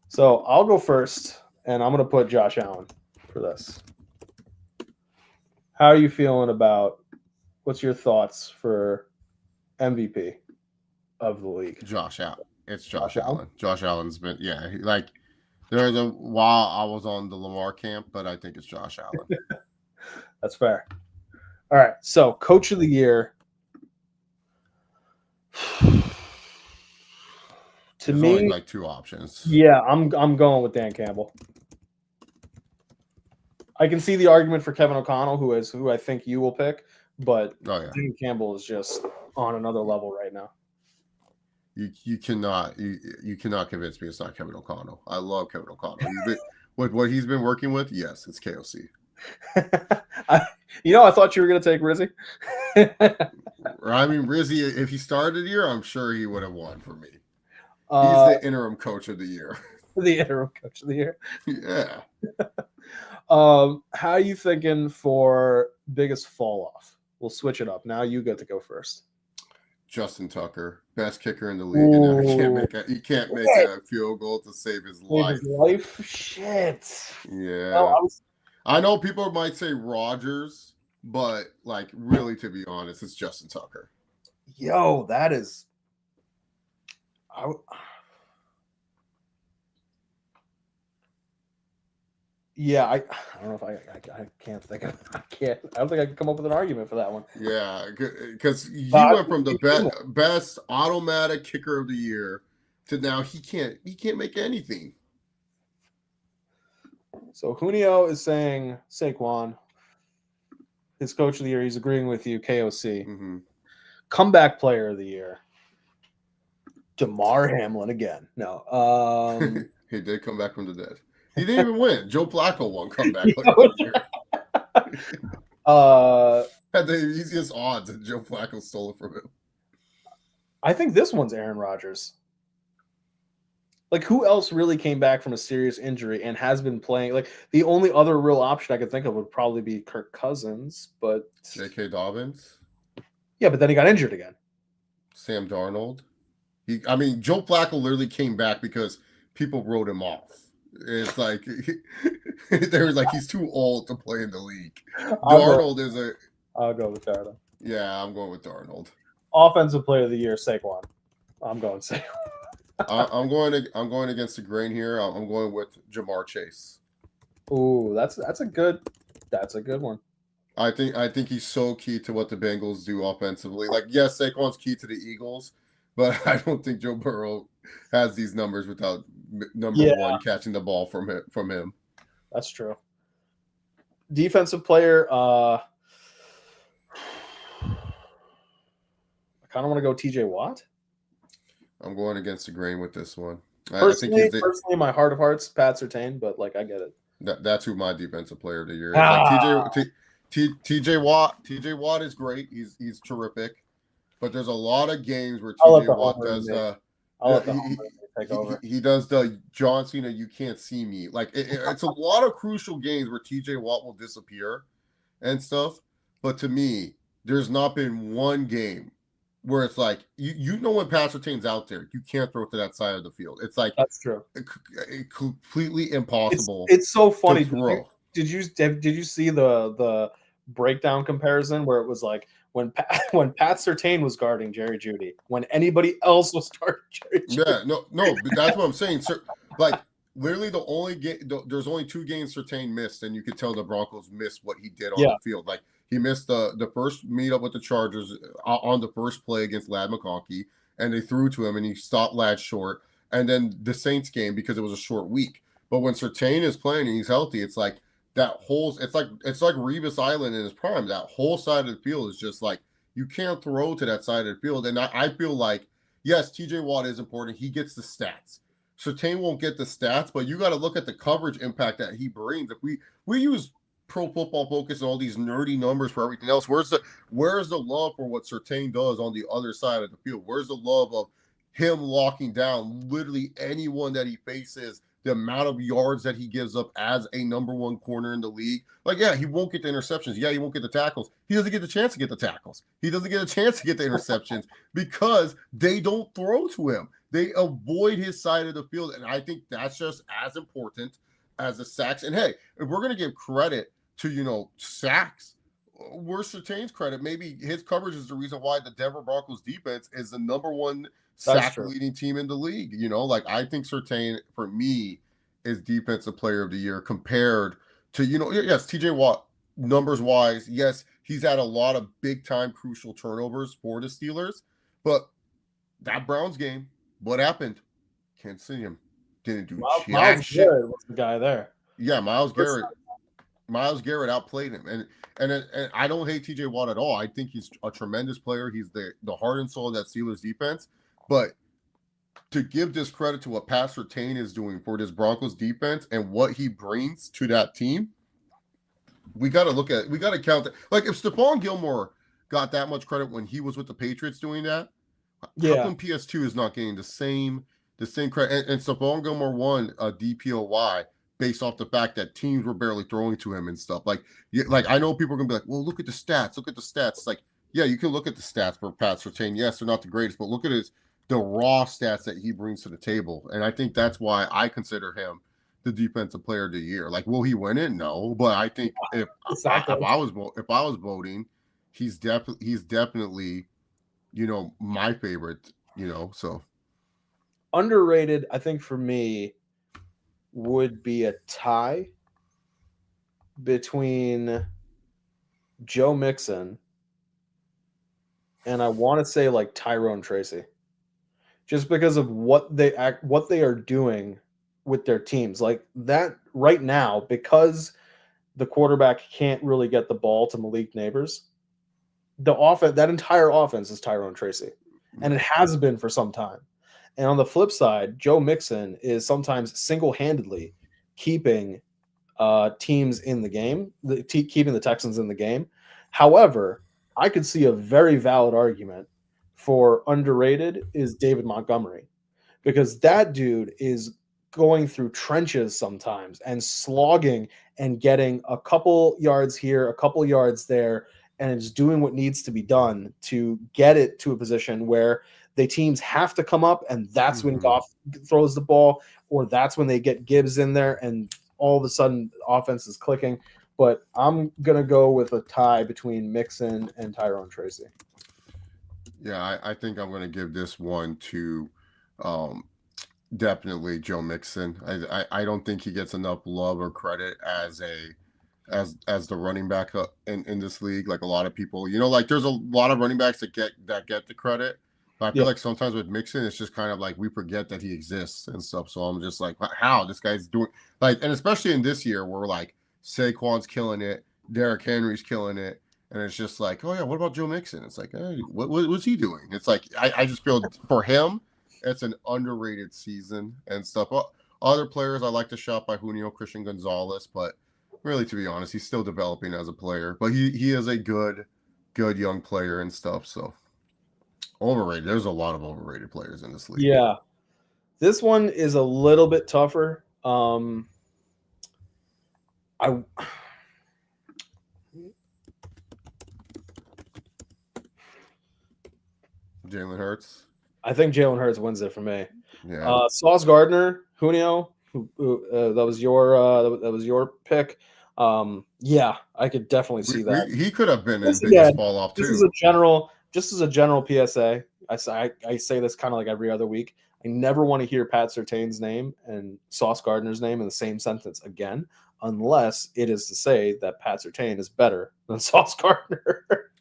So I'll go first, and I'm going to put Josh Allen for this. How are you feeling about, what's your thoughts for MVP of the league? Josh Allen. It's Josh Allen. Josh Allen's been, like, there's a while I was on the Lamar camp, but I think it's Josh Allen. That's fair. All right. So Coach of the Year. There's me, only like two options. Yeah, I'm going with Dan Campbell. I can see the argument for Kevin O'Connell, who I think you will pick, but Dan Campbell is just on another level right now. You cannot convince me it's not Kevin O'Connell. I love Kevin O'Connell. With what he's been working with, yes, it's KOC. I thought you were going to take Rizzy. I mean, Rizzy, if he started the year, I'm sure he would have won for me. He's the interim coach of the year. The interim coach of the year. Yeah. How are you thinking for biggest fall off? We'll switch it up. Now you get to go first. Justin Tucker, best kicker in the league, and now he can't make a field goal to save his life. Shit. Yeah. I know people might say Rodgers, but like really, to be honest, it's Justin Tucker. Yo, that is Yeah, I don't know if I can't think of I don't think I can come up with an argument for that one. Yeah, because he But went from the best automatic kicker of the year to now he can't make anything. So Junio is saying Saquon, his coach of the year. He's agreeing with you. KOC, Mm-hmm. comeback player of the year. DeMar Hamlin again. No, He did come back from the dead. He didn't even win. Joe Flacco won comeback player of the year. Had the easiest odds, and Joe Flacco stole it from him. I think this one's Aaron Rodgers. Like, who else really came back from a serious injury and has been playing? Like, the only other real option I could think of would probably be Kirk Cousins, but J.K. Dobbins. Yeah, but then he got injured again. Sam Darnold. Joe Flacco literally came back because people wrote him off. It's like they were like, he's too old to play in the league. Darnold is a. I'll go with Darnold. Yeah, I'm going with Darnold. Offensive player of the year, Saquon. I'm going Saquon. I'm going against the grain here. I'm going with Jamar Chase. Ooh, that's a good one. I think he's so key to what the Bengals do offensively. Like, yes, Saquon's key to the Eagles, but I don't think Joe Burrow has these numbers without number one catching the ball from him. That's true. Defensive player, I kind of want to go TJ Watt. I'm going against the grain with this one. Personally, in my heart of hearts, Pat Surtain, but like I get it. That's who my defensive player of the year is. Like TJ Watt is great. He's terrific. But there's a lot of games where TJ Watt does he does the John Cena you can't see me. Like it's a lot of crucial games where TJ Watt will disappear and stuff. But to me, there's not been one game where it's like you know when Pat Surtain's out there, you can't throw it to that side of the field. It's like that's true. Completely impossible. It's so funny. Did you see the breakdown comparison where it was like when Pat Surtain was guarding Jerry Jeudy, when anybody else was guarding Jerry Jeudy? Yeah, no, but that's what I'm saying. So, like literally the only game, there's only 2 games Surtain missed, and you could tell the Broncos missed what he did on the field. Like he missed the first meetup with the Chargers on the first play against Ladd McConkey, and they threw to him, and he stopped Ladd short. And then the Saints game because it was a short week. But when Surtain is playing and he's healthy, it's like that whole. It's like Revis Island in his prime. That whole side of the field is just like you can't throw to that side of the field. And I feel like yes, TJ Watt is important. He gets the stats. Surtain won't get the stats, but you got to look at the coverage impact that he brings. If we use Pro Football Focus and all these nerdy numbers for everything else, where's the love for what Surtain does on the other side of the field? Where's the love of him locking down literally anyone that he faces, the amount of yards that he gives up as a number 1 corner in the league? Like, yeah, he won't get the interceptions. Yeah, he won't get the tackles. He doesn't get the chance to get the tackles. He doesn't get a chance to get the interceptions because they don't throw to him. They avoid his side of the field, and I think that's just as important as the sacks. And hey, if we're going to give credit to, sacks, where's Surtain's credit? Maybe his coverage is the reason why the Denver Broncos defense is the number 1 sack leading team in the league. Like I think Surtain for me is defensive player of the year compared to, yes, TJ Watt numbers wise. Yes, he's had a lot of big time crucial turnovers for the Steelers, but that Browns game, what happened? Can't see him. Didn't do jack shit. Garrett was the guy there. Yeah, Myles Garrett outplayed him, and I don't hate TJ Watt at all. I think he's a tremendous player. He's the heart and soul of that Steelers defense. But to give this credit to what Pat Surtain is doing for this Broncos defense and what he brings to that team, we got to count that. Like if Stephon Gilmore got that much credit when he was with the Patriots doing that, how come PS2 is not getting the same credit? And Stephon Gilmore won a DPOY based off the fact that teams were barely throwing to him and stuff. Like I know people are gonna be like, well, look at the stats. It's like, yeah, you can look at the stats for Pat Surtain. Yes, they're not the greatest, but look at the raw stats that he brings to the table. And I think that's why I consider him the defensive player of the year. Like, will he win it? No, but I think if I was voting, he's definitely my favorite. So Underrated, I think for me, would be a tie between Joe Mixon and I want to say like Tyrone Tracy, just because of what they are doing with their teams. Like that right now, because the quarterback can't really get the ball to Malik Neighbors, that entire offense is Tyrone Tracy, and it has been for some time. And on the flip side, Joe Mixon is sometimes single-handedly keeping teams in the game, keeping the Texans in the game. However, I could see a very valid argument for underrated is David Montgomery, because that dude is going through trenches sometimes and slogging and getting a couple yards here, a couple yards there, and it's doing what needs to be done to get it to a position where the teams have to come up, and that's when Goff throws the ball, or that's when they get Gibbs in there, and all of a sudden offense is clicking. But I'm gonna go with a tie between Mixon and Tyrone Tracy. Yeah, I think I'm gonna give this one to definitely Joe Mixon. I don't think he gets enough love or credit as the running back in this league. Like a lot of people, like there's a lot of running backs that get the credit. But I feel like sometimes with Mixon, it's just kind of like we forget that he exists and stuff. So I'm just like, how this guy's doing like, and especially in this year where like Saquon's killing it, Derrick Henry's killing it, and it's just like, oh yeah, what about Joe Mixon? It's like, hey, what was he doing? It's like I just feel for him, it's an underrated season and stuff. Other players I like to shout by Junio Christian Gonzalez, but really, to be honest, he's still developing as a player. But he is a good young player and stuff. So. Overrated. There's a lot of overrated players in this league. Yeah. This one is a little bit tougher. Jalen Hurts. I think Jalen Hurts wins it for me. Yeah. Sauce Gardner, Junio, that was your pick. Yeah, I could definitely see that. He could have been in biggest fall off too. Just as a general PSA, I say this kind of like every other week. I never want to hear Pat Surtain's name and Sauce Gardner's name in the same sentence again, unless it is to say that Pat Surtain is better than Sauce Gardner.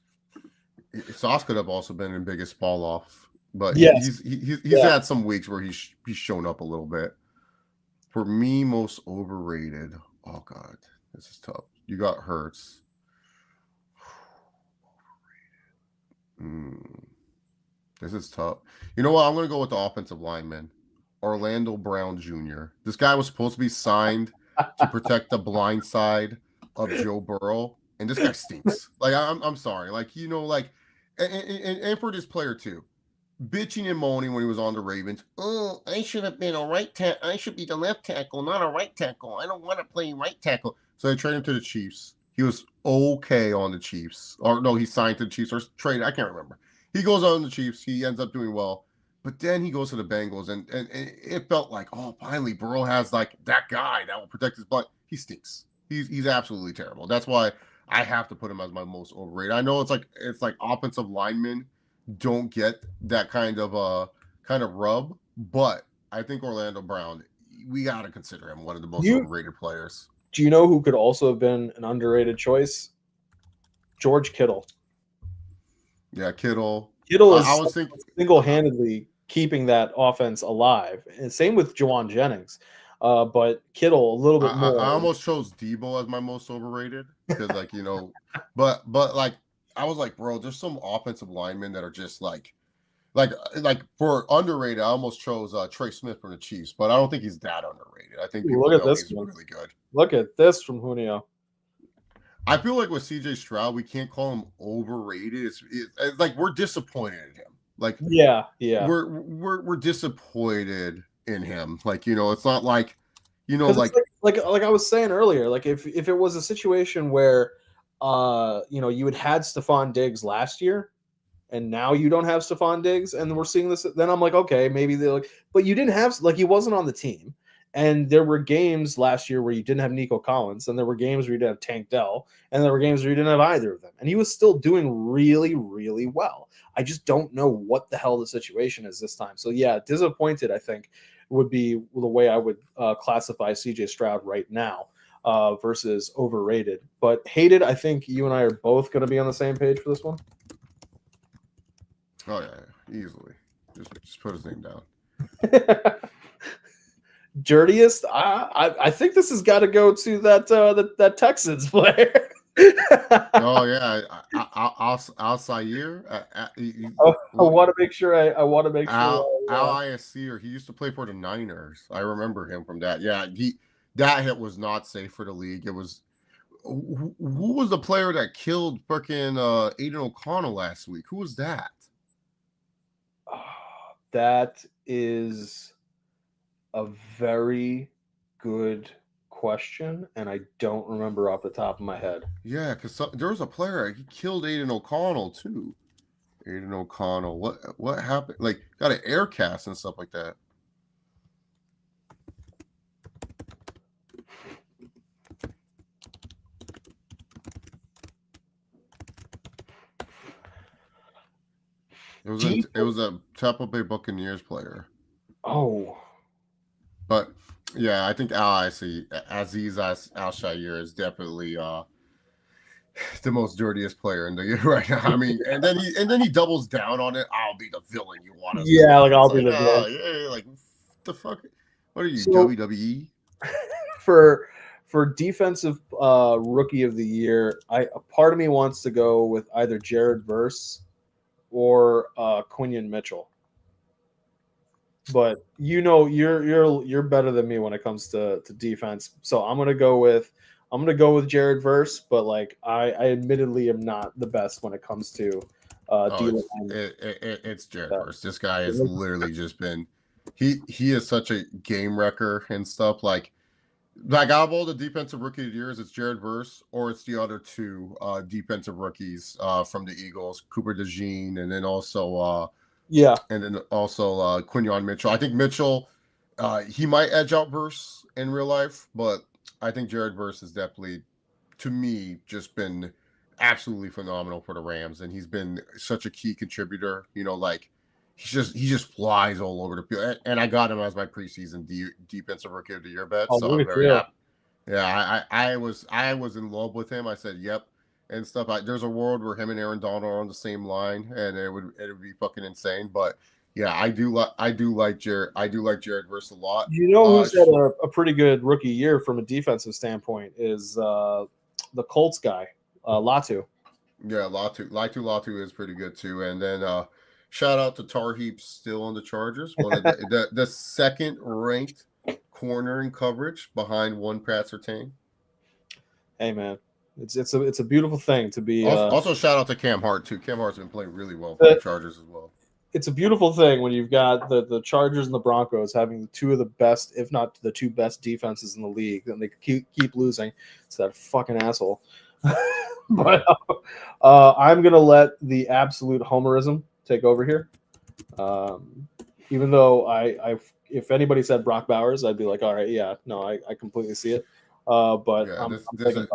Sauce could have also been in biggest fall off, but yes. he's had some weeks where he's shown up a little bit. For me, most overrated. Oh God, this is tough. You got Hurts. This is tough. You know what? I'm going to go with the offensive lineman, Orlando Brown Jr. This guy was supposed to be signed to protect the blind side of Joe Burrow, and this guy stinks. Like I'm sorry. Like and for this player too, bitching and moaning when he was on the Ravens. Oh, I should have been a right tackle. I should be the left tackle, not a right tackle. I don't want to play right tackle. So they traded him to the Chiefs. He was okay on the Chiefs. Or no, he signed to the Chiefs or traded. I can't remember. He goes on the Chiefs. He ends up doing well. But then he goes to the Bengals, and it felt like, oh, finally, Burrow has like that guy that will protect his butt. He stinks. He's absolutely terrible. That's why I have to put him as my most overrated. I know it's like offensive linemen don't get that kind of rub, but I think Orlando Brown, we got to consider him one of the most overrated players. Do you know who could also have been an underrated choice? George Kittle. Yeah, Kittle. Kittle is single-handedly keeping that offense alive. And same with Juwan Jennings. But Kittle a little bit more. I almost chose Debo as my most overrated because, but like I was like, bro, there's some offensive linemen that are just like for underrated. I almost chose Trey Smith from the Chiefs, but I don't think he's that underrated. I think people know he's really good. Look at this from Junio. I feel like with CJ Stroud, we can't call him overrated. It's like we're disappointed in him. Like we're disappointed in him. Like it's not like like I was saying earlier. Like if it was a situation where you had Stephon Diggs last year, and now you don't have Stephon Diggs, and we're seeing this, then I'm like, okay, maybe they're like, but you didn't have he wasn't on the team. And there were games last year where you didn't have Nico Collins, and there were games where you didn't have Tank Dell, and there were games where you didn't have either of them. And he was still doing really, really well. I just don't know what the hell the situation is this time. So yeah, disappointed, I think, would be the way I would classify CJ Stroud right now versus overrated. But hated, I think you and I are both going to be on the same page for this one. Oh yeah, easily. Just put his name down. Dirtiest, I think this has got to go to that Texans player. Oh yeah, Al-Sayer. I want to make sure. I want to make sure. Al-Sayer. He used to play for the Niners. I remember him from that. Yeah, that hit was not safe for the league. It was who was the player that killed freaking Aiden O'Connell last week? Who was that? That is a very good question, and I don't remember off the top of my head. Yeah, because there was a player, he killed Aiden O'Connell too. Aiden O'Connell. What happened? Like, got an air cast and stuff like that. It was a Tampa Bay Buccaneers player. Oh. But yeah, I think Aziz Al-Shaair is definitely the most dirtiest player in the year right now. I mean, and then he doubles down on it. I'll be the villain you want us. Yeah, like I'll be the villain. Yeah, like what the fuck? What are you, WWE? For defensive rookie of the year, a part of me wants to go with either Jared Verse or Quinion Mitchell. But you're better than me when it comes to defense. So I'm gonna go with Jared Verse, but like I admittedly am not the best when it comes to it's Jared Verse. This guy has literally just been he is such a game wrecker and stuff. Like out of all the defensive rookie of the years, it's Jared Verse or it's the other two defensive rookies from the Eagles, Cooper DeJean, and then also and then also Quinion Mitchell. I think Mitchell, he might edge out Verse in real life, but I think Jared Verse has definitely, to me, just been absolutely phenomenal for the Rams, and he's been such a key contributor. You know, like he just flies all over the field. And I got him as my preseason defensive rookie of the year bet. So I'm very happy. Yeah, I was in love with him. I said, yep. And stuff. There's a world where him and Aaron Donald are on the same line, and it would be fucking insane. But yeah, I do like Jared Verse a lot. You know who's had a pretty good rookie year from a defensive standpoint is the Colts guy, Latu. Yeah, Latu is pretty good too. And then shout out to Tar Heaps still on the Chargers. One of the second ranked corner in coverage behind one Pat Surtain. Hey man. It's a beautiful thing to be. Also, shout out to Cam Hart too. Cam Hart's been playing really well for the Chargers as well. It's a beautiful thing when you've got the Chargers and the Broncos having two of the best, if not the two best defenses in the league, and they keep losing to that fucking asshole. But I'm gonna let the absolute homerism take over here. Even though I if anybody said Brock Bowers, I'd be like, all right, yeah, no, I completely see it. But yeah,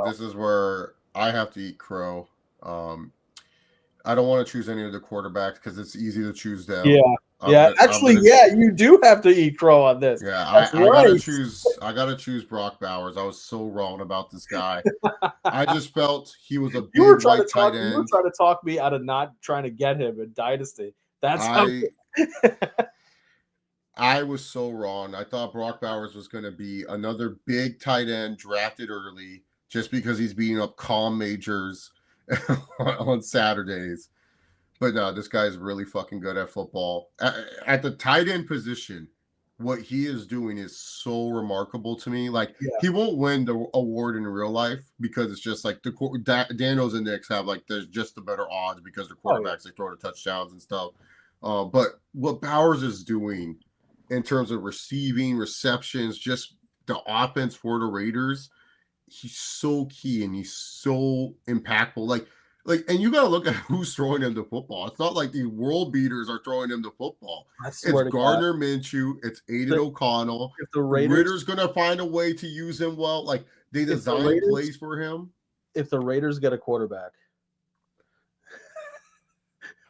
this is where I have to eat crow. I don't want to choose any of the quarterbacks because it's easy to choose them. Yeah. You do have to eat crow on this. Yeah, I gotta choose Brock Bowers. I was so wrong about this guy. I just felt he was a big white tight end. You were trying to talk me out of not trying to get him in Dynasty. That's I was so wrong. I thought Brock Bowers was going to be another big tight end drafted early just because he's beating up calm majors on Saturdays. But no, this guy is really fucking good at football. At the tight end position, what he is doing is so remarkable to me. Like, he won't win the award in real life because it's just like Daniels and Knicks have like there's just the better odds because the quarterbacks they throw the touchdowns and stuff. But what Bowers is doing in terms of receiving, receptions, just the offense for the Raiders, he's so key and he's so impactful. Like, and you got to look at who's throwing him the football. It's not like these world beaters are throwing him the football. It's Gardner Minshew. It's Aiden O'Connell. If the Raiders going to find a way to use him well, like they design plays for him. If the Raiders get a quarterback,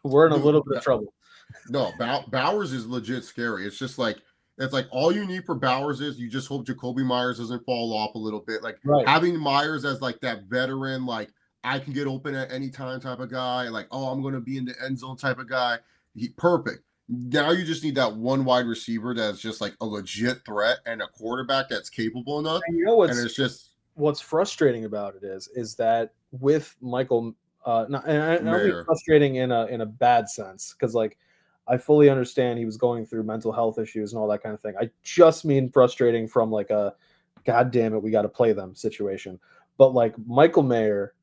we're in a Dude, little bit of trouble. No, Bowers is legit scary. It's just like it's like all you need for Bowers is you just hope Jacoby Myers doesn't fall off a little bit. Like Right. having Myers as like that veteran, like I can get open at any time type of guy. Like, oh, I'm going to be in the end zone type of guy. Perfect. Now you just need that one wide receiver that's just like a legit threat and a quarterback that's capable enough. And you know And it's just what's frustrating about it is that with Michael, not, and I don't mean Mayer. frustrating in a bad sense, because like I fully understand he was going through mental health issues and all that kind of thing. I just mean frustrating from like a God damn it, we got to play them situation. But like Michael Mayer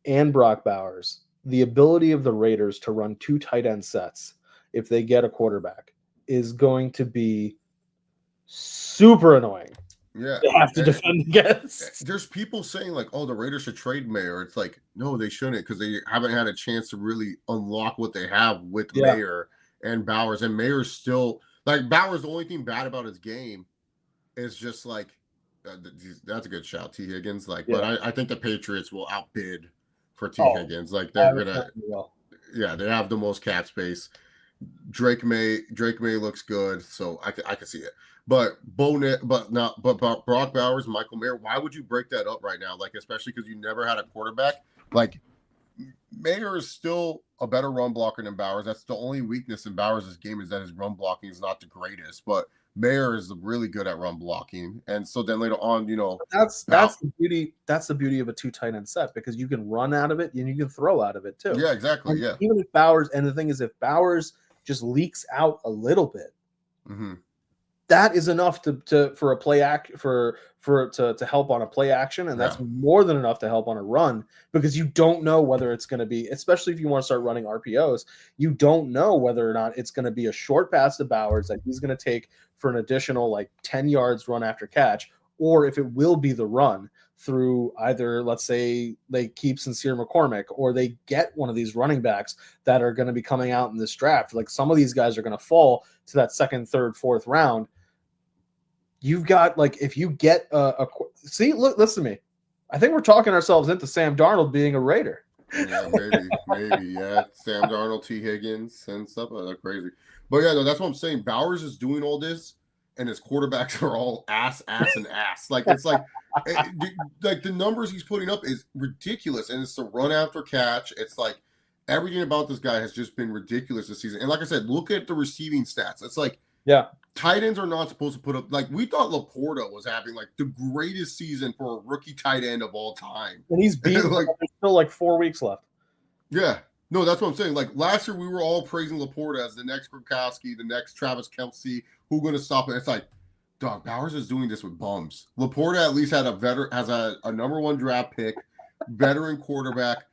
and Brock Bowers, the ability of the Raiders to run 2 tight end sets if they get a quarterback is going to be super annoying. Yeah. They have to defend against. There's people saying like, oh, the Raiders should trade Mayer. It's like, no, they shouldn't, because they haven't had a chance to really unlock what they have with Mayer and Bowers. And Mayer's still like Bowers. The only thing bad about his game is just like that's a good shout, T. Higgins. Like, but I think the Patriots will outbid for T. Higgins. Like they're gonna, they have the most cap space. Drake May looks good, so I can see it. But Brock Bowers, Michael Mayer, why would you break that up right now? Like, especially because you never had a quarterback. Like, Mayer is still a better run blocker than Bowers. That's the only weakness in Bowers' game, is that his run blocking is not the greatest. But Mayer is really good at run blocking, and so then later on, that's the beauty. That's the beauty of a 2 tight end set, because you can run out of it and you can throw out of it too. Yeah, exactly. And yeah. even if Bowers, and the thing is, if Bowers just leaks out a little bit, that is enough for a play act to help on a play action, and that's more than enough to help on a run, because you don't know whether it's going to be, especially if you want to start running RPOs, you don't know whether or not it's going to be a short pass to Bowers that he's going to take for an additional like 10 yards run after catch, or if it will be the run through either, let's say, they keep Sincere McCormick, or they get one of these running backs that are going to be coming out in this draft. Like some of these guys are going to fall to that 2nd, 3rd, 4th round. You've got, like, if you get see, look, listen to me. I think we're talking ourselves into Sam Darnold being a Raider. Yeah, maybe, yeah. Sam Darnold, T. Higgins, and stuff like that, crazy. But yeah, no, that's what I'm saying. Bowers is doing all this, and his quarterbacks are all ass, and ass. Like it's like the numbers he's putting up is ridiculous, and it's the run after catch. It's like everything about this guy has just been ridiculous this season. And like I said, look at the receiving stats. It's like, tight ends are not supposed to put up, like, we thought Laporta was having like the greatest season for a rookie tight end of all time, and he's beaten. Like, there's still like 4 weeks left. Yeah, no, that's what I'm saying. Like last year, we were all praising Laporta as the next Gronkowski, the next Travis Kelce. Who's going to stop it? It's like, dog, Bowers is doing this with bums. Laporta at least had has a number 1 draft pick, veteran quarterback,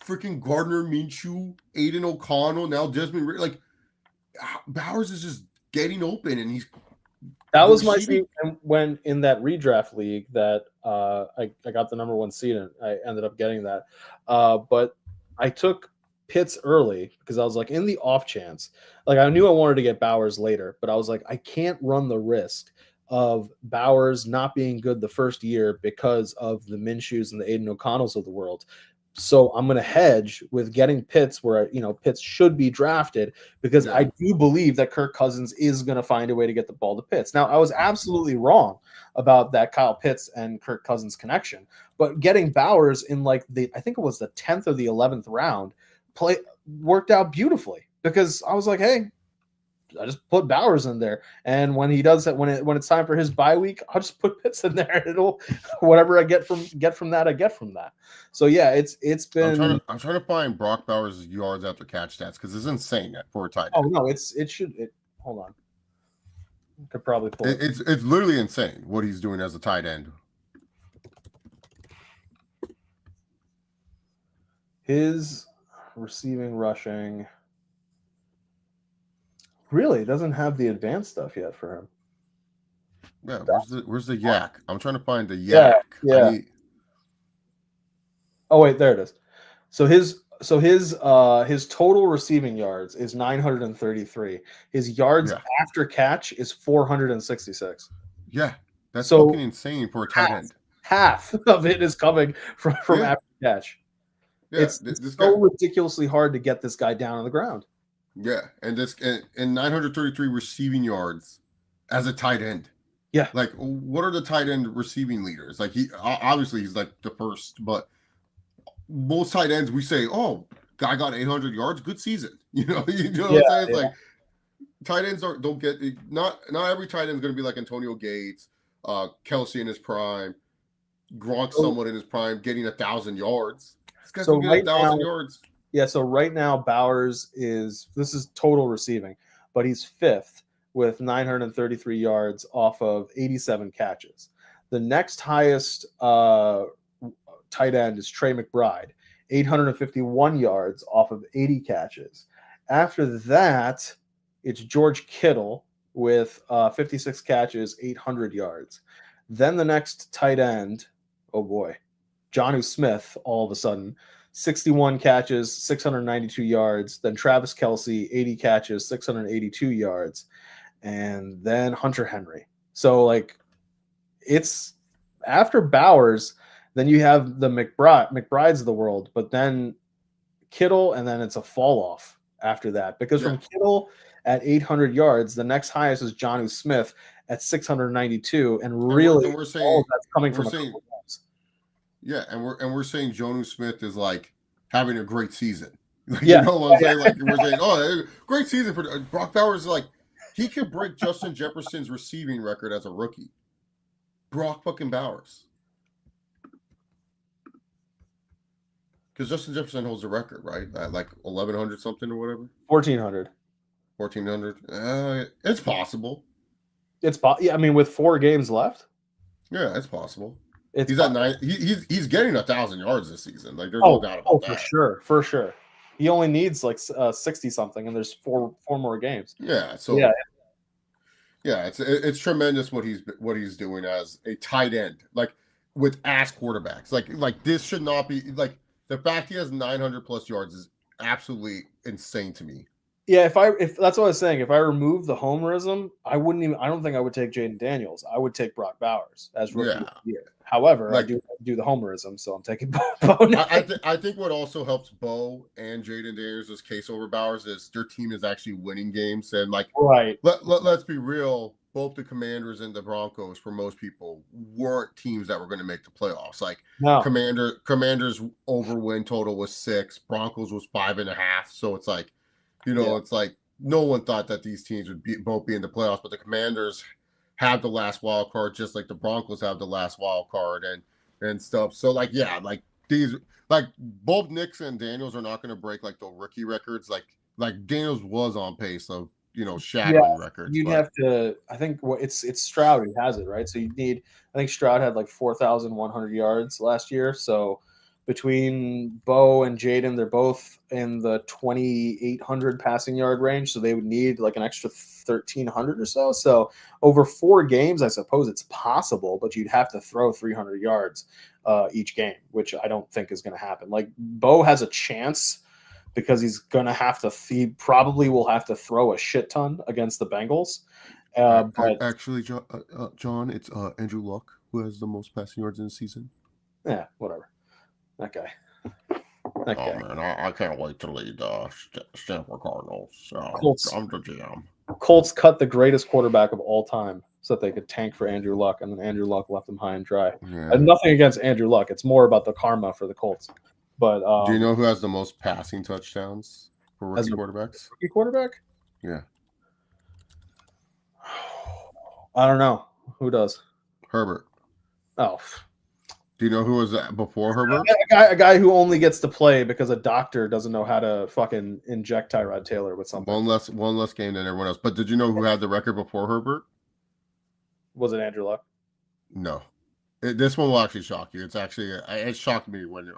freaking Gardner Minshew, Aiden O'Connell, now Desmond Ridder. Like Bowers is just getting open, and that was my team when in that redraft league that I got the number 1 seed, and I ended up getting that. But I took Pitts early because I was like, in the off chance, like I knew I wanted to get Bowers later, but I was like, I can't run the risk of Bowers not being good the first year because of the Minshews and the Aiden O'Connells of the world. So I'm going to hedge with getting Pitts where, Pitts should be drafted, because I do believe that Kirk Cousins is going to find a way to get the ball to Pitts. Now, I was absolutely wrong about that Kyle Pitts and Kirk Cousins connection, but getting Bowers in like I think it was the 10th or the 11th round worked out beautifully, because I was like, hey, I just put Bowers in there, and when he does that, when it's time for his bye week, I'll just put Pitts in there. It'll whatever I get from that, I get from that. So yeah, it's been. I'm trying to find Brock Bowers' yards after catch stats, because it's insane for a tight end. Oh no, hold on. I could probably pull it. It's literally insane what he's doing as a tight end. His receiving, rushing. Really doesn't have the advanced stuff yet for him. Yeah, where's the yak? I'm trying to find the yak. Yeah. Oh wait, there it is. So his total receiving yards is 933. His yards after catch is 466. Yeah, that's fucking insane for a tight end. Half of it is coming from after catch. It's this guy. so ridiculously hard to get this guy down on the ground. Yeah, and 933 receiving yards as a tight end. Yeah. Like, what are the tight end receiving leaders? Like, obviously he's like the first, but most tight ends we say, oh, guy got 800 yards, good season. You know what I'm saying? It's like tight ends don't get not every tight end is going to be like Antonio Gates, Kelsey in his prime, Gronk somewhat in his prime, getting 1,000 yards. This guy's gonna get 1,000 yards. Yeah, so right now Bowers this is total receiving, but he's fifth with 933 yards off of 87 catches. The next highest tight end is Trey McBride, 851 yards off of 80 catches. After that, it's George Kittle with 56 catches, 800 yards. Then the next tight end, oh boy, Jonnu Smith, all of a sudden, 61 catches, 692 yards. Then Travis Kelce, 80 catches, 682 yards. And then Hunter Henry. So, like, it's after Bowers, then you have the McBrides of the world, but then Kittle, and then it's a fall off after that. Because from Kittle at 800 yards, the next highest is Jonnu Smith at 692. And really, we're saying, all of that's coming from a couple games. Yeah, and we're saying Jonnu Smith is like having a great season. Like, you know what I'm saying? Like, we're saying, oh, great season for Brock Bowers. Is like, he could break Justin Jefferson's receiving record as a rookie. Brock fucking Bowers. Because Justin Jefferson holds the record, right? At like 1,100 something or whatever. 1,400. 1,400. It's possible. Yeah, I mean, with 4 games left. Yeah, it's possible. He's at 9. He's getting 1,000 yards this season. Like, there's no doubt about that. For sure. He only needs like 60 something, and there's four more games. Yeah. So it's tremendous what he's doing as a tight end, like with ass quarterbacks. Like this should not be like the fact he has 900 plus yards is absolutely insane to me. Yeah, if that's what I was saying, if I remove the homerism, I don't think I would take Jaden Daniels. I would take Brock Bowers as rookie of the year. However, I do the homerism, so I'm taking Bo. I think what also helps Bo and Jaden Daniels' case over Bowers is their team is actually winning games. And like, let's be real, both the Commanders and the Broncos, for most people, weren't teams that were going to make the playoffs. Like, Commanders over win total was 6, Broncos was 5.5. So it's like, it's like no one thought that these teams would both be in the playoffs, but the Commanders have the last wild card, just like the Broncos have the last wild card and stuff. So like, these, like, both Knicks and Daniels are not going to break like the rookie records. Like Daniels was on pace of shattering records. You'd have to. I think it's Stroud who has it, right? So you need. I think Stroud had like 4,100 yards last year. So between Bo and Jaden, they're both in the 2,800 passing yard range. So they would need like an extra 1,300 or so. So over 4 games, I suppose it's possible, but you'd have to throw 300 yards each game, which I don't think is going to happen. Like, Bo has a chance because he's going to have to he probably will have to throw a shit ton against the Bengals. But actually, John, it's Andrew Luck who has the most passing yards in the season. Yeah, whatever. That guy. Man, I can't wait to lead Stanford Cardinals. So I'm the GM. Colts cut the greatest quarterback of all time so that they could tank for Andrew Luck, and then Andrew Luck left them high and dry. Yeah. And nothing against Andrew Luck. It's more about the karma for the Colts. But do you know who has the most passing touchdowns for rookie quarterbacks? Rookie quarterback? Yeah. I don't know. Who does? Herbert. Oh. Do you know who was that before Herbert? A guy who only gets to play because a doctor doesn't know how to fucking inject Tyrod Taylor with something. One less game than everyone else. But did you know who had the record before Herbert? Was it Andrew Luck? No. This one will actually shock you. It shocked me when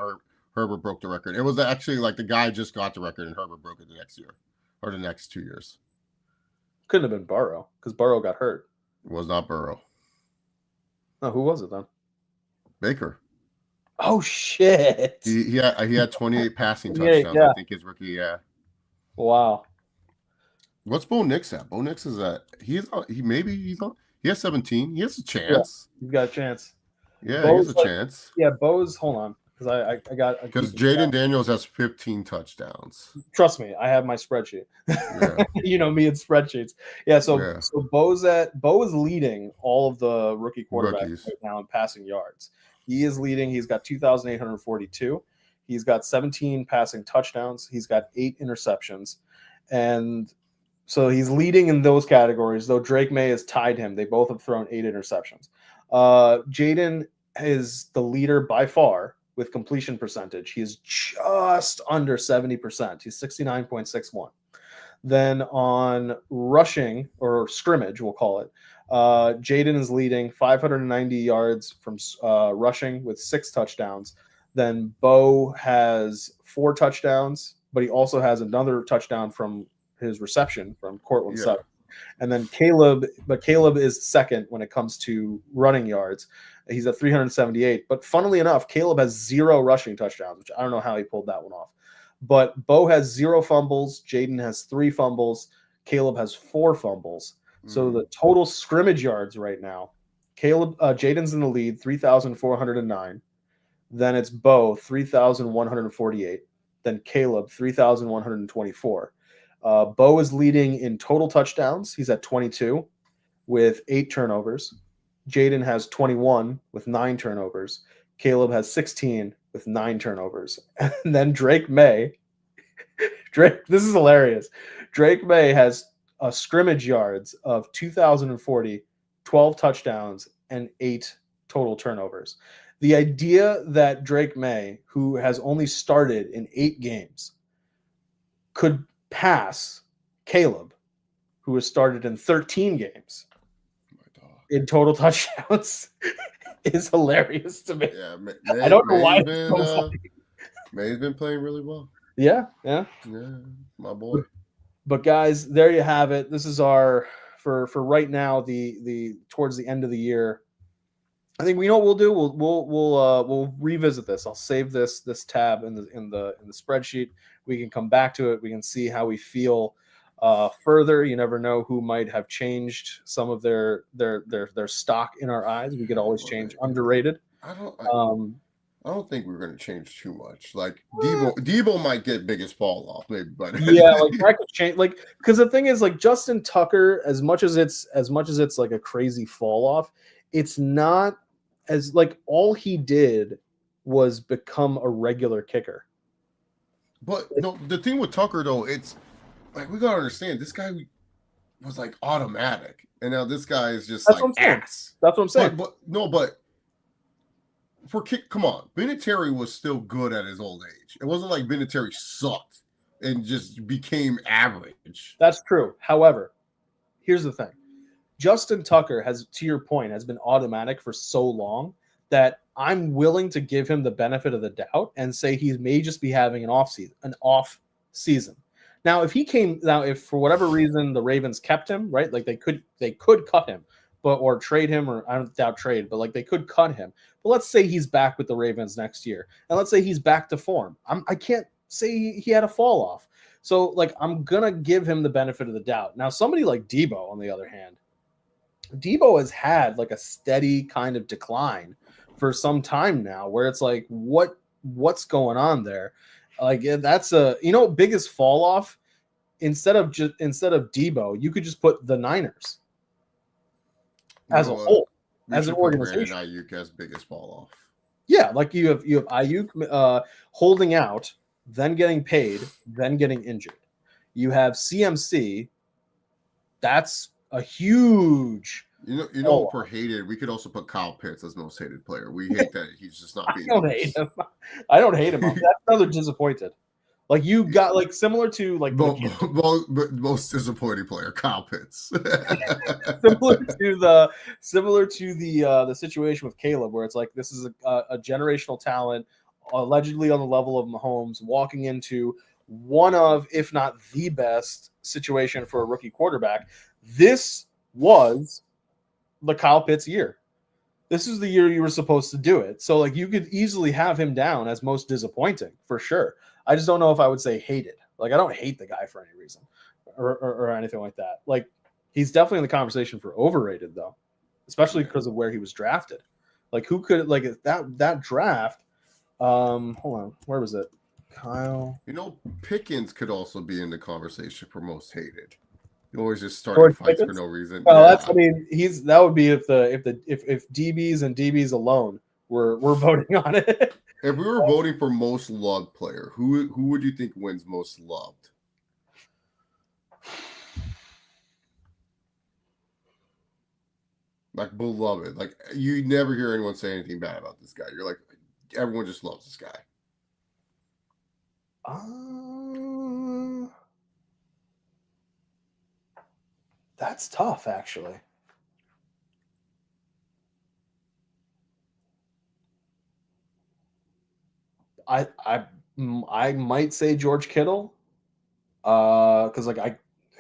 Herbert broke the record. It was actually like the guy just got the record and Herbert broke it the next year or the next 2 years. Couldn't have been Burrow because Burrow got hurt. It was not Burrow. Oh, who was it then? Baker. Oh shit! He had 28 passing touchdowns. Yeah. I think his rookie. Yeah. Wow. What's Bo Nix at? Bo Nix is at. He has 17. He has a chance. Yeah, he's got a chance. Yeah, he has a chance. Yeah, Bo's. Hold on. because I got Because Jaden Daniels has 15 touchdowns. Trust me, I have my spreadsheet. Yeah. You know me and spreadsheets. Yeah, so Yeah. Bo is leading all of the rookie quarterbacks Rookies. right now in passing yards. He is leading. He's got 2,842. He's got 17 passing touchdowns. He's got 8 interceptions. And so he's leading in those categories, though Drake May has tied him. They both have thrown 8 interceptions. Jaden is the leader by far with completion percentage. He is just under 70%. He's 69.61. Then on rushing or scrimmage, we'll call it, Jaden is leading 590 yards from rushing with 6 touchdowns. Then Bo has 4 touchdowns, but he also has another touchdown from his reception from Cortland Sutton. And then Caleb is second when it comes to running yards. He's at 378. But funnily enough, Caleb has 0 rushing touchdowns, which I don't know how he pulled that one off. But Bo has 0 fumbles. Jaden has 3 fumbles. Caleb has 4 fumbles. So the total scrimmage yards right now, Jaden's in the lead, 3,409. Then it's Bo, 3,148. Then Caleb, 3,124. Bo is leading in total touchdowns. He's at 22 with 8 turnovers. Jaden has 21 with 9 turnovers. Caleb has 16 with 9 turnovers. And then Drake May, this is hilarious. Drake May has a scrimmage yards of 2,040, 12 touchdowns, and 8 total turnovers. The idea that Drake May, who has only started in 8 games, could pass Caleb, who has started in 13 games in total touchdowns, is hilarious to me. Yeah, I don't know why it's so funny. May's been playing really well. Yeah, my boy. But guys, there you have it. This is our for right now. The towards the end of the year, I think we know what we'll do. We'll revisit this. I'll save this tab in the spreadsheet. We can come back to it. We can see how we feel further. You never know who might have changed some of their stock in our eyes. We could always change underrated. I don't think we're going to change too much. Like Debo might get biggest fall off, maybe, but yeah, like that could change. Like, because the thing is, like Justin Tucker, as much as it's like a crazy fall off, it's not as like all he did was become a regular kicker. But no, the thing with Tucker though, it's like we gotta understand this guy was like automatic, and now this guy is just like ass. That's what I'm saying. But for kick, come on, Vinatieri was still good at his old age. It wasn't like Vinatieri sucked and just became average. That's true. However, here's the thing: Justin Tucker has, to your point, has been automatic for so long that I'm willing to give him the benefit of the doubt and say he may just be having an off season. Now, if for whatever reason the Ravens kept him, right? Like they could cut him, or trade him, or I don't doubt trade, but like they could cut him. But let's say he's back with the Ravens next year, and let's say he's back to form. I can't say he had a fall off. So like I'm gonna give him the benefit of the doubt. Now, somebody like Debo, on the other hand, Debo has had like a steady kind of decline for some time now, where it's like, what's going on there? Like that's biggest fall off. Instead of Debo, you could just put the Niners as a whole, as an organization. Ayuk as biggest fall off. Yeah, like you have Ayuk holding out, then getting paid, then getting injured. You have CMC. That's a huge. You know, we're hated. We could also put Kyle Pitts as most hated player. We hate that he's just not being. I don't hate him. That's another disappointed. Like you got like similar to like most disappointing player, Kyle Pitts. similar to the situation with Caleb, where it's like this is a generational talent, allegedly on the level of Mahomes, walking into one of, if not the best situation for a rookie quarterback. This was the Kyle Pitts year. This is the year you were supposed to do it. So like you could easily have him down as most disappointing for sure. I just don't know if I would say hated. Like I don't hate the guy for any reason or anything like that. Like he's definitely in the conversation for overrated though, especially because of where he was drafted. Like who could like that draft Hold on. Where was it? Kyle. You know, Pickens could also be in the conversation for most hated. You always just starting George fights for Pickens? no reason. Well, Yeah. that's. I mean, that would be if DBs and DBs alone were voting on it. If we were voting for most loved player, who would you think wins most loved? Like beloved. Like you never hear anyone say anything bad about this guy. You're like, everyone just loves this guy. That's tough, actually. I might say George Kittle, because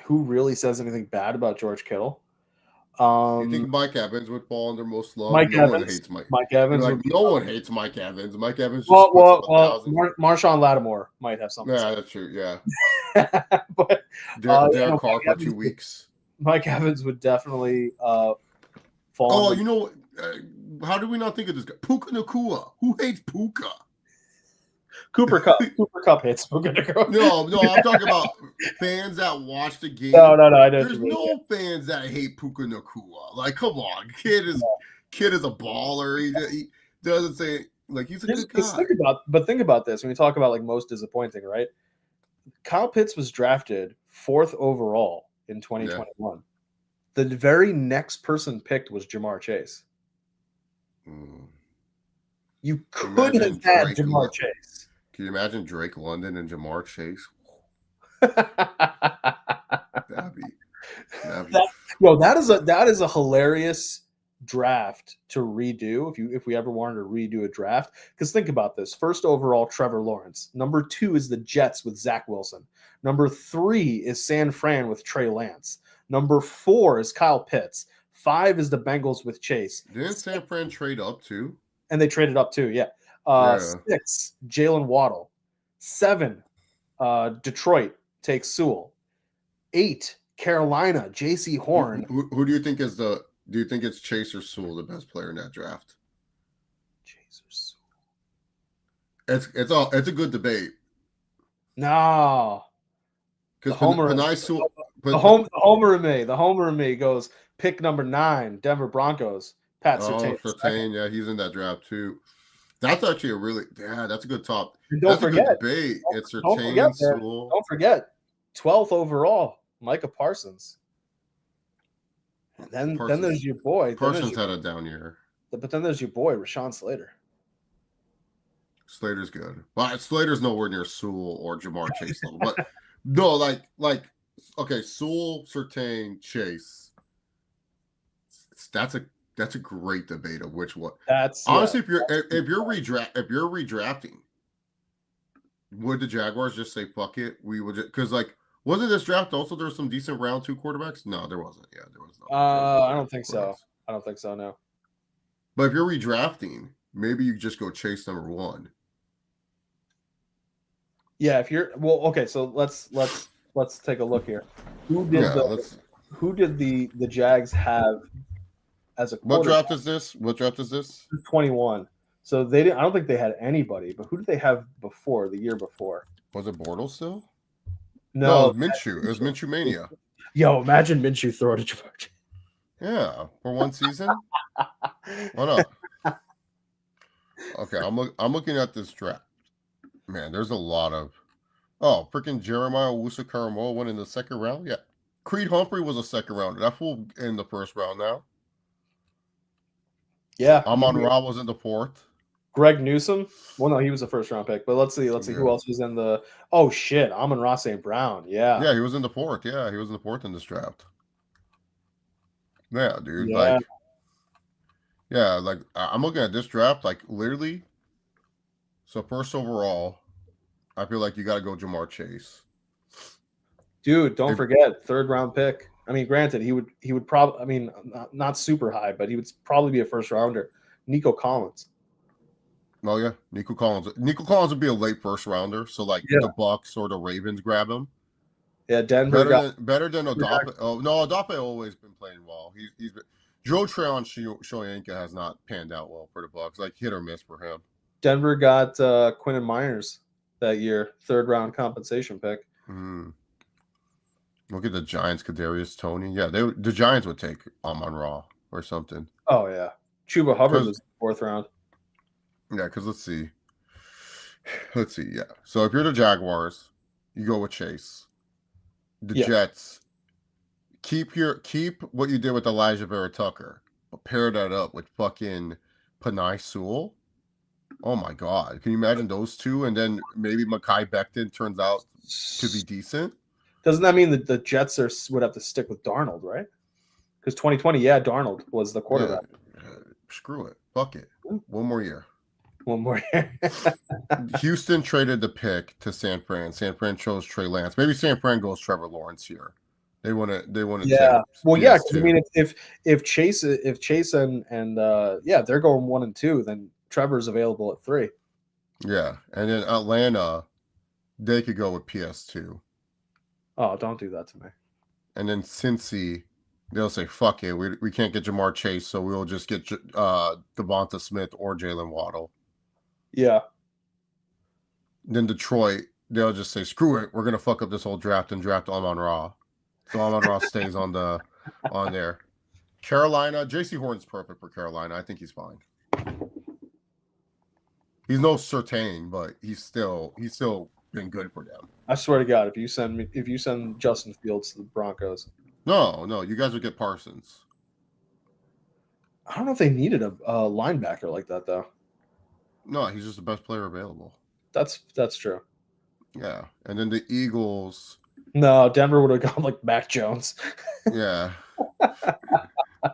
who really says anything bad about George Kittle? You think Mike Evans would fall under most loved? Mike No one Evans. hates Mike. Mike You're Evans like, would be no one hates Mike Evans. Mike Evans just puts up 1,000. Marshawn Lattimore might have something. Yeah, that's true. Yeah. But Derek Carr for 2 weeks. Mike Evans would definitely fall. Oh, you know, how do we not think of this guy? Puka Nacua. Who hates Puka? Cooper Cup. Cooper Cup hits Puka Nacua. No, I'm talking about fans that watch the game. No, I don't. There's no fans that hate Puka Nacua. Like, come on, kid is a baller. He doesn't say like he's a good guy. Think about this when we talk about like most disappointing, right? Kyle Pitts was drafted 4th overall in 2021. Yeah. The very next person picked was Jamar Chase. You could have had Jamar Chase. Can you imagine Drake London and Jamar Chase? That is a hilarious draft to redo if we ever wanted to redo a draft. Because think about this: 1st overall, Trevor Lawrence. Number 2 is the Jets with Zach Wilson. Number 3 is San Fran with Trey Lance. Number 4 is Kyle Pitts. 5 is the Bengals with Chase. Didn't San Fran trade up too? And they traded up too, yeah. 6, Jalen Waddle. 7, Detroit takes Sewell. 8, Carolina, J.C. Horn. Who do you think is do you think it's Chase or Sewell the best player in that draft? Chase or Sewell. It's a good debate. No. Because the homer in me goes pick number 9, Denver Broncos. Pat Surtain. Surtain, yeah, he's in that draft too. That's actually that's a good top. And don't forget, a good debate. It's Surtain, Sewell. Don't forget, 12th overall, Micah Parsons. And then there's your boy. Parsons had a down year. But then there's your boy, Rashawn Slater. Slater's good. But Slater's nowhere near Sewell or Jamar Chase level. But no, okay, Sewell, Surtain, Chase. That's a great debate of which one. Honestly, if you're redrafting, would the Jaguars just say fuck it? We would just because wasn't this draft also there was some decent round 2 quarterbacks? No, there wasn't. Yeah, there was no. I don't think so. I don't think so. No. But if you're redrafting, maybe you just go Chase number 1. Yeah, okay. So let's take a look here. Who did the Jags have as a What draft is this? 21. So I don't think they had anybody, but who did they have before, the year before? Was it Bortles still? No, it was Minshew. It was Minshew Mania. Yo, imagine Minshew throw to Jamar. Yeah, for one season. Why not? Okay, I'm looking at this draft. Man, there's a lot of freaking Jeremiah Owusu-Koramoah went in the 2nd round. Yeah, Creed Humphrey was a 2nd rounder. That fool in the 1st round now. Yeah, Amon-Ra was in the 4th. Greg Newsome. Well, no, he was a 1st round pick. But let's see who else was in the. Oh shit, Amon-Ra St. Brown. Yeah. Yeah, he was in the 4th. Yeah, he was in the 4th in this draft. Yeah, dude. Yeah. I'm looking at this draft. Literally. So 1st overall, I feel like you got to go Jamar Chase. Dude, don't forget 3rd round pick. I mean, granted, he would probably. I mean, not super high, but he would probably be a 1st rounder. Nico Collins. Oh yeah, Nico Collins. Nico Collins would be a late 1st rounder. So the Bucks or the Ravens grab him. Yeah, Denver better than Odape. Oh no, Odape always been playing well. He's been, Joe Tryon Shoyinka has not panned out well for the Bucks. Hit or miss for him. Denver got Quinton Myers that year, 3rd round compensation pick. Look at the Giants, Kadarius Toney. Yeah, the Giants would take Amon-Ra or something. Oh yeah, Chuba Hubbard was 4th round. Yeah, because let's see. Yeah. So if you're the Jaguars, you go with Chase. The Jets, keep what you did with Elijah Vera Tucker, but pair that up with fucking Penei Sewell. Oh my god. Can you imagine those two? And then maybe Mekhi Becton turns out to be decent. Doesn't that mean that the Jets would have to stick with Darnold, right? Because 2020, Darnold was the quarterback. Yeah. Screw it. Fuck it. One more year. Houston traded the pick to San Fran. San Fran chose Trey Lance. Maybe San Fran goes Trevor Lawrence here. They want to. Yeah. Well, yeah. I mean, if Chase and they're going 1 and 2, then Trevor's available at 3. Yeah, and then Atlanta, they could go with PS2. Oh, don't do that to me. And then Cincy, they'll say, fuck it, we can't get Jamar Chase, so we'll just get Devonta Smith or Jalen Waddle. Yeah. Then Detroit, they'll just say, screw it, we're going to fuck up this whole draft and draft Amon-Ra. So Amon-Ra stays on there. Carolina, J.C. Horton's perfect for Carolina. I think he's fine. He's no Surtain, but he's still been good for them. I swear to God, if you send Justin Fields to the Broncos, no, you guys would get Parsons. I don't know if they needed a linebacker like that though. No, he's just the best player available. That's true. Yeah, and then the Eagles. No, Denver would have gone like Mac Jones. Yeah,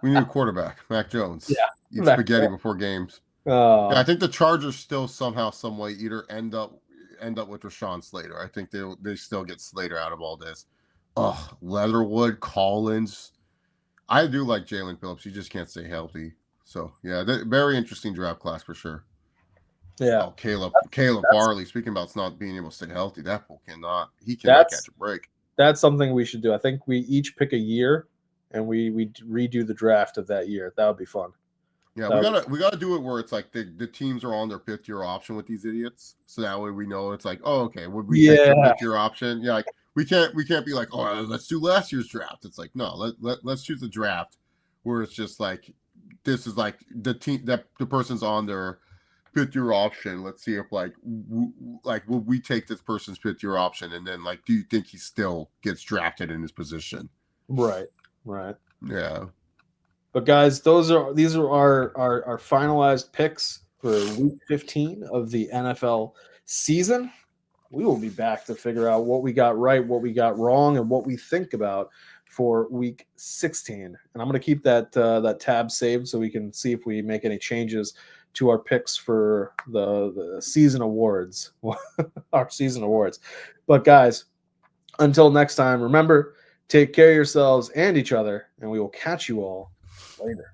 we need a quarterback, Mac Jones. Yeah, eat spaghetti before games. Yeah, I think the Chargers still somehow, some way, either end up with Rashawn Slater. I think they still get Slater out of all this. Leatherwood, Collins. I do like Jalen Phillips. You just can't stay healthy. So yeah, very interesting draft class for sure. Yeah. Caleb Farley. Speaking about not being able to stay healthy, that fool cannot catch a break. That's something we should do. I think we each pick a year, and we redo the draft of that year. That would be fun. Yeah, we gotta do it where it's like the teams are on their 5th-year option with these idiots, so that way we know it's like, oh, okay, would we take your 5th-year option? Yeah, like we can't be like, oh, let's do last year's draft. It's like, no, let's choose a draft where it's just like, this is like the team that the person's on their 5th-year option. Let's see if will we take this person's 5th-year option, and then like, do you think he still gets drafted in his position? Right. Yeah. But guys, these are our finalized picks for Week 15 of the NFL season. We will be back to figure out what we got right, what we got wrong, and what we think about for Week 16. And I'm going to keep that tab saved so we can see if we make any changes to our picks for the season awards, our season awards. But guys, until next time, remember, take care of yourselves and each other, and we will catch you all later.